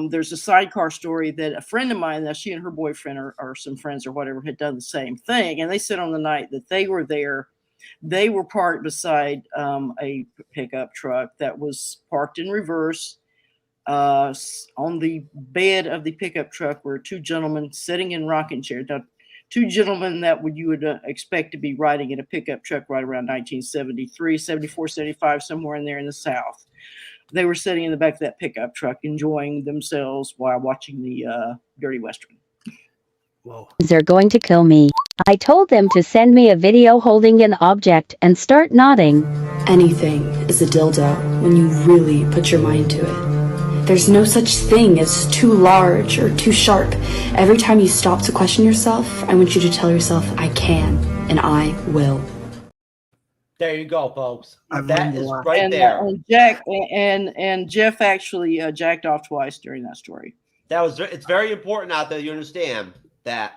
There's a sidecar story that a friend of mine, that she and her boyfriend or some friends or whatever had done the same thing. And they said on the night that they were there, they were parked beside a pickup truck that was parked in reverse. On the bed of the pickup truck were 2 gentlemen sitting in rocking chairs. Now, 2 gentlemen that you would expect to be riding in a pickup truck right around 1973, 74, 75, somewhere in there in the South. They were sitting in the back of that pickup truck enjoying themselves while watching the Dirty Western. Whoa. They're going to kill me. I told them to send me a video holding an object and start nodding. Anything is a dildo when you really put your mind to it. There's no such thing as too large or too sharp. Every time you stop to question yourself, I want you to tell yourself, I can. and I will. There you go, folks. I've That learned a is lot. right and, there. and Jack and Jeff actually jacked off twice during that story. It's very important out there. You understand that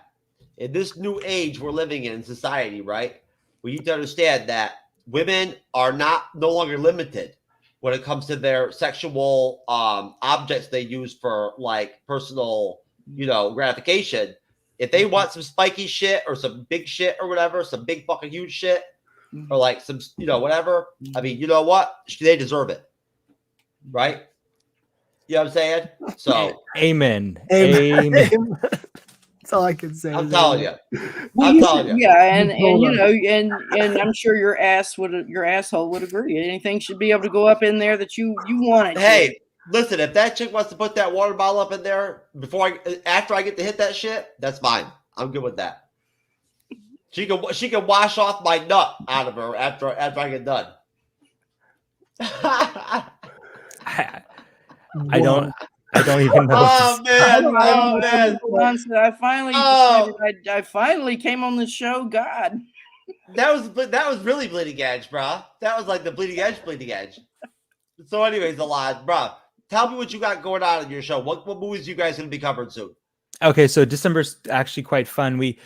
in this new age we're living in society, right? We need to understand that women are no longer limited when it comes to their sexual objects they use for like personal, gratification. If they want some spiky shit or some big shit or whatever, some big fucking huge shit, or like some, whatever. I mean, you know what? They deserve it, right? You know what I'm saying? So, Amen. Amen. That's all I can say. I'm telling you. Well, yeah, and I'm sure your asshole would agree. Anything should be able to go up in there that you want it. Hey, listen, if that chick wants to put that water bottle up in there after I get to hit that shit, that's fine. I'm good with that. She can wash off my nut out of her after I get done. I don't even know. Oh man! I finally decided I finally came on the show. God, that was really bleeding edge, bro. That was like the bleeding edge. So, anyways, a lot, bro. Tell me what you got going on in your show. What movies you guys gonna be covering soon? Okay, so December's actually quite fun. We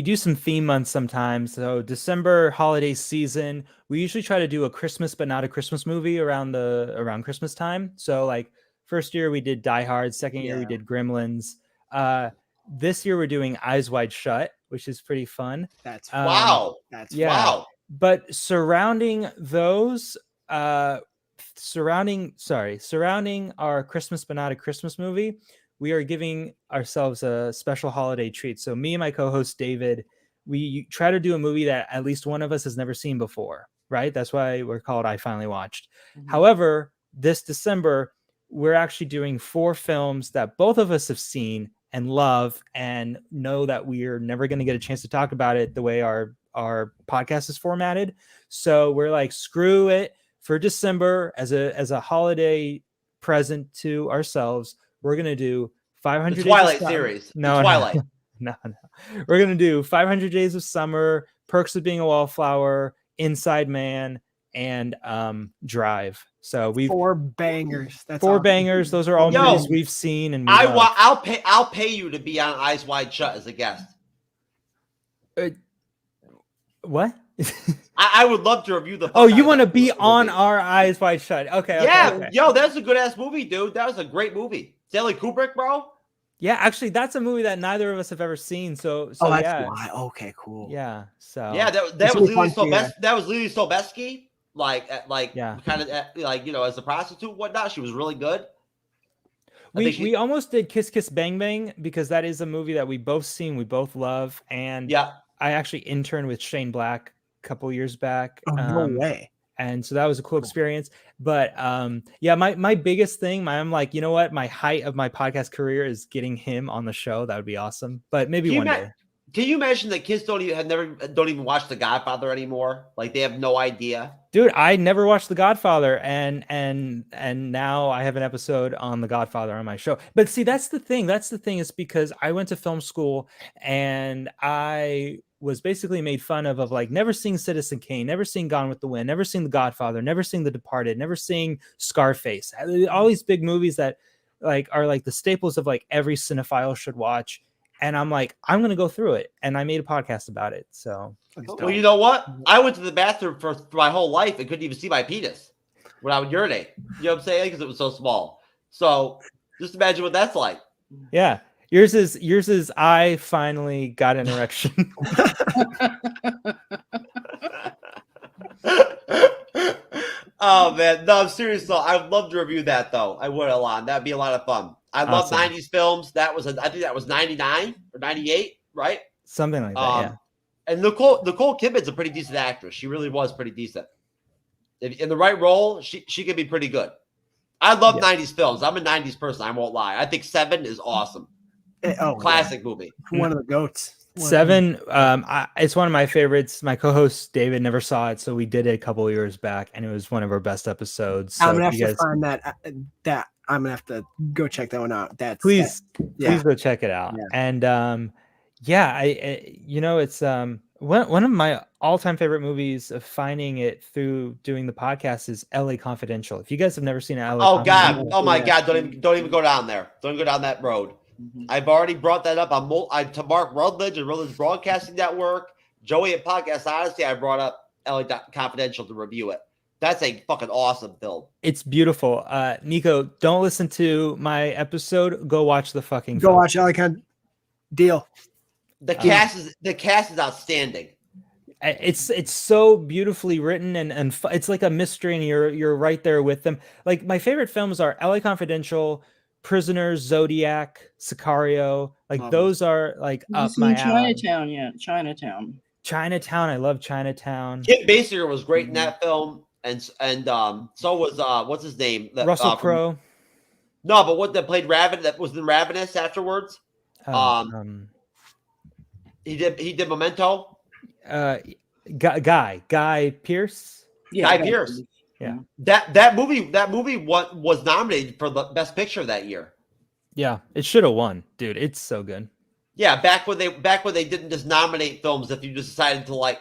do some theme months sometimes. So December holiday season, we usually try to do a Christmas but not a Christmas movie around Christmas time. So like first year we did Die Hard, second year we did Gremlins. This year we're doing Eyes Wide Shut, which is pretty fun. That's wow. That's wow. But surrounding those surrounding our Christmas but not a Christmas movie, we are giving ourselves a special holiday treat. So me and my co-host David, we try to do a movie that at least one of us has never seen before, right? That's why we're called I Finally Watched. Mm-hmm. However, this December, we're actually doing 4 films that both of us have seen and love and know that we're never going to get a chance to talk about it the way our podcast is formatted. So we're like, screw it. For December, as a holiday present to ourselves, we're going to do 500 the Twilight Days of series. No, Twilight. No. We're going to do 500 Days of Summer, Perks of Being a Wallflower, Inside Man, and Drive. So we've 4 bangers. That's 4 awesome. bangers. Those are all movies we've seen and I'll pay you to be on Eyes Wide Shut as a guest. What? I would love to review the. Oh, you want to be on our Eyes Wide Shut? Okay. Yeah, okay. Yo, that's a good ass movie, dude. That was a great movie. Stanley Kubrick, bro. Yeah, actually, that's a movie that neither of us have ever seen. So that's yeah. why. Okay, cool. Yeah. So yeah, that was Lily Sobeski. That was Lily Sobeski. Kind of as a prostitute, whatnot. She was really good. We almost did Kiss Kiss Bang Bang because that is a movie that we both seen, we both love, and I actually interned with Shane Black a couple years back. Oh, no way. And so that was a cool experience. But my biggest thing, I'm like, you know what? My height of my podcast career is getting him on the show. That would be awesome. But maybe one day. Can you imagine that kids don't even watch The Godfather anymore? Like they have no idea. Dude, I never watched The Godfather, and now I have an episode on The Godfather on my show. But see, that's the thing. Is because I went to film school and I was basically made fun of like never seeing Citizen Kane, never seeing Gone with the Wind, never seeing The Godfather, never seeing The Departed, never seeing Scarface. All these big movies that like are like the staples of like every cinephile should watch. And I'm like, I'm going to go through it. And I made a podcast about it. So, well, you know what? I went to the bathroom for my whole life and couldn't even see my penis when I would urinate. You know what I'm saying? Because it was so small. So just imagine what that's like. Yeah. Yours is I finally got an erection. Oh, man. No, I'm serious, though. I would love to review that, though. I would, Alon. That'd be a lot of fun. I love 90s films. I think that was 99 or 98, right? Something like that, yeah. And Nicole Kidman's a pretty decent actress. She really was pretty decent. In the right role, she could be pretty good. I love 90s films. I'm a 90s person. I won't lie. I think Seven is awesome. Classic movie. One of the goats. Seven, it's one of my favorites. My co-host David never saw it, so we did it a couple of years back, and it was one of our best episodes. So I'm gonna have to find that. I'm gonna have to go check that one out. Please go check it out. Yeah. And it's One of my all-time favorite movies of finding it through doing the podcast is LA Confidential. If you guys have never seen LA Oh Confidential, God! Oh my God! Don't even go down there. Don't go down that road. I've already brought that up to Mark Rutledge and Rutledge Broadcasting Network, Joey at Podcast Odyssey. I brought up LA Confidential to review it. That's a fucking awesome film. it's beautiful. Nico, don't listen to my episode. Go watch the fucking Go film. watch Alec. Deal. The cast is outstanding. It's so beautifully written and it's like a mystery, and you're right there with them. Like my favorite films are LA Confidential, Prisoners, Zodiac, Sicario. Like those are like up my alley. Chinatown yet? Chinatown, I love Chinatown. Kim Basinger was great in that film, and so was what's his name? Russell Crowe. No, but what that played Raven that was in Ravenous afterwards. He did Memento. Guy Pearce. Yeah, Guy Pearce. Yeah. That movie was nominated for the best picture that year. Yeah, it should have won, dude. It's so good. Yeah, back when they didn't just nominate films if you just decided to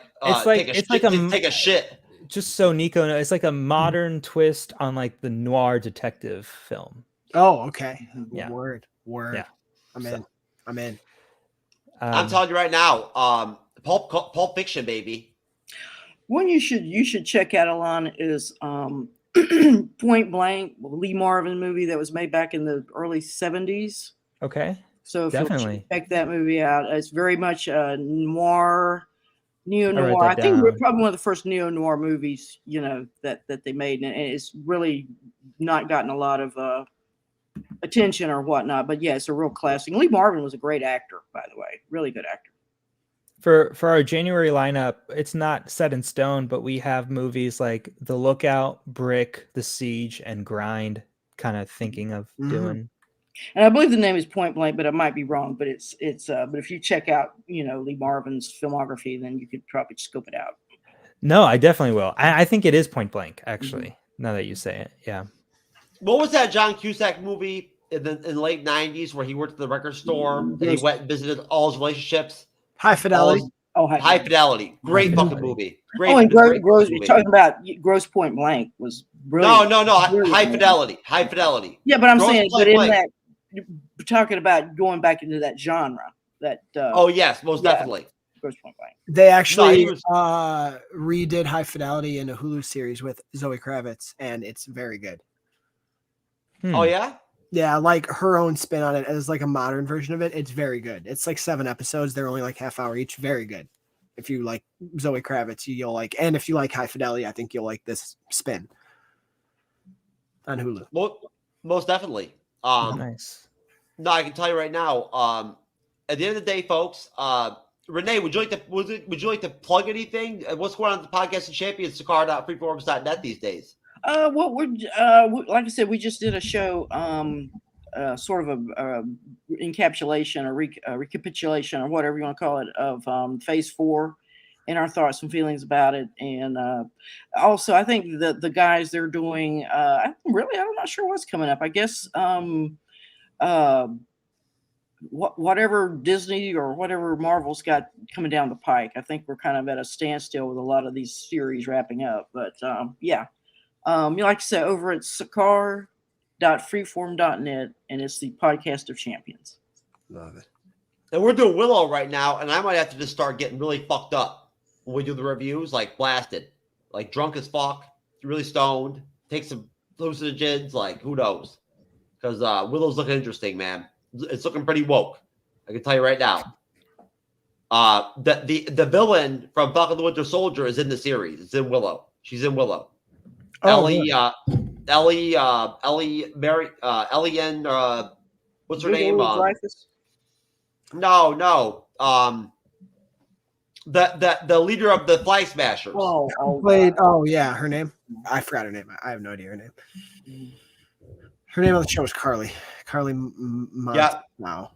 take a shit. Just so Nico knows, it's like a modern twist on like the noir detective film. Oh, okay. Yeah. Word. Yeah. I'm in. I'm telling you right now, Pulp Fiction, baby. One you should check out, Alon, is Point Blank, Lee Marvin movie that was made back in the early 70s. Okay. So if definitely you check that movie out, it's very much noir, neo-noir. I I think we're probably one of the first neo-noir movies, that they made, and it's really not gotten a lot of attention or whatnot. But yeah, it's a real classic. Lee Marvin was a great actor, by the way, really good actor. For our January lineup, it's not set in stone, but we have movies like The Lookout, Brick, The Siege, and Grind. Kind of thinking of doing. And I believe the name is Point Blank, but I might be wrong. But it's but if you check out Lee Marvin's filmography, then you could probably scope it out. No, I definitely will. I think it is Point Blank, actually. Now that you say it, yeah. What was that John Cusack movie in the late '90s where he worked at the record store and he went and visited all his relationships? High Fidelity. High Fidelity. Great fucking movie. Great. And great Gross, movie. you're talking about Gross Point Blank was brilliant. No. High Fidelity. High Fidelity. Yeah, but I'm Gross saying, Point but in Blank. that, you're talking about going back into that genre. That. Oh yes, most definitely. Gross Point Blank. They actually No, redid High Fidelity in a Hulu series with Zoe Kravitz, and it's very good. Oh yeah. Yeah, like her own spin on it as like a modern version of it. It's very good. It's like 7 episodes. They're only like half hour each. Very good. If you like Zoe Kravitz, you'll like, and if you like High Fidelity, I think you'll like this spin on Hulu. Most definitely. Nice. No, I can tell you right now. At the end of the day, folks. Renee, would you like to plug anything? What's going on at the Podcast of Champions, Cigar.freeforums.net these days? Well, we're like I said, we just did a show, sort of a encapsulation or recapitulation or whatever you want to call it of Phase 4 and our thoughts and feelings about it. And also, I think the guys they're doing, I'm not sure what's coming up. I guess whatever Disney or whatever Marvel's got coming down the pike. I think we're kind of at a standstill with a lot of these series wrapping up. But yeah. You like to say over at cigar.freeform.net, and it's the Podcast of Champions. Love it. And we're doing Willow right now, and I might have to just start getting really fucked up when we do the reviews, like blasted, like drunk as fuck, really stoned, take some hallucinogens, like who knows? Because Willow's looking interesting, man. It's looking pretty woke. I can tell you right now. The villain from Falcon the Winter Soldier is in the series. It's in Willow. She's in Willow. Ellie, Mary, Ellie, what's her name? No. The leader of the Flag Smashers. Yeah, her name. I forgot her name. I have no idea her name. Her name on the show is Carly. Carly. Yeah. Wow.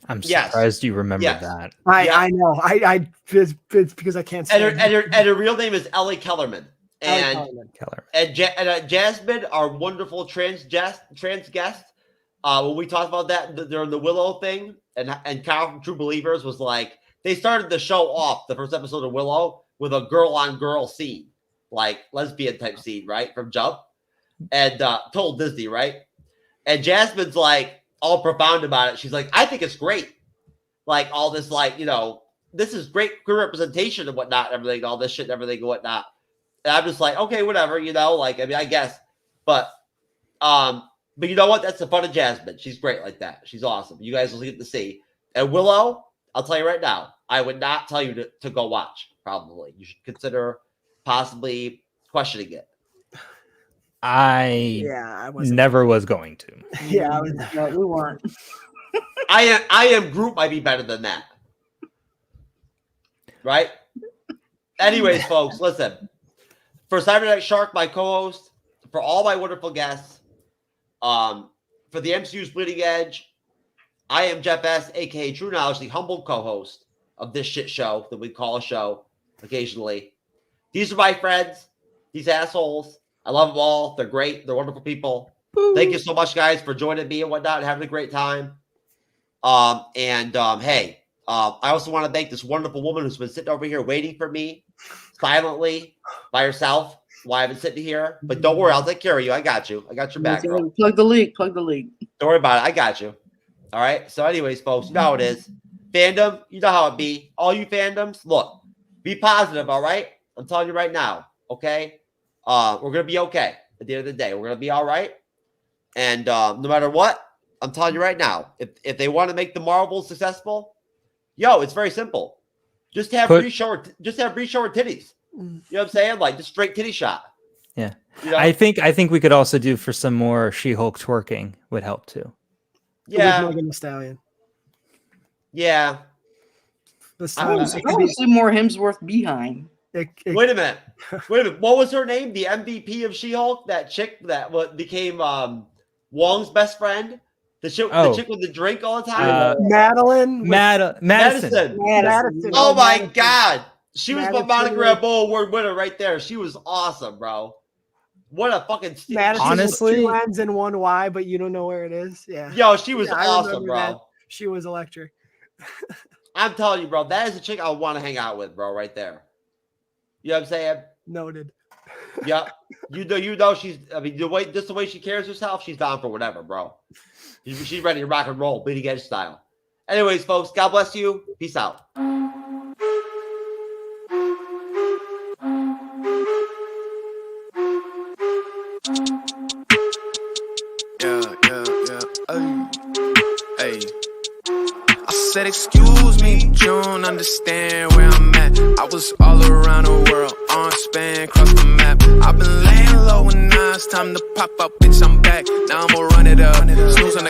I'm surprised you remember that. I know. It's because I can't say. And her real name is Ellie Kellerman. And Jasmine, our wonderful trans guest, when we talked about that, they're in the Willow thing, and Kyle from True Believers was like, they started the show off, the first episode of Willow, with a girl-on-girl scene, like lesbian type scene, right, from Jump, and told Disney, right? And Jasmine's like all profound about it. She's like, I think it's great. Like all this, like, you know, this is great queer representation and whatnot, and everything, all this shit and everything and whatnot. And I'm just like, okay, whatever, you know, like, I mean, I guess. But you know what? That's the fun of Jasmine. She's great like that. She's awesome. You guys will get to see. And Willow, I'll tell you right now, I would not tell you to go watch, probably. You should consider possibly questioning it. I never was going to. Yeah, we weren't. I am Groot might be better than that. Right? Anyways, folks, listen. For Cyber Night Shark, my co-host, for all my wonderful guests, for the MCU's Bleeding Edge, I am Jeff S., a.k.a. True Knowledge, the humble co-host of this shit show that we call a show occasionally. These are my friends, these assholes. I love them all. They're great. They're wonderful people. Thank you so much, guys, for joining me and whatnot and having a great time. Hey, I also want to thank this wonderful woman who's been sitting over here waiting for me silently by herself while I've been sitting here. But don't worry, I'll take care of you. I got you. I got your back, girl. Plug the leak. Plug the leak. Don't worry about it. I got you. All right. So, anyways, folks, you know how it is. Fandom, you know how it be. All you fandoms, look, be positive. All right. I'm telling you right now. Okay. We're gonna be okay at the end of the day. We're gonna be all right. And no matter what, I'm telling you right now, if they want to make the Marvels successful, it's very simple. Just have Bree show her titties. You know what I'm saying? Like just straight titty shot. Yeah. You know? I think we could also do for some more She-Hulk twerking would help too. Yeah. With Megan Thee Stallion. Yeah. I want to see more Hemsworth behind. Wait a minute. What was her name? The MVP of She-Hulk? That chick that became Wong's best friend? The chick with the drink all the time? Madison. Oh my God. She was my Monogram Bowl Award winner right there. She was awesome, bro. What a fucking Madison. Honestly, 2 N's and 1 Y, but you don't know where it is. Yeah. Yo, she was awesome, bro. That. She was electric. I'm telling you, bro, that is a chick I would want to hang out with, bro, right there. You know what I'm saying? Noted. Yeah. You know she's, I mean, just the way she carries herself, she's down for whatever, bro. She's ready to rock and roll, Bleeding Edge style. Anyways, folks, God bless you. Peace out. Hey. I said, excuse me, but you don't understand where I'm at. I was all around the world, on span, across the map. I've been laying low and now it's time to pop up, bitch, I'm back. Now I'ma run it up. Snooze on the